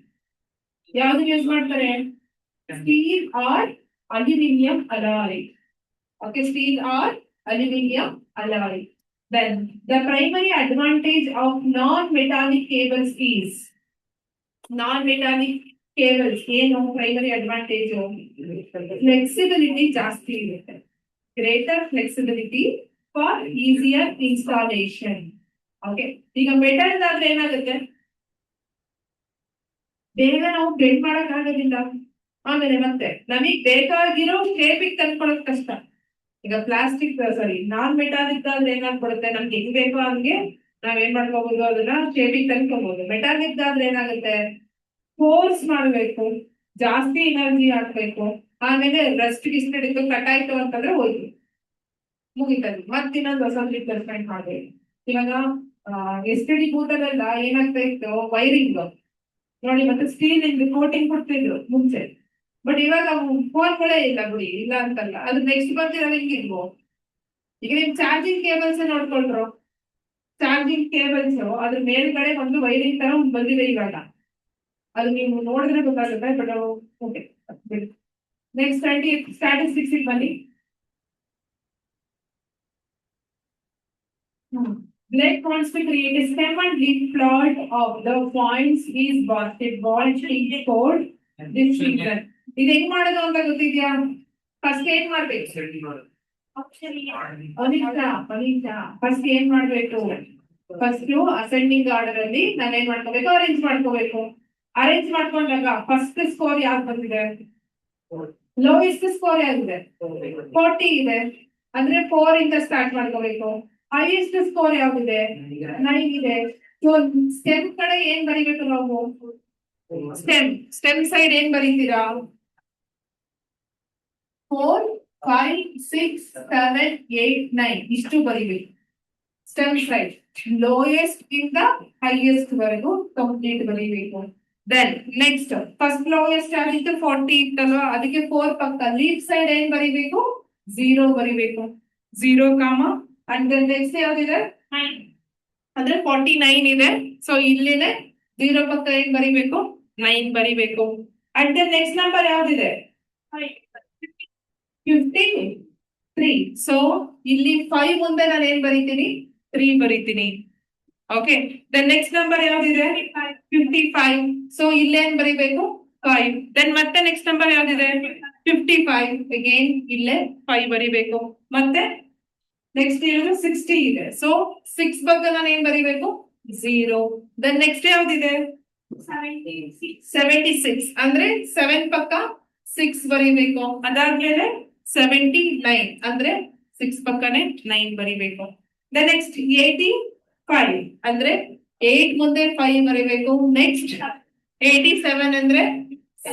ಯಾವ್ದು ಯೂಸ್ ಮಾಡ್ತಾರೆ? Steel or aluminium alloy. Okay, steel or aluminium alloy. Then the primary advantage of non-metallic cables is, non-metallic cables ಏನು primary advantage? Flexibility ಜಾಸ್ತಿ ಇರುತ್ತೆ, greater flexibility for easier installation. Okay. ಈಗ metal ಆದ್ರೆ ಏನಾಗುತ್ತೆ, ಬೇಗ ನಾವು ಬೆಂಡ್ ಮಾಡಕ್ ಆಗೋದಿಲ್ಲ. ಆಮೇಲೆ ಮತ್ತೆ ನಮಗ್ ಬೇಕಾಗಿರೋ ಶೇಪಿಗೆ ತಂದ್ಕೊಳಕ್ ಕಷ್ಟ. ಈಗ ಪ್ಲಾಸ್ಟಿಕ್, ಸಾರಿ ನಾನ್ ಮೆಟಾಲಿಕ್ ಆದ್ರೆ ಏನಾಗ್ಬಿಡುತ್ತೆ, ನಮ್ಗೆ ಹೆಂಗ್ ಬೇಕೋ ಹಂಗೆ ನಾವೇನ್ ಮಾಡ್ಕೋಬಹುದು, ಅದನ್ನ ಶೇಪಿಗೆ ತಂದ್ಕೋಬಹುದು. ಮೆಟಾಲಿಕ್ ಆದ್ರೆ ಏನಾಗುತ್ತೆ, ಫೋರ್ಸ್ ಮಾಡ್ಬೇಕು, ಜಾಸ್ತಿ ಎನರ್ಜಿ ಹಾಕ್ಬೇಕು, ಆಮೇಲೆ ರಸ್ಟ್ ಗಿಸ್ಟ್ ಹಿಡಿದು ಕಟ್ ಆಯ್ತು ಅಂತಂದ್ರೆ ಹೋಯ್ತು, ಮುಗಿತದೆ, ಮತ್ತಿನ್ನೊಂದು ಹೊಸ ರಿಪ್ಲೇಸ್ಮೆಂಟ್ ಮಾಡ್ಬೇಕು. ಇವಾಗ STD ಬೂಟಲ್ಲೆಲ್ಲ ಏನಾಗ್ತಾ ಇತ್ತು, ವೈರಿಂಗ್ ನೋಡಿ, ಮತ್ತೆ ಸ್ಟೀಲ್ ಇಂದ ಕೋಟಿಂಗ್ ಕೊಡ್ತಿದ್ರು ಮುಂಚೆ. ಬಟ್ ಇವಾಗ ಫೋನ್ಗಳೇ ಇಲ್ಲ ಬಿಡಿ, ಇಲ್ಲ ಅಂತಲ್ಲ, ಅದು ನೆಕ್ಸ್ಟ್ ಬರ್ತಿರೋ ಹೆಂಗಿದ್ವು. ಈಗ ನಿಮ್ ಚಾರ್ಜಿಂಗ್ ಕೇಬಲ್ಸ್ ನೋಡ್ಕೊಂಡ್ರು, ಚಾರ್ಜಿಂಗ್ ಕೇಬಲ್ಸ್ ಅದ್ರ ಮೇಲ್ಗಡೆ ಒಂದು ವೈರಿಂಗ್ ತರ ಒಂದು ಬಂದಿದೆ ಇವಾಗ, ಅದು ನೀವು ನೋಡಿದ್ರೆ ಗೊತ್ತಾಗುತ್ತೆ. ಬಟ್ ಓಕೆ, ನೆಕ್ಸ್ಟ್ ಸ್ಟ್ಯಾಟಿಸ್ಟಿಕ್ಸ್ ಬನ್ನಿ. Blade wants to create a stem and leaf plot of the points is basketball code this season. ಇದು ಹೆಂಗ್ ಮಾಡೋದು ಅಂತ ಗೊತ್ತಿದ್ಯಾ? ಫಸ್ಟ್ ಏನ್ ಮಾಡ್ಬೇಕು? ಫಸ್ಟ್ ಏನ್ ಮಾಡ್ಬೇಕು? ಫಸ್ಟ್ ಅಸೆಂಡಿಂಗ್ ಆರ್ಡರ್ ಅಲ್ಲಿ ನಾವೇನ್ ಮಾಡ್ಕೋಬೇಕು? ಅರೇಂಜ್ ಮಾಡ್ಕೋಬೇಕು. ಅರೇಂಜ್ ಮಾಡ್ಕೊಂಡಾಗ ಫಸ್ಟ್ ಸ್ಕೋರ್ ಯಾವ್ದು ಬಂದಿದೆ? Lowest score ಯಾವ್ದಿದೆ? 40 ಇದೆ. ಅಂದ್ರೆ 4 ಇಂದ ಸ್ಟಾರ್ಟ್ ಮಾಡ್ಕೋಬೇಕು. Highest score ಯಾವ್ದಿದೆ? 9 ಇದೆ. ಸೊ ಸ್ಟೆಮ್ ಕಡೆ ಏನ್ ಬರಿಬೇಕು ನಾವು? ಸ್ಟೆಮ್ ಸೈಡ್ ಏನ್ ಬರೀತೀರಾ? 4, 5, 6, 7, 8, 9 ಇಷ್ಟು ಬರಿಬೇಕು. ಸ್ಟೆಮ್ ಸೈಡ್ ಲೋಯೆಸ್ಟ್ ಇಂದ ಹೈಯೆಸ್ಟ್ ವರೆಗೂ ಕಂಪ್ಲೀಟ್ ಬರೀಬೇಕು. ದೆನ್ ನೆಕ್ಸ್ಟ್ ಫಸ್ಟ್ ಲೋಯೆಸ್ಟ್ ಆಗಿತ್ತು 40 ಇತ್ತಲ್ವಾ, ಅದಕ್ಕೆ 4 ಪಕ್ಕ ಲೀಫ್ ಸೈಡ್ ಏನ್ ಬರೀಬೇಕು? 0 ಬರೀಬೇಕು. 0 ಕಾಮ ಅಂಡ್ ದೆನ್ ನೆಕ್ಸ್ಟ್ ಯಾವ್ದಿದೆ? ಅಂದ್ರೆ 49 ಇದೆ. ಸೊ ಇಲ್ಲಿನೆ 0 ಪಕ್ಕ ಏನ್ ಬರೀಬೇಕು? 9 ಬರೀಬೇಕು. ಅಂಡ್ ದೆನ್ ನೆಕ್ಸ್ಟ್ ನಂಬರ್ ಯಾವ್ದಿದೆ? 53. ಸೊ ಇಲ್ಲಿ 5 ಮುಂದೆ ನಾನು ಏನ್ ಬರೀತೀನಿ? 3 ಬರೀತೀನಿ. ಓಕೆ, ದೆನ್ ನೆಕ್ಸ್ಟ್ ನಂಬರ್ ಯಾವ್ದಿದೆ? 55. ಸೊ ಇಲ್ಲೇನ್ ಬರೀಬೇಕು? 5. ದೆನ್ ಮತ್ತೆ ನೆಕ್ಸ್ಟ್ ನಂಬರ್ ಯಾವ್ದಿದೆ? 55. ಅಗೇನ್ ಇಲ್ಲೇ 5 ಬರೀಬೇಕು. ಮತ್ತೆ ನೆಕ್ಸ್ಟ್ ಇರೋದು 60 ಇದೆ. ಸೊ 6 ಬಗ್ಗೆ ನಾನು ಏನ್ ಬರೀಬೇಕು? 0. ದೆನ್ ನೆಕ್ಸ್ಟ್ ಯಾವ್ದಿದೆ? 76. ಅಂದ್ರೆ 7 ಪಕ್ಕ 6 ಬರೀಬೇಕು. ಅದಾದ್ಮೇಲೆ 79 ಅಂದ್ರೆ 6 ಪಕ್ಕನೆ 9 ಬರೀಬೇಕು. ದೆನ್ ನೆಕ್ಸ್ಟ್ 85 ಅಂದ್ರೆ 8 ಮುಂದೆ 5 ಬರೀಬೇಕು. ನೆಕ್ಸ್ಟ್ 87 ಅಂದ್ರೆ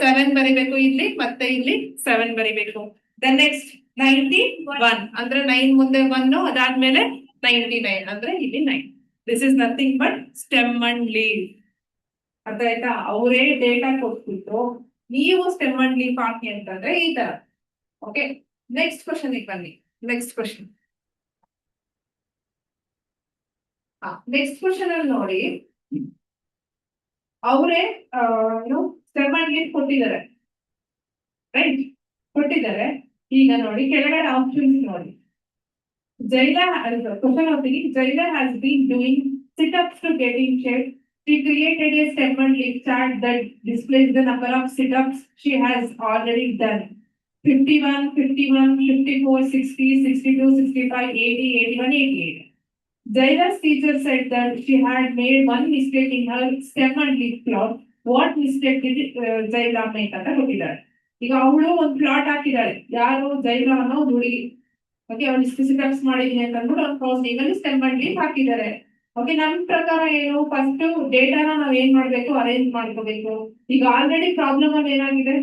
7 ಬರೀಬೇಕು ಇಲ್ಲಿ, ಮತ್ತೆ ಇಲ್ಲಿ 7 ಬರೀಬೇಕು. ದೆನ್ ನೆಕ್ಸ್ಟ್ 91 ಅಂದ್ರೆ 9 ಮುಂದೆ 1, ಅದಾದ್ಮೇಲೆ 99 ಅಂದ್ರೆ ಇಲ್ಲಿ 9. This is nothing but stem and leave. ಅರ್ಥ ಆಯ್ತಾ? ಅವರೇ ಡೇಟಾ ಕೊಟ್ಬಿಟ್ಟು ನೀವು ಸ್ಟೆಮ್ ಅಂಡ್ ಲೀವ್ ಹಾಕಿ ಅಂತಂದ್ರೆ ಈ ತರ. ಓಕೆ, ನೆಕ್ಸ್ಟ್ ಕ್ವಶನ್ ಬನ್ನಿ. ನೆಕ್ಸ್ಟ್ ಕ್ವಶನ್ ಅಲ್ಲಿ ನೋಡಿ, ಅವರೇ ಸ್ಟೆಮ್ ಅಂಡ್ ಲೀವ್ ಕೊಟ್ಟಿದ್ದಾರೆ, ರೈಟ್? ಕೊಟ್ಟಿದ್ದಾರೆ. ಈಗ ನೋಡಿ ಕೆಳಗಡೆ ಆಪ್ಷನ್ಸ್ ನೋಡಿ. Jaila, question of the Jaila has been doing sit-ups to get in shape. She created a step and leaf chart that displays the number of sit-ups she has already done. 51, 51, 54, 60, 62, 65, 80, 81, 88. Jaila's teacher said that she had made one mistake in her stem and leaf plot. What mistake did Jaila make ಅಂತ ಕೊಟ್ಟಿದ್ದಾರೆ. ಈಗ ಅವಳು ಒಂದು plot ಹಾಕಿದ್ದಾಳೆ. ಯಾರು? Jaila ಅನ್ನೋ ಹುಡುಗಿ. Okay, ಅವ್ರು specifics ಮಾಡಿದೀನಿ ಅಂತ ಅಂದ್ಬಿಟ್ಟು ಒಂದು ಕ್ರಾಸ್ ನೇಮಲ್ಲಿ ಸ್ಟೆಮ್ ಅಂಡ್ ಲೀಫ್ ಹಾಕಿದ್ದಾರೆ. ಓಕೆ, ನಮ್ ಪ್ರಕಾರ ಏನು? ಫಸ್ಟ್ ಡೇಟಾನ ನಾವ್ ಏನ್ ಮಾಡ್ಬೇಕು? ಅರೇಂಜ್ ಮಾಡ್ಕೋಬೇಕು. ಈಗ ಆಲ್ರೆಡಿ ಪ್ರಾಬ್ಲಮ್ ಅಲ್ಲಿ ಏನಾಗಿದೆ?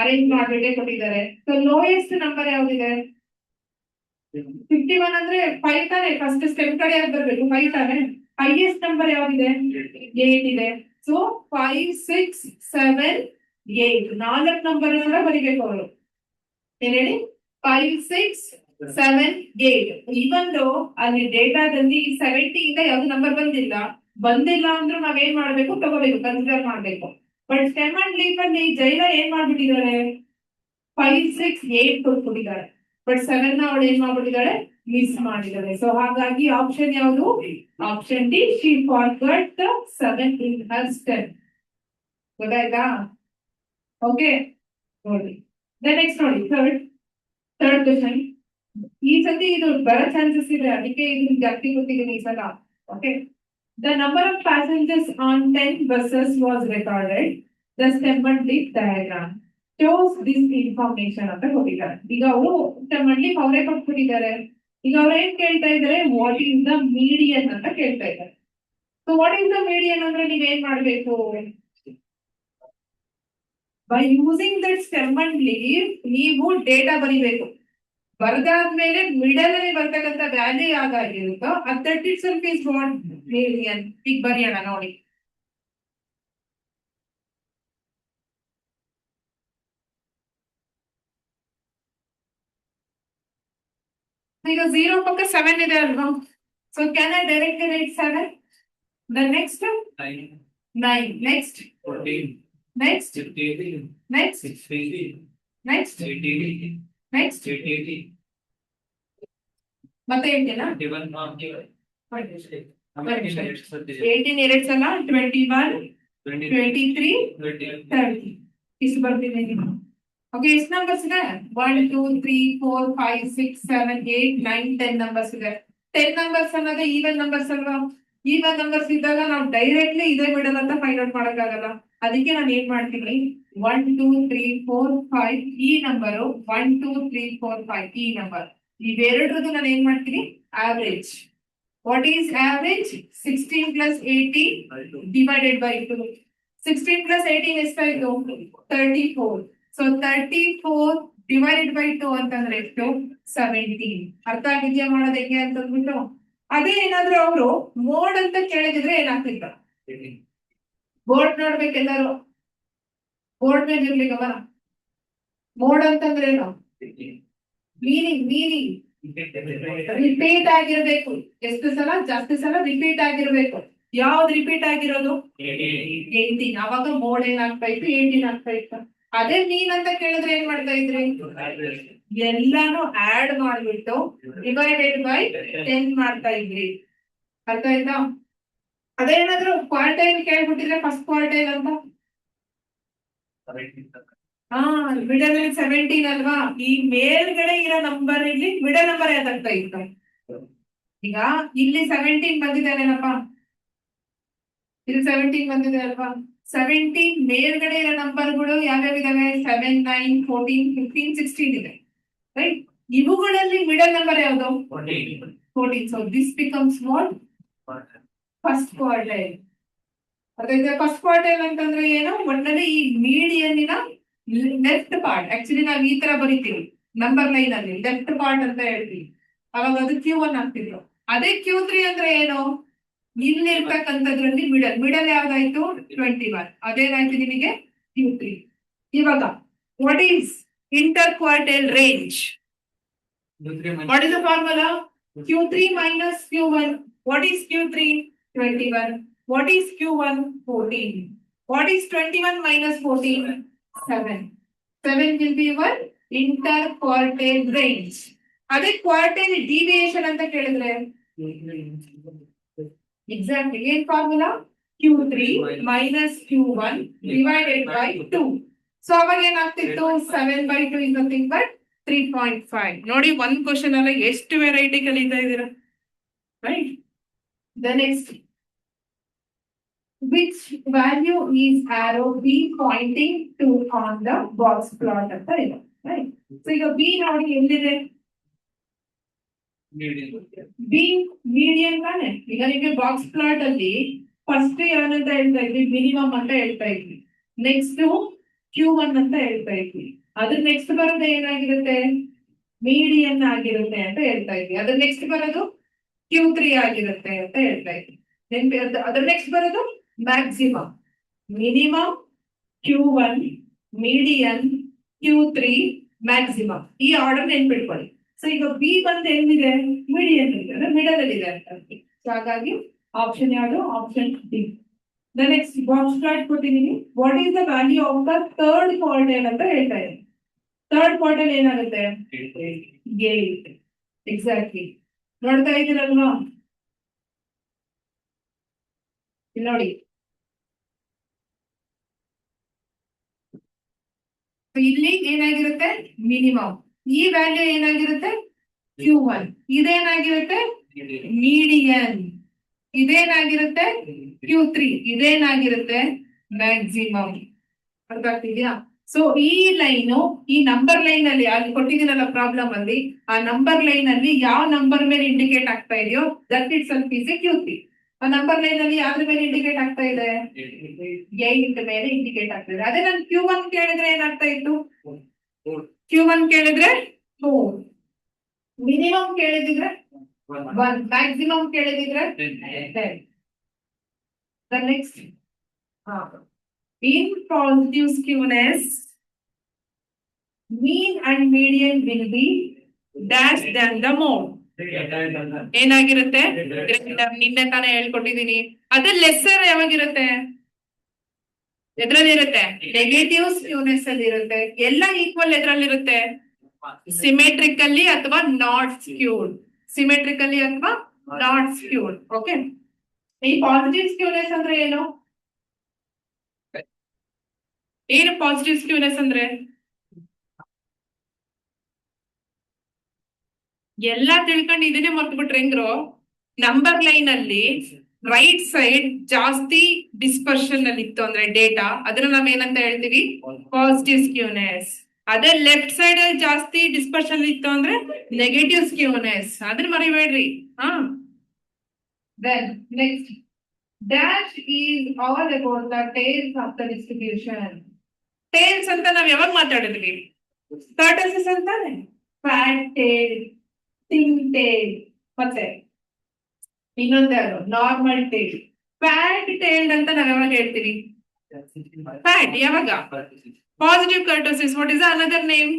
ಅರೇಂಜ್ ಮಾಡ್ಬೇಕೆ ಕೊಟ್ಟಿದ್ದಾರೆ. So lowest number ಯಾವ್ದಿದೆ? 51 ಅಂದ್ರೆ 5 ತಾನೆ. ಫಸ್ಟ್ ಸ್ಟೆಮ್ ಕಡೆ ಯಾವ್ದು ಬರ್ಬೇಕು? 5 ತಾನೆ. Highest number ಯಾವ್ದಿದೆ? 8 ಇದೆ. ಸೊ 5, 6, 7, 8 4 ನಂಬರ್ ಕೂಡ ಬರಿಬೇಕು ಅವರು. ಏನ್ ಹೇಳಿ? 5, 6, 7, 8. ಈವನ್ ಅಲ್ಲಿ ಡೇಟಾದಲ್ಲಿ 70 ಇಂದ ಯಾವ್ದು ನಂಬರ್ ಬಂದಿಲ್ಲ ಅಂದ್ರೂ ನಾವೇನ್ ಮಾಡ್ಬೇಕು? ತಗೋಬೇಕು, ಕನ್ಸಿಡರ್ ಮಾಡ್ಬೇಕು. ಬಟ್ ಸ್ಟೆಮ್ ಅಂಡ್ ಲೀಫ್ ಅಲ್ಲಿ ಜೈಲಾ ಏನ್ ಮಾಡ್ಬಿಟ್ಟಿದ್ದಾರೆ? 5, 6, 8 ಕೊಟ್ಬಿಟ್ಟಿದ್ದಾರೆ. ಬಟ್ 7 ನ ಅವಳು ಏನ್ ಮಾಡ್ಬಿಟ್ಟಿದ್ದಾಳೆ? ಮಿಸ್ ಮಾಡಿದ್ದಾರೆ. ಸೊ ಹಾಗಾಗಿ ಆಪ್ಷನ್ ಯಾವುದು? Option D, she forgot the 7 in Har stem. ಗೊತ್ತಾಯ್ತಾ? ಓಕೆ, ನೋಡಿ. ನೆಕ್ಸ್ಟ್ ನೋಡಿ, ಥರ್ಡ್ ಕ್ವೆಶ್ಚನ್. ಈ ಸತಿ ಇದು ಬರೋ ಚಾನ್ಸಸ್ ಇದೆ, ಅದಕ್ಕೆ ಇದು ಜಾಸ್ತಿ ಕೊಟ್ಟಿದ್ದೀನಿ ಈ ಸಲ. Okay, the number of passengers on 10 buses was recorded. The stem and leaf diagram shows this information ಅಂತ ಕೊಟ್ಟಿದ್ದಾರೆ. ಈಗ ಅವರು ಸ್ಟೆಮ್ ಅಂಡ್ ಲೀಫ್ ಅವರೇ ಕೊಟ್ಬಿಟ್ಟಿದ್ದಾರೆ. ಈಗ ಅವ್ರು ಏನ್ ಕೇಳ್ತಾ ಇದ್ದಾರೆ? ವಾಟ್ ಈಸ್ ದ ಮೀಡಿಯನ್ ಅಂತ ಕೇಳ್ತಾ ಇದ್ದಾರೆ. So what is the median ಅಂದ್ರೆ ನೀವೇನ್ ಮಾಡ್ಬೇಕು? By using that stem and leaf ನೀವು ಡೇಟಾ ಬರಿಬೇಕು. ಬರ್ದಾದ್ಮೇಲೆ ಮಿಡಲ್ ಅಲ್ಲಿ ಬರ್ತಕ್ಕಂಥ ವ್ಯಾಲ್ಯೂ ಯಾವ್ದಾಗಿರುತ್ತೋ that itself is what median. ಈಗ ಬರೆಯೋಣ ನೋಡಿ. ಈಗ 0 ಪಕ್ಕ 7 ಇದೆ ಅಲ್ವಾ? So can I directly write 7? The next 9, next 14, next 15, next 16, next 18, next 80, ಮತ್ತೆ 18 ಎರಡು ಸಲ 21, 23, 30 ಇಷ್ಟು ಬರ್ತಿದೆ. ಓಕೆ, ಎಷ್ಟು ನಂಬರ್ಸ್ ಇದೆ? 1 2 3 4 5 6 7 8 9 10 ನಂಬರ್ಸ್ ಇದೆ. 10 ನಂಬರ್ಸ್ ಅನ್ನೋದು ಈವನ್ ನಂಬರ್ಸ್ ಅಲ್ವಾ? ಈವನ್ ನಂಬರ್ಸ್ ಇದ್ದಾಗ ನಾವು ಡೈರೆಕ್ಟ್ಲಿ ಇದೇ ಮಿಡಲ್ ಅಂತ ಫೈಂಡ್ ಔಟ್ ಮಾಡಕ್ಕಾಗಲ್ಲ. ಅದಕ್ಕೆ ನಾನು ಏನ್ ಮಾಡ್ತೀನಿ, 1 2 3 4 5 ಈ ನಂಬರು, 1 2 3 4 5 ಈ ನಂಬರ್, ಇವೆರಡರದ್ದು ನಾನು ಏನ್ ಮಾಡ್ತೀನಿ, average. What is average? 16 plus 18 divided by 2. 16 plus 18 ಎಷ್ಟಾಯ್ತು? 34. ಸೊ 34 ಡಿವೈಡೆಡ್ ಬೈ 2 ಅಂತಂದ್ರೆ ಎಷ್ಟು? 17. ಅರ್ಥ ಆಗಿದ್ಯಾ ಮಾಡೋದು ಹೆಂಗೆ ಅಂತ ಅಂದ್ಬಿಟ್ಟು? ಅದೇ ಏನಾದ್ರು ಅವರು ಮೋಡ್ ಅಂತ ಕೇಳಿದ್ರೆ ಏನಾಗ್ತಿತ್ತ? ಬೋರ್ಡ್ ನೋಡ್ಬೇಕೆಲ್ಲರೂ, ಬೋರ್ಡ್ ಮೇಲೆ ಇರ್ಲಿ ಗಮನ. ಮೋಡ್ ಅಂತಂದ್ರೆ ಏನು? ಮೀನಿಂಗ್ ರಿಪೀಟ್ ಆಗಿರ್ಬೇಕು. ಎಷ್ಟು ಸಲ? ಜಾಸ್ತಿ ಸಲ ರಿಪೀಟ್ ಆಗಿರ್ಬೇಕು. ಯಾವ್ದು ರಿಪೀಟ್ ಆಗಿರೋದು? 18. ಅವಾಗ ಮೋಡ್ ಏನಾಗ್ತಾ ಇತ್ತು? 18 ಆಗ್ತಾ ಇತ್ತು. ಅದೇ ಮೀನ್ ಅಂತ ಕೇಳಿದ್ರೆ ಏನ್ ಮಾಡ್ತಾ ಇದ್ರಿ? ಎಲ್ಲಾನು ಆಡ್ ಮಾಡ್ಬಿಟ್ಟು ಡಿವೈಡೆಡ್ ಬೈ 10 ಮಾಡ್ತಾ ಇದ್ರಿ. ಅರ್ಥ ಆಯ್ತಾ? ಅದೇನಾದ್ರು ಕ್ವಾರ್ಟೈಲ್ ಕೇಳ್ಬಿಟ್ಟಿದ್ರೆ ಫಸ್ಟ್ ಕ್ವಾರ್ಟೈಲ್ ಅಂತ, ಮಿಡಲ್ 17 ಅಲ್ವಾ? ಈ ಮೇಲ್ಗಡೆ ಇರೋ ನಂಬರ್ ಇಲ್ಲಿ ಮಿಡಲ್ ನಂಬರ್ ಯಾವ್ದಾಗ್ತಾ ಇತ್ತು? ಈಗ ಇಲ್ಲಿ 17 ಬಂದಿದ್ದಾನೇನಪ್ಪ, ಇಲ್ಲಿ 17 ಬಂದಿದೆ ಅಲ್ವಾ? 17 ಮೇಲ್ಗಡೆ ಇರೋ ನಂಬರ್ಗಳು ಯಾವ್ಯಾವ ಇದಾವೆ? 7 9 14 15 16 ಇದೆ, ರೈಟ್? ಇವುಗಳಲ್ಲಿ ಮಿಡಲ್ ನಂಬರ್ ಯಾವುದು? 14. So this becomes what? First quartile. ಅದಾಯ್ತು. ಫಸ್ಟ್ ಕ್ವಾರ್ಟೈಲ್ ಅಂತಂದ್ರೆ ಏನು? ಒಟ್ಟಿನಲ್ಲಿ ಈ ಮೀಡಿಯನ್ನಿನ ಲೆಫ್ಟ್ ಪಾರ್ಟ್. ಆಕ್ಚುಲಿ ನಾವು ಈ ತರ ಬರೀತೀವಿ ನಂಬರ್ ಲೈನ್ ಅಲ್ಲಿ, ಲೆಫ್ಟ್ ಪಾರ್ಟ್ ಅಂತ ಹೇಳ್ತೀವಿ. ಅವಾಗ ಅದು Q1 ಆಗ್ತಿದ್ರು. ಅದೇ Q3 ಅಂದ್ರೆ ಏನು? ಇಲ್ಲಿರ್ತಕ್ಕಂಥದ್ರಲ್ಲಿ ಮಿಡಲ್ ಯಾವ್ದಾಯ್ತು? 21. ಅದೇನಾಯ್ತು ನಿಮಗೆ? Q3. ಇವಾಗ what is inter quartile range? What is the formula? Q3 minus Q1. What is Q3? 21. What is Q1? 14. What is 21 minus 14? 7. 7 will be your interquartile range. ಅದೇ ಕ್ವಾರ್ಟೈಲ್ ಡಿವಿಯೇಷನ್ ಅಂತ ಕೇಳಿದ್ರೆ exactly ಏನ್ formula? Q3 minus Q1 divided by 2. So ಅವಾಗ ಏನಾಗ್ತಿತ್ತು? 7/2 is nothing but 3.5. ನೋಡಿ, ಒಂದ್ question ಅಲ್ಲ ಎಷ್ಟು ವೆರೈಟಿ ಕಲಿತಾ ಇದ್ದೀರಾ, right? The next, which value is arrow B pointing to on the box plot ಅಂತ ಇದೆ, ರೈಟ್? ಸೊ ಈಗ B ನೋಡಿ ಎಲ್ಲಿದೆ? ಬಿ ಮೀಡಿಯನ್ ತಾನೆ. ಈಗ ನಿಮಗೆ ಬಾಕ್ಸ್ ಪ್ಲಾಟ್ ಅಲ್ಲಿ ಫಸ್ಟ್ ಏನಂತ ಹೇಳ್ತಾ ಇದ್ವಿ? ಮಿನಿಮಮ್ ಅಂತ ಹೇಳ್ತಾ ಇದ್ವಿ. ನೆಕ್ಸ್ಟ್ Q1 ಅಂತ ಹೇಳ್ತಾ ಇದ್ವಿ. ಅದ್ರ ನೆಕ್ಸ್ಟ್ ಬರೋದು ಏನಾಗಿರುತ್ತೆ? ಮೀಡಿಯನ್ ಆಗಿರುತ್ತೆ ಅಂತ ಹೇಳ್ತಾ ಇದ್ವಿ. ಅದ್ರ ನೆಕ್ಸ್ಟ್ ಬರೋದು Q3 ಆಗಿರುತ್ತೆ ಅಂತ ಹೇಳ್ತಾ ಇದ್ವಿ. ಅದ್ರ ನೆಕ್ಸ್ಟ್ ಬರೋದು maximum. Minimum, Q1, median, Q3, maximum. ಈ ಆರ್ಡರ್ ನೆನ್ಪಿಟ್ಕೊಳ್ಳಿ. ಸೊ ಈಗ ಬಿ ಬಂದು ಎಲ್ಲಿದೆ? ಮೀಡಿಯನ್ ಇದೆ, ಮಿಡಲ್ ಅಲ್ಲಿ ಇದೆ ಅಂತ. ಸೊ ಹಾಗಾಗಿ ಆಪ್ಷನ್ ಯಾವುದು? Option D. The next box plot ಕೊಟ್ಟಿದ್ದೀನಿ. What is the value of the third quartile ಅಂತ ಹೇಳ್ತಾ ಇದೆ. ಥರ್ಡ್ ಕ್ವಾರ್ಟೈಲ್ ಏನಾಗುತ್ತೆ? 8. ಎಕ್ಸಾಕ್ಟ್ಲಿ. ನೋಡ್ತಾ ಇದ್ದೀರಲ್ವಾ? ಇಲ್ಲಿ ನೋಡಿ, ಇಲ್ಲಿ ಏನಾಗಿರುತ್ತೆ? ಮಿನಿಮಮ್. ಈ ವ್ಯಾಲ್ಯೂ ಏನಾಗಿರುತ್ತೆ? Q1. ಇದೇನಾಗಿರುತ್ತೆ? ಮೀಡಿಯನ್. ಇದೇನಾಗಿರುತ್ತೆ? Q3. ಇದೇನಾಗಿರುತ್ತೆ? ಮ್ಯಾಕ್ಸಿಮಮ್. ಅರ್ಥ ಆಗ್ತಿದ್ಯಾ? ಸೊ ಈ ಲೈನು, ಈ ನಂಬರ್ ಲೈನ್ ಅಲ್ಲಿ ಅಲ್ಲಿ ಕೊಟ್ಟಿದ್ದೀನಲ್ಲ ಪ್ರಾಬ್ಲಮ್ ಅಲ್ಲಿ, ಆ ನಂಬರ್ ಲೈನ್ ಅಲ್ಲಿ ಯಾವ ನಂಬರ್ ಮೇಲೆ ಇಂಡಿಕೇಟ್ ಆಗ್ತಾ ಇದೆಯೋ that it self is A Q3. ಆ ನಂಬರ್ ಲೈನ್ ಅಲ್ಲಿ ಯಾವ್ದ್ರ ಮೇಲೆ ಇಂಡಿಕೇಟ್ ಆಗ್ತಾ ಇದೆ? 8 ಮೇಲೆ ಇಂಡಿಕೇಟ್ ಆಗ್ತಾ ಇದೆ. ಅದೇ ನಾನು Q1 ಕೇಳಿದ್ರೆ ಏನಾಗ್ತಾ ಇತ್ತು? Q1 ಕೇಳಿದ್ರೆ 4, ಮಿನಿಮಮ್ ಕೇಳಿದ್ರೆ 1, ಮ್ಯಾಕ್ಸಿಮಮ್ ಕೇಳಿದ್ರೆ 10. The next, in positive skewness, mean and median will be dash than the mode. ಏನಾಗಿರುತ್ತೆ? ನಿನ್ನೆ ತಾನೇ ಹೇಳ್ಕೊಟ್ಟಿದ್ದೀನಿ. ಅದೇ ಲೆಸ್ಸರ್ ಯಾವಾಗಿರುತ್ತೆ? ಎದ್ರಲ್ಲಿ ಇರುತ್ತೆ? ನೆಗೆಟಿವ್ ಸ್ಕ್ಯೂನೆಸ್ ಅಲ್ಲಿ ಇರುತ್ತೆ. ಎಲ್ಲ ಈಕ್ವಲ್ ಎದ್ರಲ್ಲಿರುತ್ತೆ? ಸಿಮೆಟ್ರಿಕಲ್ಲಿ ಅಥವಾ ನಾಟ್ ಸ್ಕ್ಯೂಡ್. ಸಿಮೆಟ್ರಿಕಲ್ಲಿ ಅಥವಾ ನಾಟ್ ಸ್ಕ್ಯೂಡ್. ಓಕೆ. ಈ ಪಾಸಿಟಿವ್ ಸ್ಕ್ಯೂನೆಸ್ ಅಂದ್ರೆ ಏನು? ಏನು ಪಾಸಿಟಿವ್ ಸ್ಕ್ಯೂನೆಸ್ ಅಂದ್ರೆ? ಎಲ್ಲ ತಿಳ್ಕೊಂಡು ಇದನ್ನೇ ಮರ್ತು ಬಿಟ್ರೆ ಹೆಂಗ್ರು? ನಂಬರ್ ಲೈನ್ ಅಲ್ಲಿ ರೈಟ್ ಸೈಡ್ ಜಾಸ್ತಿ ಡಿಸ್ಪರ್ಷನ್ ಅಲ್ಲಿ ಇತ್ತು ಅಂದ್ರೆ ಡೇಟಾ, ಅದನ್ನ ನಾವ್ ಏನಂತ ಹೇಳ್ತೀವಿ? Positive skewness. ಅದೇ ಲೆಫ್ಟ್ ಸೈಡ್ ಅಲ್ಲಿ ಜಾಸ್ತಿ ಡಿಸ್ಪರ್ಷನ್ ಇತ್ತು ಅಂದ್ರೆ ನೆಗೆಟಿವ್ ಸ್ಕ್ಯೂನೆಸ್. ಅದನ್ನ ಮರಿಬೇಡ್ರಿ. ಹಾ, then next, dash is all about the tails of the distribution. Tails ಅಂತ ನಾವ್ ಯಾವಾಗ ಮಾತಾಡಿದ್ವಿ? ಕರ್ಟಸಿಸ್ ಅಂತಾನೆ. ಫ್ಯಾಟ್ ಟೇಲ್, ಥಿನ್ ಟೇಲ್, ಮತ್ತೆ ಇನ್ನೊಂದು ನಾರ್ಮಲ್ ಟೇಲ್. ಫ್ಯಾಟ್ ಟೇಲ್ಡ್ ಅಂತ ನಾವ್ ಯಾವಾಗ ಹೇಳ್ತೀವಿ? ಫ್ಯಾಟ್ ಯಾವಾಗ? Positive kurtosis. What is another name?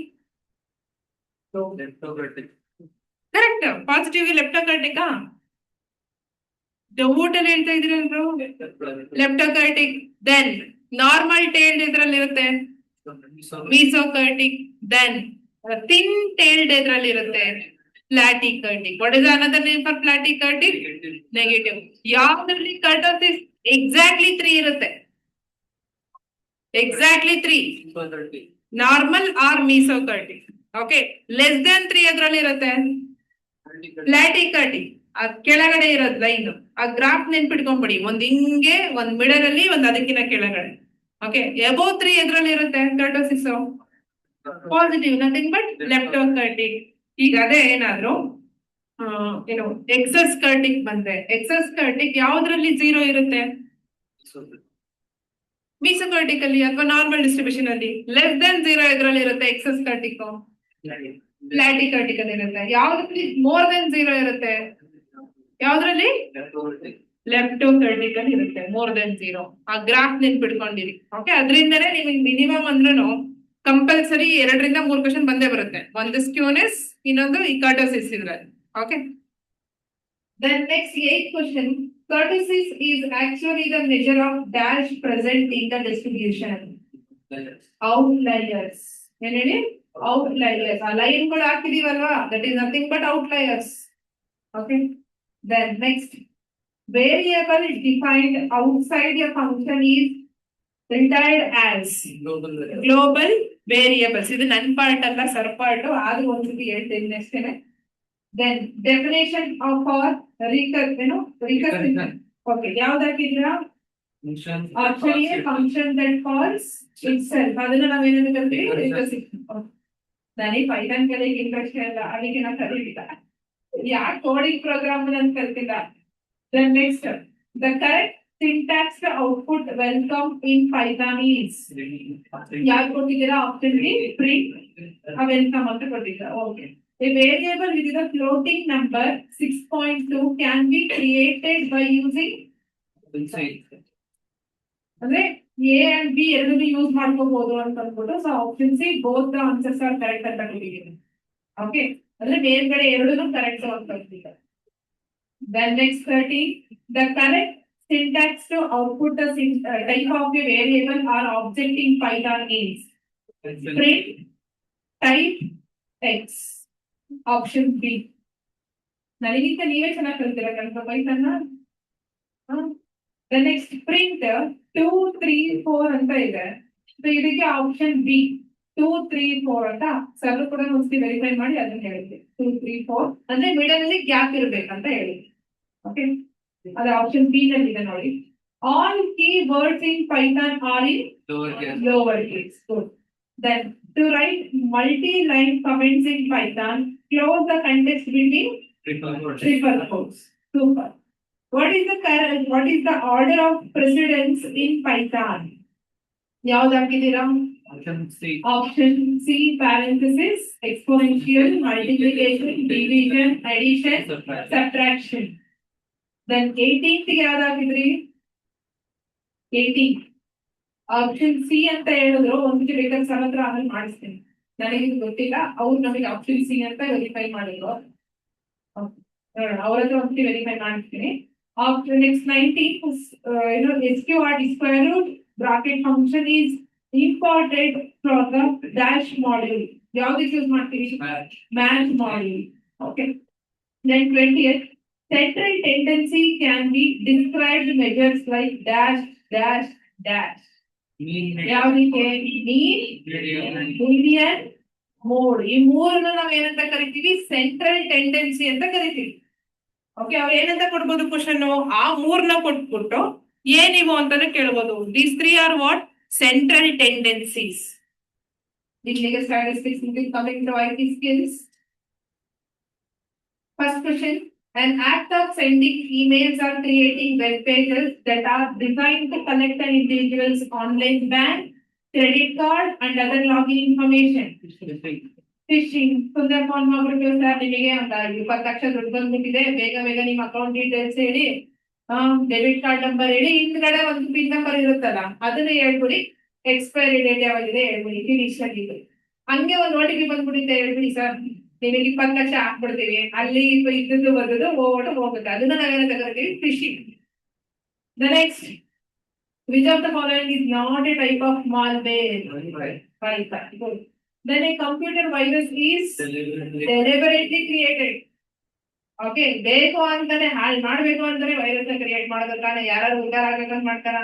Correct. Positive leptokurtic. Doubt ಅಲ್ಲಿ ಹೇಳ್ತಾ ಇದ್ರಲ್ರು, ಲೆಪ್ಟೋಕರ್ಟಿಕ್. ದೆನ್ ನಾರ್ಮಲ್ ಟೇಲ್ಡ್ ಇದ್ರಲ್ಲಿ ಇರುತ್ತೆ ಮೀಸೋಕರ್ಟಿಕ್. ದೆನ್ ಥಿನ್ ಟೇಲ್ಡ್ ಇದ್ರಲ್ಲಿ ಇರುತ್ತೆ platykurtic. What is another name for platykurtic? Negative. ಯಾವ್ದ್ರಲ್ಲಿ ಕರ್ಟೋಸಿಸ್ ಎಕ್ಸಾಕ್ಟ್ಲಿ 3 ಇರುತ್ತೆ? Exactly 3. Normal or mesokurtic. Okay, less than 3 ಅದ್ರಲ್ಲಿ ಇರುತ್ತೆ ಪ್ಲಾಟಿಕರ್ಟಿಕ್. ಆ ಕೆಳಗಡೆ ಇರೋದ್ ಲೈನ್, ಆ ಗ್ರಾಫ್ ನೆನ್ಪಿಟ್ಕೊಂಡ್ಬಿಡಿ. ಒಂದ್ ಹಿಂಗೆ, ಒಂದ್ ಮಿಡಲ್ ಅಲ್ಲಿ, ಒಂದ್ ಅದಕ್ಕಿಂತ ಕೆಳಗಡೆ. ಓಕೆ, ಎಬೋವ್ 3 ಎದ್ರಲ್ಲಿ ಇರುತ್ತೆ kurtosis? Positive, nothing but leptokurtic. ಈಗ ಅದೇ ಏನಾದ್ರು ಏನು ಎಕ್ಸಸ್ ಕರ್ಟಿಕ್ ಬಂದ್ರೆ, ಎಕ್ಸಸ್ ಕರ್ಟಿಕ್ ಯಾವ್ದ್ರಲ್ಲಿ 0 ಇರುತ್ತೆ? ಮೀಸೋಕರ್ಟಿಕ್ ಅಲ್ಲಿ ಅಥವಾ ನಾರ್ಮಲ್ ಡಿಸ್ಟ್ರಿಬ್ಯೂಷನ್ ಅಲ್ಲಿ. ಲೆಸ್ ದನ್ 0 ಎದ್ರಲ್ಲಿ ಇರುತ್ತೆ ಎಕ್ಸಸ್ ಕರ್ಟಿಕ್? ಪ್ಲಾಟಿಕರ್ಟಿಕ್ ಅಲ್ಲಿ ಇರುತ್ತೆ. ಯಾವ್ದ್ರಲ್ಲಿ ಮೋರ್ ದನ್ 0 ಇರುತ್ತೆ? ಯಾವ್ದ್ರಲ್ಲಿ? ಲೆಪ್ಟೋಕರ್ಟಿಕ್ ಅಲ್ಲಿ ಇರುತ್ತೆ ಮೋರ್ ದನ್ 0. ಆ ಗ್ರಾಫ್ ನೆನ್ಪಿಟ್ಕೊಂಡಿರಿ. ಓಕೆ, ಅದರಿಂದನೇ ನಿಮಗೆ ಮಿನಿಮಮ್ ಅಂದ್ರೂ ಕಂಪಲ್ಸರಿ 2 ರಿಂದ 3 ಕ್ವಶನ್ ಬಂದೇ ಬರುತ್ತೆ. ಒಂದು ಸ್ಕ್ಯೂನೆಸ್, ಇನ್ನೊಂದು ಈ ಕರ್ಟೋಸಿಸ್ ಇದ್ರಲ್ಲಿ. Okay, then next 8th question. Kurtosis is actually the measure of dash present in the distribution. Outliers. ಏನು ಹೇಳಿ? Outliers. ಆ ಲೈನ್ ಗಳು ಹಾಕಿದೀವಲ್ವಾ, that is nothing but outliers. Okay, then next, variable defined outside a function is retired as global variables. ಇದು ನನ್ನ part ಅಲ್ಲ, sir part. ಆದ್ರೂ ಒಂದ್ಸತಿ ಹೇಳ್ತೇನೆ ಅಷ್ಟೇನೆ. Then definition of for recursion. Okay, ಯಾವ್ದು ಹಾಕಿದ್ರಾ? Actually a function that calls itself. ಅದನ್ನ ನಾವೇನಂತ ಕರಿತೀವಿ? ರಿಕರ್ಸಿವ್. ನನಗೆ ಪೈಥಾನ್ ಕಲಿಗೆ ಇಂಟ್ರೆಸ್ಟ್ ಇಲ್ಲ, ಅದಕ್ಕೆ ನಾನು ಕಲಿಯಿಲ್ಲ. ಯಾಕೆ ಕೋಡಿಂಗ್ ಪ್ರೋಗ್ರಾಮ್ ಅಂತ ಕಲ್ತಿಲ್ಲ. Then next, the correct syntax to output welcome in Python is. ಯಾರು ಕೊಟ್ಟಿದ್ದೀರಾ? ಆಪ್ಷನ್ ಬಿ, ಪ್ರಿಂಟ್ ವೆಲ್ಕಮ್ ಅಂತ ಕೊಟ್ಟಿದ್ದೀರಾ. Okay, a variable with a floating number 6.2 can be created by using. ಅಂದ್ರೆ ಎ ಅಂಡ್ ಬಿ ಎರಡನ್ನೂ use ಮಾಡ್ಕೋಬಹುದು ಅಂತ ಅಂದ್ಬಿಟ್ಟು. So option C, both the answers are correct ಅಂತ ಕೊಟ್ಟಿದ್ದೀನಿ. ಓಕೆ, ಅಂದ್ರೆ ಮೇಲ್ಗಡೆ ಎರಡನ್ನೂ ಕರೆಕ್ಟ್ ಅಂತ ಕೊಟ್ಟಿದ್ದಾರೆ. Then next 30, the correct syntax to output the type of a variable or object in Python is print type x. Option B. ನನಗಿಂತ ನೀವೇ ಚೆನ್ನಾಗಿ ಕಲ್ತೀರಾ ಕಲ್ಪಾ ಪೈಥಾನ್. ನೆಕ್ಸ್ಟ್, ಪ್ರಿಂಟ್ 2, 3, 4 ಅಂತ ಇದೆ. ಸೊ ಇದಕ್ಕೆ ಆಪ್ಷನ್ ಬಿ 2, 3, 4 ಅಂತ ಸರ್ ಕೂಡ ಒಂದ್ಸತಿ ವೆರಿಫೈ ಮಾಡಿ ಅದನ್ನ ಹೇಳಿದ್ವಿ. 2, 3, 4 ಅಂದ್ರೆ ಮಿಡಲ್ ಅಲ್ಲಿ ಗ್ಯಾಪ್ ಇರ್ಬೇಕಂತ ಹೇಳಿ. ಓಕೆ, ಅದು ಆಪ್ಷನ್ ಬಿ ನಲ್ಲಿ ಇದೆ ನೋಡಿ. All keywords in Python are in lower case. Good. Then to write multi-line comments in Python, close the context between triple quotes. Super. What is the order of precedence in Python? ಯಾವ್ದು ಹಾಕಿದ್ದೀರಾ? Option C, parenthesis, exponential, multiplication, division, addition, subtraction. Then 18th ಯಾವ್ದು ಹಾಕಿದ್ರಿ? 18. Option C ಅಂತ ಹೇಳಿದ್ರು. ಒಂದ್ಸತಿ ಬೇಕಾದ್ರೆ sir ಹತ್ರ ಆಮೇಲೆ ಮಾಡಿಸ್ತೀನಿ, ನನಗೆ ಗೊತ್ತಿಲ್ಲ. ಅವ್ರು ನಮಗೆ ಆಪ್ಷನ್ ಸಿ ಅಂತ ವೆರಿಫೈ ಮಾಡಿದ್ರು. ಅವ್ರ ಹತ್ರ ಒಂದ್ಸತಿ ವೆರಿಫೈ ಮಾಡಿಸ್ತೀನಿ. Option next 19, SQRT square root bracket function is imported from the dash module. ಯಾವ್ದಕ್ಕೆ ಯೂಸ್ ಮಾಡ್ತೀವಿ? Match module. Okay, then 20th, central tendency can be described measures like dash, dash, dash. ಯಾವ್ದಕ್ಕೆ? ಮೀನ್, median, mode. ಈ ಮೂರನ್ನ ನಾವ್ ಏನಂತ ಕರಿತೀವಿ? Central tendency ಅಂತ ಕರಿತೀವಿ. Okay, ಅವ್ರು ಏನಂತ ಕೊಡ್ಬೋದು ಕ್ವಶನ್? ಆ ಮೂರ್ನ ಕೊಟ್ಬಿಟ್ಟು ಏನಿವು ಅಂತಾನೆ ಕೇಳ್ಬೋದು. These three are what? Central tendencies. ಇಲ್ಲಿಗೆ statistics coming to IT skills. First question. An act of sending emails or creating web pages that are designed to collect an individual's online bank, credit card, and other login information. Phishing. Sundar phone ಮಾಡ್ಬಿಟ್ಟು sir ನಿಮಗೆ ಒಂದು 20 ಲಕ್ಷ ದುಡ್ಡು ಬಂದ್ಬಿಟ್ಟಿದೆ, ಬೇಗ ಬೇಗ ನಿಮ್ಮ account details ಹೇಳಿ, debit card number ಹೇಳಿ, ಹಿಂದ್ಗಡೆ ಒಂದು ಪಿನ್ ನಂಬರ್ ಇರುತ್ತಲ್ಲ ಅದನ್ನ ಹೇಳ್ಬಿಡಿ, ಎಕ್ಸ್ಪೈರಿ ಡೇಟ್ ಯಾವಾಗಿದೆ ಹೇಳ್ಬಿಡಿ, ಫಿನಿಶ್ ಆಗಿದೆ. ಹಂಗೆ ಒಂದು OTP ಬಂದ್ಬಿಟ್ಟಿದೆ ಹೇಳ್ಬಿಡಿ ಸರ್, ನಿಮಗೆ 20 ಲಕ್ಷ ಹಾಕ್ಬಿಡ್ತೀವಿ, ಅಲ್ಲಿ ಇದ್ದು ಬರೋದು ಹೋಗುತ್ತೆ. ಅದನ್ನ ನಾವೇನ ತಗೋತೀವಿ? Phishing. The next, which of the following is not a type of malware? Right. Good. Then a computer virus is deliberately created. Okay, ಬೇಕು ಅಂತಾನೆ ಹಾಳು ಮಾಡಬೇಕು ಅಂತಾನೆ ವೈರಸ್ ಕ್ರಿಯೇಟ್ ಮಾಡೋದು ತಾನೆ. ಯಾರು ಉದ್ದಾರ ಆಗ್ಬೇಕಂತ ಮಾಡ್ತಾರ?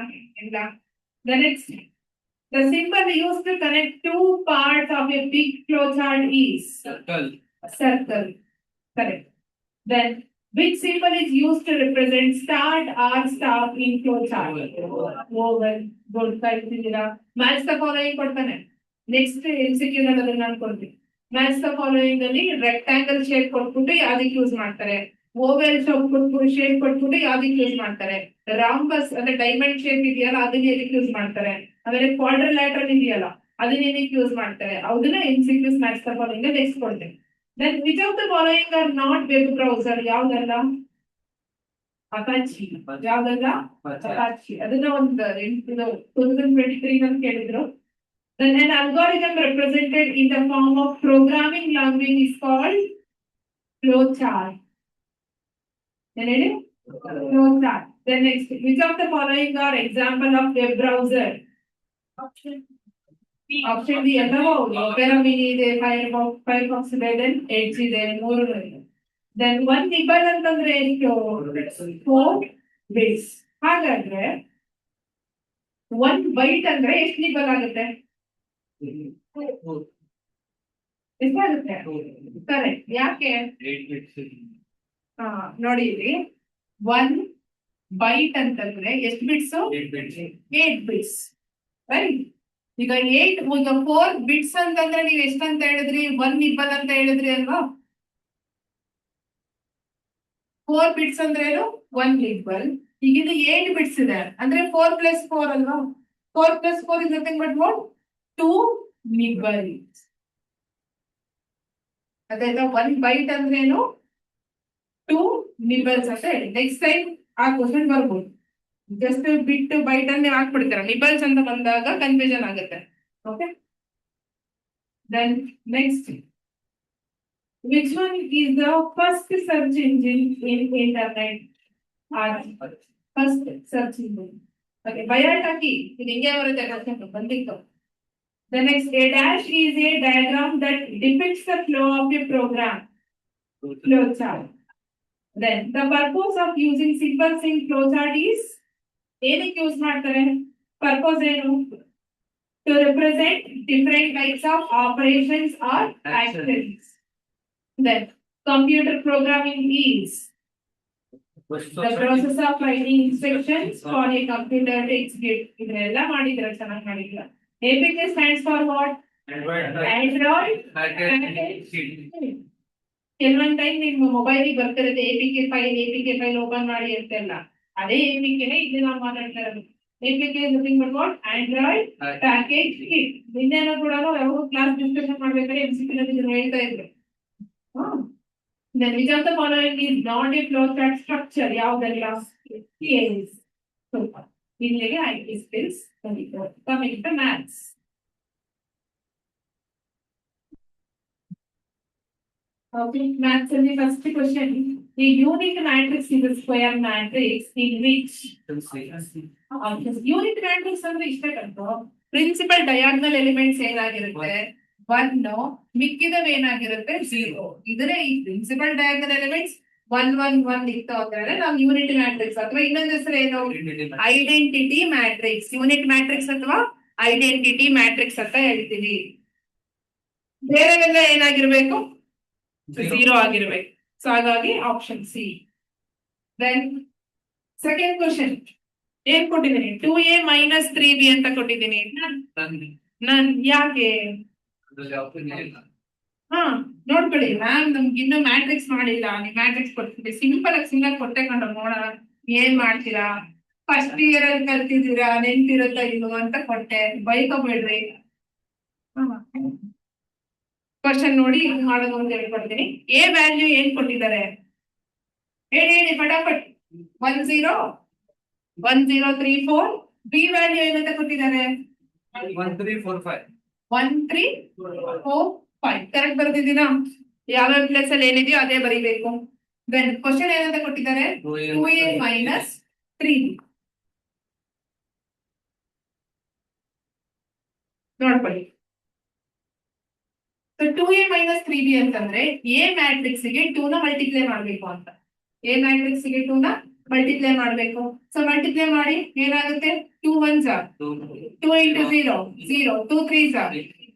ಇಲ್ಲ. The next, the symbol used to connect two parts of a big flowchart is circle. Correct. Then which symbol is used to represent start or stop in flowchart? Oval. Good. ಕಲಿತಿದ್ದೀರಾ? Match the following ಕೊಡ್ತಾನೆ. Next MCQ ನಲ್ಲಿ ನಾನು ಕೊಡ್ತೀನಿ. Match the following ಅಲ್ಲಿ rectangle shape ಕೊಟ್ಬಿಟ್ಟು ಯಾವ್ದಕ್ಕೆ use ಮಾಡ್ತಾರೆ? Vowel shape ಕೊಟ್ಬಿಟ್ಟು ಯಾವ್ದಕ್ಕೆ ಯೂಸ್ ಮಾಡ್ತಾರೆ? ರಾಂಬಸ್ ಅಂದ್ರೆ ಡೈಮಂಡ್ ಶೇಪ್ ಇದೆಯಲ್ಲ ಅದನ್ನ ಎದಕ್ಕೆ ಯೂಸ್ ಮಾಡ್ತಾರೆ? ಆಮೇಲೆ ಕ್ವಾಡ್ರಿಲ್ಯಾಟರಲ್ ಇದೆಯಲ್ಲ ಅದನ್ನ ಏನಕ್ಕೆ ಯೂಸ್ ಮಾಡ್ತಾರೆ? ಅದನ್ನ MCQs match the following next ಕೊಡ್ತೀನಿ. Then which of the following are not web browser? ಯಾವ್ದಲ್ಲ? ಅಪಾಚಿ. ಯಾವ್ದಲ್ಲ? ಅಪಾಚಿ. ಅದನ್ನ ಒಂದು 2023 ನಲ್ಲಿ ಕೇಳಿದ್ರು. Then an algorithm represented in the form of programming language is called flowchart. Flowchart. Then next, which of the following are example of web browser? Option B. Opera Mini ಇದೆ, Firefox ಇದೆ, then Edge ಇದೆ, ಮೂರು ಇದೆ. Then one nibble ಅಂತಂದ್ರೆ ಎಷ್ಟು? 4 bits. ಹಾಗಾದ್ರೆ 1 byte ಅಂದ್ರೆ ಎಷ್ಟು ನಿಬಲ್ ಆಗುತ್ತೆ? ಎಷ್ಟಾಗುತ್ತೆ? ಕರೆಕ್ಟ್. ಯಾಕೆ? ನೋಡಿ ಇಲ್ಲಿ 1 ಬೈಟ್ ಅಂತಂದ್ರೆ ಎಷ್ಟು ಬಿಟ್ಸ್? 8 ಬಿಟ್ಸ್. ರೈಟ್. ಈಗ 4 ಬಿಟ್ಸ್ ಅಂತಂದ್ರೆ ನೀವು ಎಷ್ಟಂತ ಹೇಳಿದ್ರಿ? 1 ನಿಬಲ್ ಅಂತ ಹೇಳಿದ್ರಿ ಅಲ್ವಾ? 4 ಬಿಟ್ಸ್ ಅಂದ್ರೆ ಏನು? 1 ನಿಬಲ್. ಈಗ ಇದು 8 ಬಿಟ್ಸ್ ಇದೆ ಅಂದ್ರೆ 4 + 4 ಅಲ್ವಾ? 4 + 4 is nothing but what? 2 nibbles. ಅದಾಯ್ತಾ? 1 ಬೈಟ್ ಅಂದ್ರೆ ಏನು? 2 nibbles ಅಂತ ಹೇಳಿ. ನೆಕ್ಸ್ಟ್ ಟೈಮ್ ಆ ಕ್ವಶನ್ ಬರ್ಬೋದು. ಜಸ್ಟ್ ಬಿಟ್ ಬೈಟ್ ಅಂದ್ರೆ ಹಾಕ್ಬಿಡ್ತೀರ, ನಿಬಲ್ಸ್ ಅಂತ ಬಂದಾಗ ಕನ್ಫ್ಯೂಷನ್ ಆಗುತ್ತೆ. Okay. Then next, which one is the first search engine in internet? First search engine. Okay, ಬಯಾಟ್ ಹಾಕಿ. ಇದು ಹಿಂಗೆ ಬರುತ್ತೆ ಕ್ವಶನ್ ಬಂದಿತ್ತು. The next, a dash is a diagram that depicts the flow of a program. Flowchart. Then the purpose of using symbols in flowchart is, ಏನಕ್ಕೆ use ಮಾಡ್ತಾರೆ? Purpose ಏನು? To represent different types of operations or actions. Then computer programming is the process of writing instructions for a computer to execute. ಇದನ್ನೆಲ್ಲ ಮಾಡಿದ್ರೆ ಚೆನ್ನಾಗಿ ಮಾಡಿದ್ರ. APK stands for what? Android package. ಕೆಲವೊಂದು time ನಿಮ್ಮ mobile ಬರ್ತಿರುತ್ತೆ APK file open ಮಾಡಿ ಅಂತೆಲ್ಲ. ಅದೇ APKನೇ ಇಲ್ಲಿ ನಾವು ಮಾತಾಡ್ತಾ ಇರೋದು. APK is nothing but what? Android package kit. ನಿನ್ನೆನೋ ಕೂಡ ನಾವು ಕ್ಲಾಸ್ ಡಿಸ್ಕಷನ್ ಮಾಡ್ಬೇಕಾದ್ರೆ MCQ ನಲ್ಲಿ ಇದನ್ನ ಹೇಳ್ತಾ ಇದ್ರು. Then which of the following is not a flowchart structure? ಯಾವ್ದಲ್ಲ? Yes. So ಇಲ್ಲಿಗೆ IT skills coming to maths. Okay, maths ಅಲ್ಲಿ first question. A unit matrix is a square matrix in which unit matrix ಅಂದ್ರೆ ಇಷ್ಟೇ ಕಂಡು principal diagonal elements ಏನಾಗಿರುತ್ತೆ? 1, ಮಿಕ್ಕಿದವ ಏನಾಗಿರುತ್ತೆ? 0. ಇದನ್ನೇ ಈ principal diagonal elements 1 1 1 ಇತ್ತು ಅಂದ್ರೆ ನಾವು ಯೂನಿಟ್ ಮ್ಯಾಟ್ರಿಕ್ಸ್ ಅಥವಾ ಇನ್ನೊಂದು ಹೆಸರು ಏನು? Identity matrix. ಯೂನಿಟ್ ಮ್ಯಾಟ್ರಿಕ್ಸ್ ಅಥವಾ ಐಡೆಂಟಿಟಿ ಮ್ಯಾಟ್ರಿಕ್ಸ್ ಅಂತ ಹೇಳ್ತೀವಿ. ಬೇರೆವೆಲ್ಲ ಏನಾಗಿರ್ಬೇಕು, 0 ಆಗಿರ್ಬೇಕು. ಸೊ ಹಾಗಾಗಿ option C. Then second question ಏನ್ ಕೊಟ್ಟಿದ್ದೀನಿ, 2a ಮೈನಸ್ 3b ಅಂತ ಕೊಟ್ಟಿದ್ದೀನಿ. ನನ್ ಯಾಕೆ? ಹಾ ನೋಡ್ಕೊಳ್ಳಿ ಮ್ಯಾಮ್, ನಮ್ಗೆ ಇನ್ನೂ ಮ್ಯಾಟ್ರಿಕ್ಸ್ ಮಾಡಿಲ್ಲ, ನೀವು ಮ್ಯಾಟ್ರಿಕ್ಸ್ ಕೊಡ್ತೀವಿ. ಸಿಂಪಲ್ ಆಗಿ ಸುಮ್ಮನೆ ಕೊಟ್ಟೆ ಕಂಡು ನೋಡೋಣ ಏನ್ ಮಾಡ್ತೀರಾ. ಫಸ್ಟ್ ಇಯರ್ ಅಲ್ಲಿ ಕಲ್ತಿದ್ದೀರಾ, ನೆನ್ಪಿರುತ್ತಾ ಇಲ್ವೋ ಅಂತ ಕೊಟ್ಟೆ, ಬೈಕೋಬೇಡ್ರಿ. ಕ್ವಶನ್ ನೋಡಿ ಹಿಂಗ್ ಮಾಡೋದು ಅಂತ ಹೇಳ್ಕೊಡ್ತೀನಿ. ಎ ವ್ಯಾಲ್ಯೂ ಏನ್ ಕೊಟ್ಟಿದ್ದಾರೆ ಹೇಳಿ ಹೇಳಿ ಫಟಾಫಟ್. 10 1034. ಬಿ ವ್ಯಾಲ್ಯೂ ಏನಂತ ಕೊಟ್ಟಿದ್ದಾರೆ? 1345. ಕರೆಕ್ಟ್ ಬರ್ತಿದ್ದೀನಾ? ಯಾವ್ಯಾವ ಪ್ಲೇಸ್ ಅಲ್ಲಿ ಏನಿದೆಯೋ ಅದೇ ಬರೀಬೇಕು. ದೆನ್ ಕ್ವಶನ್ ಏನಂತ ಕೊಟ್ಟಿದ್ದಾರೆ? 2a minus 3b. ನೋಡ್ಕೊಳ್ಳಿ. 2a ಮೈನಸ್ 3b ಅಂತಂದ್ರೆ ಎ ಮ್ಯಾಟ್ರಿಕ್ಸ್ ಗೆ 2 ನ ಮಲ್ಟಿಪ್ಲೈ ಮಾಡ್ಬೇಕು ಅಂತ. ಎ ಮ್ಯಾಟ್ರಿಕ್ಸ್ ಗೆ 2 ನ ಮಲ್ಟಿಪ್ಲೈ ಮಾಡ್ಬೇಕು. ಸೊ ಮಲ್ಟಿಪ್ಲೈ ಮಾಡಿ ಏನಾಗುತ್ತೆ? 2 1s are 2 into 0 0, 2 3s are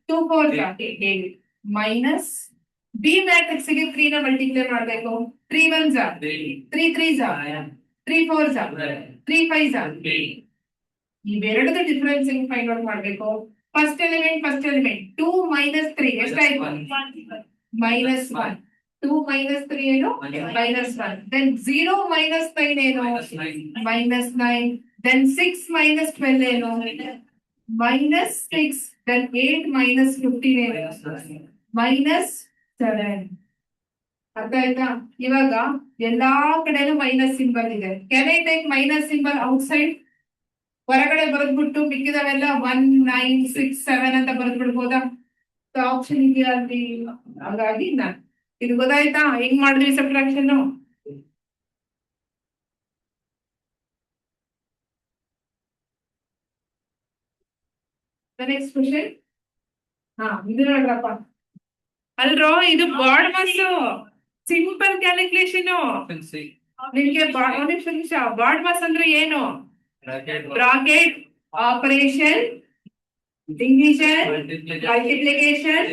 2 4s are 8 minus B matrix ಗೆ 3 ನ ಮಲ್ಟಿಪ್ಲೈ ಮಾಡ್ಬೇಕು. 3 1s are 3 3s are 3 4s are 3 5s are. ಇವೆರಡದ ಡಿಫರೆನ್ಸ್ ಫೈಂಡ್ ಔಟ್ ಮಾಡ್ಬೇಕು. ಫಸ್ಟ್ ಎಲಿಮೆಂಟ್ 2 ಮೈನಸ್ 3 ಎಷ್ಟಾಯ್ತು? -1. 2 minus 3 ಏನು? -1. Then 0 minus 9 ಏನು? -9. Then 6 minus 12 ಏನು? -6. Then 8 minus 15 ಏನು? -7. ಅರ್ಥ ಆಯ್ತಾ? ಇವಾಗ ಎಲ್ಲಾ ಕಡೆನೂ ಮೈನಸ್ ಸಿಂಬಲ್ ಇದೆ. Can I take minus symbol outside? ಹೊರಗಡೆ ಬರೆದ್ಬಿಟ್ಟು ಮಿಕ್ಕಿದವೆಲ್ಲ 1 9 6 7 ಅಂತ ಬರೆದ್ಬಿಡ್ಬೋದಾ? ಆಪ್ಷನ್ ಇದೆಯಾ ಅಲ್ಲಿ? ಹಾಗಾಗಿ ಇದು ಗೊತ್ತಾಯ್ತಾ ಹೆಂಗ್ ಮಾಡಿದ್ವಿ ಸಬ್ಟ್ರಾಕ್ಷನ್? Next question. ಇದು ನೋಡ್ರಪ್ಪ, ಅಲ್ರೋ ಇದು ಬಾಡ್ ಮಾಸ್ ಸಿಂಪಲ್ ಕ್ಯಾಲ್ಕುಲೇಷನ್. ನಿಮ್ಗೆ ಬಾಡ್ ಮಾಸ್ ಅಂದ್ರೆ ಏನು? Bracket, operation, division, multiplication,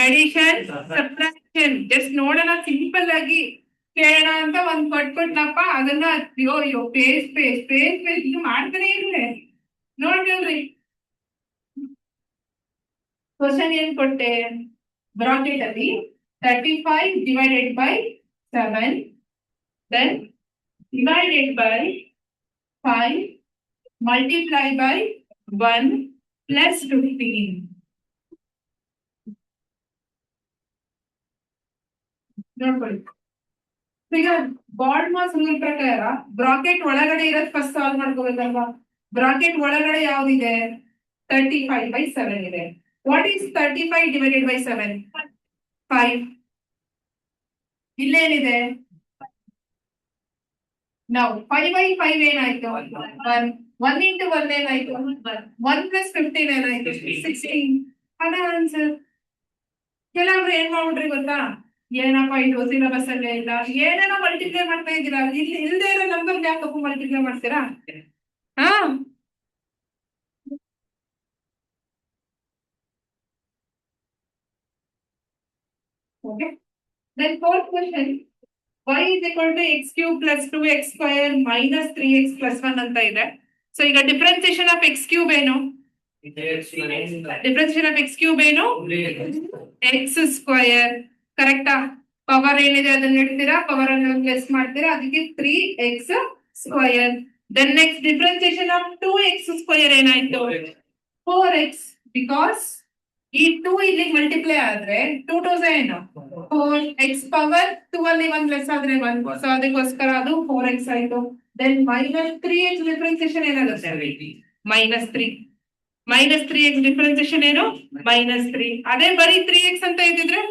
addition, subtraction. Just ನೋಡೋಣ, ಸಿಂಪಲ್ ಆಗಿ ಕೇಳೋಣ ಅಂತ ಒಂದ್ ಕೊಟ್ಬಿಟ್ನಪ್ಪ. ಅದನ್ನ ಅಯ್ಯೋ ಪೇಸ್ ಪೇಸ್ ಪೇಸ್ ಪೇಸ್ ಇದು ಮಾಡ್ತಾನೆ ಇರ್ಲಿ. ನೋಡ್ರಿ ಕ್ವಶನ್ ಏನ್ ಕೊಟ್ಟೆ? ಬ್ರಾಕೆಟ್ ಅಲ್ಲಿ 35 divided by 7, then divided by 5, multiply by 1 plus 15. ನೋಡ್ಕೊಳ್ಳಿ. ಈಗ ಬಾಡ್ ಮಾಸ್ ರೂಲ್ ಪ್ರಕಾರ ಬ್ರಾಕೆಟ್ ಒಳಗಡೆ ಇರೋದು ಫಸ್ಟ್ ಸಾಲ್ವ್ ಮಾಡ್ಕೋಬೇಕಲ್ವಾ? ಬ್ರಾಕೆಟ್ ಒಳಗಡೆ ಯಾವ್ದಿದೆ? 35/7 ಇದೆ. What is 35 divided by 7? 5. ಇಲ್ಲೇನಿದೆ? ನಾವು 5/5 ಏನಾಯ್ತು? 1. 1 into 1 ಏನಾಯ್ತು? 1 plus 15 ಏನಾಯ್ತು? 16. ಅದ ಆನ್ಸರ್. ಕೆಲವ್ರು ಏನ್ ಮಾಡ್ಬಿಟ್ರಿ ಗೊತ್ತಾ? ಏನಪ್ಪ ಇದು ಸಿಲೆಬಸ್ ಅಲ್ಲೇ ಇಲ್ಲ, ಏನೇನೋ ಮಲ್ಟಿಪ್ಲೈ ಮಾಡ್ತಾ ಇದ್ದೀರಾ, ಇಲ್ಲಿ ಇಲ್ದೇ ಇರೋ ನಂಬರ್ ಯಾಕಪ್ಪ ಮಲ್ಟಿಪ್ಲೈ ಮಾಡ್ತೀರಾ? ಹಾ okay. Then fourth question, y is equal to x cube plus 2x square minus 3x plus 1 ಅಂತ ಇದೆ. ಸೊ ಈಗ ಡಿಫರೆನ್ಸಿಯೇಷನ್ ಆಫ್ x ಕ್ಯೂಬ್ ಏನು? ಡಿಫರೆನ್ಸಿಯೇಷನ್ ಆಫ್ x ಕ್ಯೂಬ್ ಏನು? x square. ಕರೆಕ್ಟಾ? ಪವರ್ ಏನಿದೆ ಅದನ್ನ ಇಡ್ತೀರಾ, ಪವರ್ ಅನ್ನು ಪ್ಲಸ್ ಮಾಡ್ತೀರಾ, ಅದಕ್ಕೆ 3x square. Then next differentiation of 2x square ಏನಾಯ್ತು? 4x. ಬಿಕಾಸ್ ಈ 2 ಇಲ್ಲಿ ಮಲ್ಟಿಪ್ಲೈ ಆದ್ರೆ 2 2s ಏನು? 4x ಪವರ್ 2 ಅಲ್ಲಿ 1 ಲೆಸ್ ಆದ್ರೆ 1. ಸೊ ಅದಕ್ಕೋಸ್ಕರ ಅದು 4x ಆಯ್ತು. ದೆನ್ -3x ಡಿಫರೆನ್ಸಿಯೇಷನ್ ಏನಾಗುತ್ತೆ? -3. -3x ಡಿಫರೆನ್ಸಿಯೇಷನ್ ಏನು? -3. ಅದೇ ಬರೀ 3x ಅಂತ ಇದ್ದಿದ್ರೆ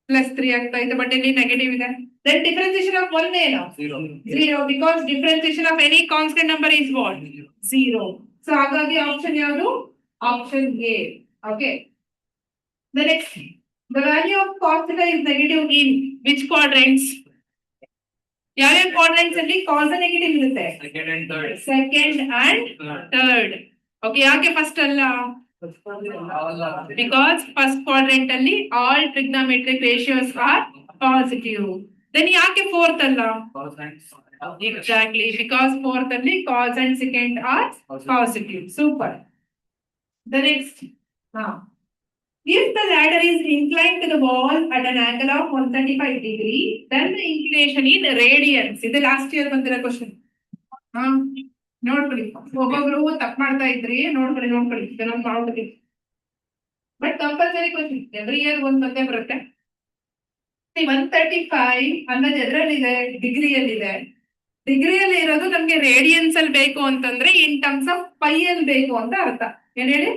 +3 ಆಗ್ತಾ ಇತ್ತು, ಬಟ್ ಇಲ್ಲಿ ನೆಗೆಟಿವ್ ಇದೆ. ದೆನ್ ಡಿಫರೆನ್ಸಿಯೇಷನ್ ಆಫ್ 1 ಏನು? 0. Because differentiation of any constant number is what? 0. So ಹಾಗಾಗಿ ಆಪ್ಷನ್ ಯಾವುದು? Option A. Okay. The next, the value of cos theta is negative in which quadrants? ಯಾವ quadrants ಅಲ್ಲಿ cos negative ಇರುತ್ತೆ? Second and third. Okay, ಯಾಕೆ first ಅಲ್ಲ? Because first quadrant ಅಲ್ಲಿ all trigonometric ratios are positive. Then ಯಾಕೆ fourth ಅಲ್ಲ? Exactly, because fourth ಅಲ್ಲಿ cos and secant are positive. Super. The next. If the ladder is inclined to the wall at an angle of 135 degree, then the inclination in radians. ಇದು last year ಬಂದಿರೋ question. ನೋಡ್ಕೊಳ್ಳಿ, ಒಬ್ಬೊಬ್ರು ತಪ್ಪು ಮಾಡ್ತಾ ಇದ್ರಿ, ನೋಡ್ಕೊಳ್ಳಿ ಇದನ್ನ ಮಾಡ್ಬಿಡಿ. But compulsory question every year ಒಂದ್ ಬಂದೇ ಬರುತ್ತೆ. 135 ಅನ್ನೋದು ಎದ್ರಲ್ಲಿದೆ? ಡಿಗ್ರಿಯಲ್ಲಿದೆ. ಡಿಗ್ರಿಯಲ್ಲಿ ಇರೋದು ನಮ್ಗೆ ರೇಡಿಯನ್ಸ್ ಅಲ್ಲಿ ಬೇಕು ಅಂತಂದ್ರೆ ಇನ್ ಟರ್ಮ್ಸ್ ಆಫ್ ಪೈ ಅಲ್ಲಿ ಬೇಕು ಅಂತ ಅರ್ಥ. ಏನ್ ಹೇಳಿ?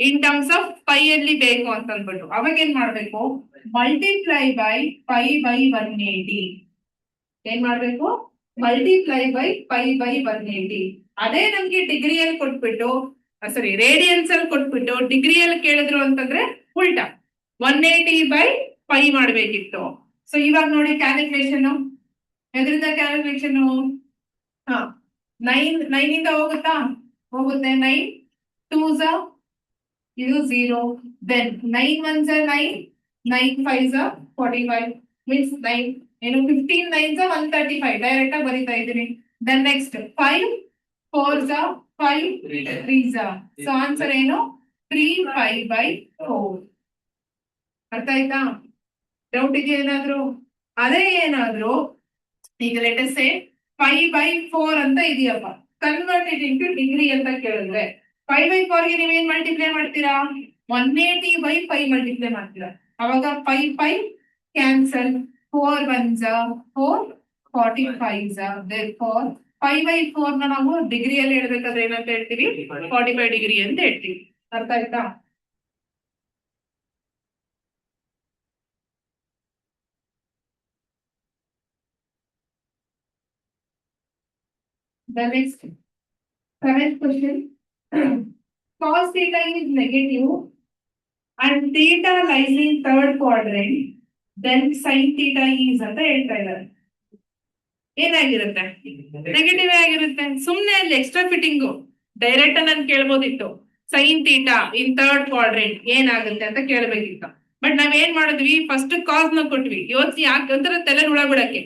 ಇನ್ ಟರ್ಮ್ಸ್ ಆಫ್ ಪೈ ಅಲ್ಲಿ ಬೇಕು ಅಂತ ಅಂದ್ಬಿಟ್ಟು ಅವಾಗ ಏನ್ ಮಾಡ್ಬೇಕು? Multiply by pi by 180. ಏನ್ ಮಾಡ್ಬೇಕು? Multiply by pi by 180. ಅದೇ ನಮ್ಗೆ ಡಿಗ್ರಿಯಲ್ಲಿ ಕೊಟ್ಬಿಟ್ಟು ಸಾರಿ ರೇಡಿಯನ್ಸ್ ಅಲ್ಲಿ ಕೊಟ್ಬಿಟ್ಟು ಡಿಗ್ರಿಯಲ್ಲಿ ಕೇಳಿದ್ರು ಅಂತಂದ್ರೆ ಉಲ್ಟಾ 180 ಬೈ ಪೈ ಮಾಡ್ಬೇಕಿತ್ತು. ಸೊ ಇವಾಗ ನೋಡಿ ಕ್ಯಾಲ್ಕುಲೇಷನ್ ಎದ್ರಿಂದ ಕ್ಯಾಲ್ಕುಲೇಷನ್ 9 ಇಂದ ಹೋಗುತ್ತಾ? ಹೋಗುತ್ತೆ. 9 2s ಇದು 0. ದೆನ್ 9 1s 9, 9 5s 45 ಮೀನ್ಸ್ 9 ಏನು 15 9s 135 ಡೈರೆಕ್ಟ್ ಆಗಿ ಬರೀತಾ ಇದ್ದೀನಿ. Then next 5 4s 5 3s. So answer ಏನು? 3 5 by 4. ಅರ್ಥ ಆಯ್ತಾ? ಡೌಟ್ ಇದೆಯಾ ಏನಾದ್ರು? ಅದೇ ಏನಾದ್ರು ಈಗ ಲೆಟಸ್ ಸೇ 5 by 4 ಅಂತ ಇದೆಯಪ್ಪ, ಕನ್ವರ್ಟ್ ಇಟ್ ಇಂಟು ಡಿಗ್ರಿ ಅಂತ ಕೇಳಿದ್ರೆ 5 by 4 ಗೆ ನೀವೇನ್ ಮಲ್ಟಿಪ್ಲೈ ಮಾಡ್ತೀರಾ? 180 by 5 ಮಲ್ಟಿಪ್ಲೈ ಮಾಡ್ತೀರಾ. ಅವಾಗ 5 5 cancel, 4 1s 4 45s. therefore 5 by 4 ನ ನಾವು ಡಿಗ್ರಿಯಲ್ಲಿ ಹೇಳ್ಬೇಕಾದ್ರೆ ಏನಂತ ಹೇಳ್ತೀವಿ? 45 ಡಿಗ್ರಿ ಅಂತ ಹೇಳ್ತೀವಿ. ಅರ್ಥ ಆಯ್ತಾ? The next correct question. Cos theta is negative and theta lies in third quadrant, then sin theta is ಅಂತ ಹೇಳ್ತಾ ಇದ್ದಾರೆ. ಏನಾಗಿರುತ್ತೆ? ನೆಗೆಟಿವ್ ಆಗಿರುತ್ತೆ. ಸುಮ್ನೆ ಅಲ್ಲಿ ಎಕ್ಸ್ಟ್ರಾ ಫಿಟ್ಟಿಂಗು ಡೈರೆಕ್ಟ್ ನಾನು ಕೇಳ್ಬೋದಿತ್ತು. Sine theta in third quadrant ಏನಾಗುತ್ತೆ ಅಂತ ಕೇಳಬೇಕಿತ್ತು. ಬಟ್ ನಾವ್ ಏನ್ ಮಾಡಿದ್ವಿ? ಫಸ್ಟ್ ಕಾಸ್ ನ ಕೊಟ್ವಿ. ಇವತ್ತು ಯಾಕಂದ್ರೆ ತಲೆ ಹುಳ ಬಿಡಕ್ಕೆ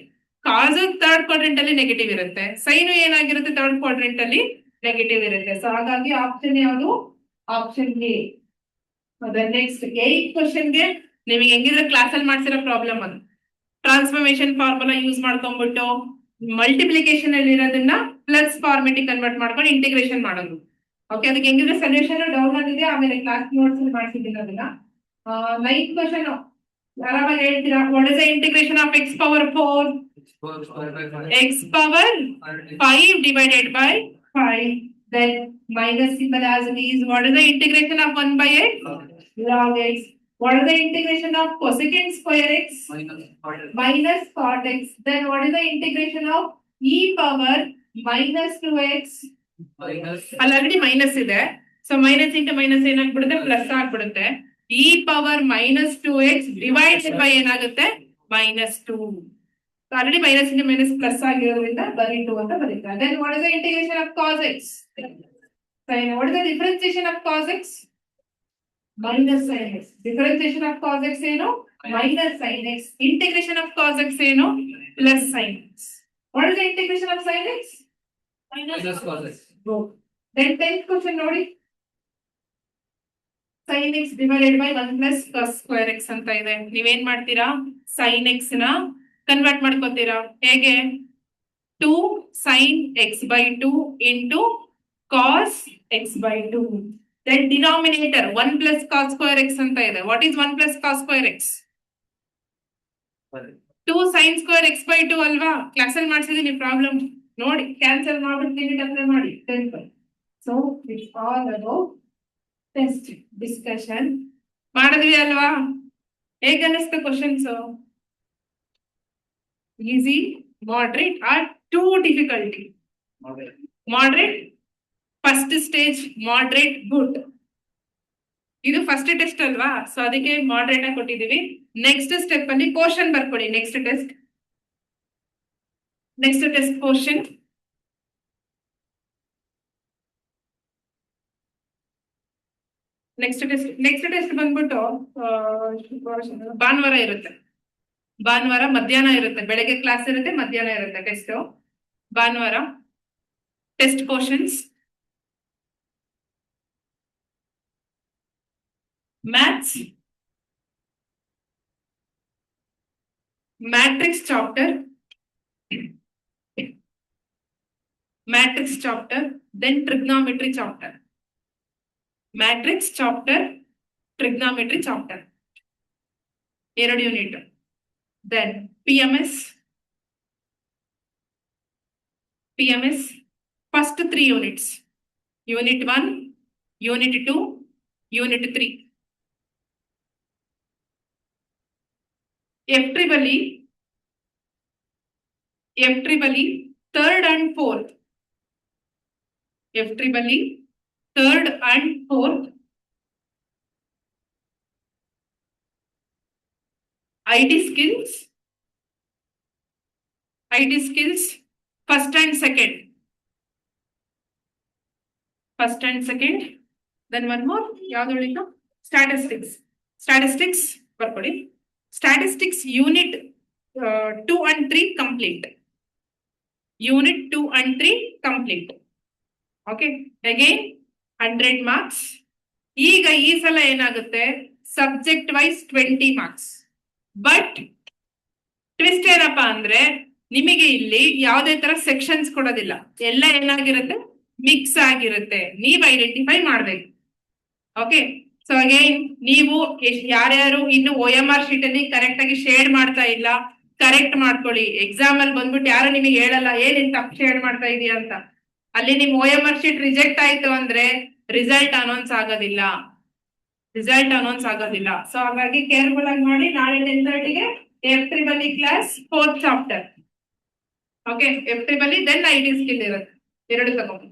ಕಾಸ್ ಥರ್ಡ್ ಕ್ವಾಡ್ರೆಂಟ್ ಅಲ್ಲಿ ನೆಗೆಟಿವ್ ಇರುತ್ತೆ, ಸೈನು ಏನಾಗಿರುತ್ತೆ ಥರ್ಡ್ ಕ್ವಾಡ್ರೆಂಟ್ ಅಲ್ಲಿ ನೆಗೆಟಿವ್ ಇರುತ್ತೆ. ಸೊ ಹಾಗಾಗಿ ಆಪ್ಷನ್ ಯಾವುದು? Option A. Next 8th question ಗೆ ನಿಮಗೆ ಹೆಂಗಿದ್ರೆ ಕ್ಲಾಸ್ ಅಲ್ಲಿ ಮಾಡ್ಸಿರೋ ಪ್ರಾಬ್ಲಮ್ ಅದು. ಟ್ರಾನ್ಸ್ಫಾರ್ಮೇಶನ್ ಫಾರ್ಮುಲಾ ಯೂಸ್ ಮಾಡ್ಕೊಂಡ್ಬಿಟ್ಟು ಮಲ್ಟಿಪ್ಲಿಕೇಶನ್ ಅಲ್ಲಿ ಇರೋದನ್ನ ಪ್ಲಸ್ ಫಾರ್ಮೆಟಿಗೆ ಕನ್ವರ್ಟ್ ಮಾಡ್ಕೊಂಡು ಇಂಟಿಗ್ರೇಷನ್ ಮಾಡೋದು. ಓಕೆ, ಅದಕ್ಕೆ ಹೆಂಗಿದ್ರೆ ಸೊಲ್ಯೂಷನ್ ಡೌನ್ ಆಗಿದೆ, ಆಮೇಲೆ ಕ್ಲಾಸ್ ನೋಟ್ಸ್ ಮಾಡ್ಸಿದ್ದೀನಿ ಅದನ್ನ. 9th ಕ್ವಶನ್ ಆರಾಮಾಗಿ ಹೇಳ್ತೀರಾ. What is the integration of x power 4? x power 5 divided by 5. Then minus symbol as it is. What is the integration of 1 by x? Log x. What is the integration of cosecant square x? Minus cot x. Then what is the integration of e power minus 2x? Already minus ಇದೆ. So minus into minus ಏನಾಗ್ಬಿಡುತ್ತೆ? Plus ಆಗ್ಬಿಡುತ್ತೆ. e power minus 2x divided by ಏನಾಗುತ್ತೆ? minus 2. So already minus into minus plus ಆಗಿರೋದ್ರಿಂದ ಬರೀ 2 ಅಂತ ಬರೀತಾರೆ. Then what is the integration of cos x? What is the differentiation of cos x? Minus sin x. Differentiation of cos x ಏನು? Minus sin x. Integration of cos x ಏನು? Plus sin x. What is the integration of sin x? Minus cos x. Then 10th question ನೋಡಿ. sin x divided by 1 plus cos square x ಅಂತ ಇದೆ. ನೀವೇನ್ ಮಾಡ್ತೀರಾ? sin x ನ convert ಮಾಡ್ಕೋತೀರಾ. ಹೇಗೆ? 2 sin x by 2 into cos x by 2. Then denominator 1 plus cos square x ಅಂತ ಇದೆ. What is 1 plus cos square x? 2 sin square x by 2 ಅಲ್ವಾ? Class ಅಲ್ಲಿ ಮಾಡ್ಸಿದೀನಿ ಪ್ರಾಬ್ಲಮ್ ನೋಡಿ, ಕ್ಯಾನ್ಸಲ್ ಮಾಡ್ಬಿಟ್ಟು ಲಿಮಿಟ್ ಅಪ್ಲೈ ಮಾಡಿ. So it's all about test discussion. ಮಾಡಿದ್ವಿ ಅಲ್ವಾ? ಹೇಗೆ ಅನ್ನಿಸ್ತು questions? Easy, moderate or too difficulty? Moderate. First stage moderate, good. ಇದು ಫಸ್ಟ್ ಟೆಸ್ಟ್ ಅಲ್ವಾ? ಸೊ ಅದಕ್ಕೆ ಮಾಡರೇಟ್ ಆಗಿ ಕೊಟ್ಟಿದೀವಿ. ನೆಕ್ಸ್ಟ್ ಸ್ಟೆಪ್ ಅಲ್ಲಿ ಪೋರ್ಷನ್ ಬರ್ಕೊಡಿ. Next test portion. Next test ಬಂದ್ಬಿಟ್ಟು ಭಾನುವಾರ ಇರುತ್ತೆ. ಭಾನುವಾರ ಮಧ್ಯಾಹ್ನ ಇರುತ್ತೆ, ಬೆಳಗ್ಗೆ ಕ್ಲಾಸ್ ಇರುತ್ತೆ, ಮಧ್ಯಾಹ್ನ ಇರುತ್ತೆ ಟೆಸ್ಟ್. ಭಾನುವಾರ test questions, maths, matrix chapter, then trigonometry chapter. Matrix chapter, trigonometry chapter. 2 unit. Then PMS, first 3 units. Unit 1, Unit 2, Unit 3. FEEE, third and fourth. FEEE, third and fourth. ID skills, first and second. Then one more, ಯಾವ್ದು ಉಳಿತು? Statistics ಬರ್ಕೊಳ್ಳಿ. Statistics unit 2 and 3 complete. Unit 2 and 3 complete. Okay, again 100 marks. ಈಗ ಈ ಸಲ ಏನಾಗುತ್ತೆ, subject wise 20 marks. But twist ಏನಪ್ಪಾ ಅಂದ್ರೆ, ನಿಮಗೆ ಇಲ್ಲಿ ಯಾವುದೇ ತರ ಸೆಕ್ಷನ್ಸ್ ಕೊಡೋದಿಲ್ಲ, ಎಲ್ಲ ಏನಾಗಿರುತ್ತೆ, ಮಿಕ್ಸ್ ಆಗಿರುತ್ತೆ. ನೀವು ಐಡೆಂಟಿಫೈ ಮಾಡ್ಬೇಕು. ಓಕೆ, ಸೊ ಅಗೇನ್ ನೀವು ಯಾರ್ಯಾರು ಇನ್ನು OMR ಶೀಟ್ ಅಲ್ಲಿ ಕರೆಕ್ಟ್ ಆಗಿ ಶೇರ್ ಮಾಡ್ತಾ ಇಲ್ಲ, ಕರೆಕ್ಟ್ ಮಾಡ್ಕೊಳ್ಳಿ. ಎಕ್ಸಾಮ್ ಅಲ್ಲಿ ಬಂದ್ಬಿಟ್ಟು ಯಾರು ನಿಮಗೆ ಹೇಳಲ್ಲ ಏನ್ ತಪ್ಪು ಶೇರ್ ಮಾಡ್ತಾ ಇದೀಯ ಅಂತ. ಅಲ್ಲಿ ನಿಮ್ OMR ಶೀಟ್ ರಿಜೆಕ್ಟ್ ಆಯ್ತು ಅಂದ್ರೆ ರಿಸಲ್ಟ್ ಅನೌನ್ಸ್ ಆಗೋದಿಲ್ಲ. ಸೊ ಹಾಗಾಗಿ ಕೇರ್ಫುಲ್ ಆಗಿ ಮಾಡಿ. ನಾಳೆ 10:30ಗೆ FEEE class 4th chapter. Okay, FEEE then ID skill ಇರುತ್ತೆ, ಎರಡು ತಗೊಂಡು.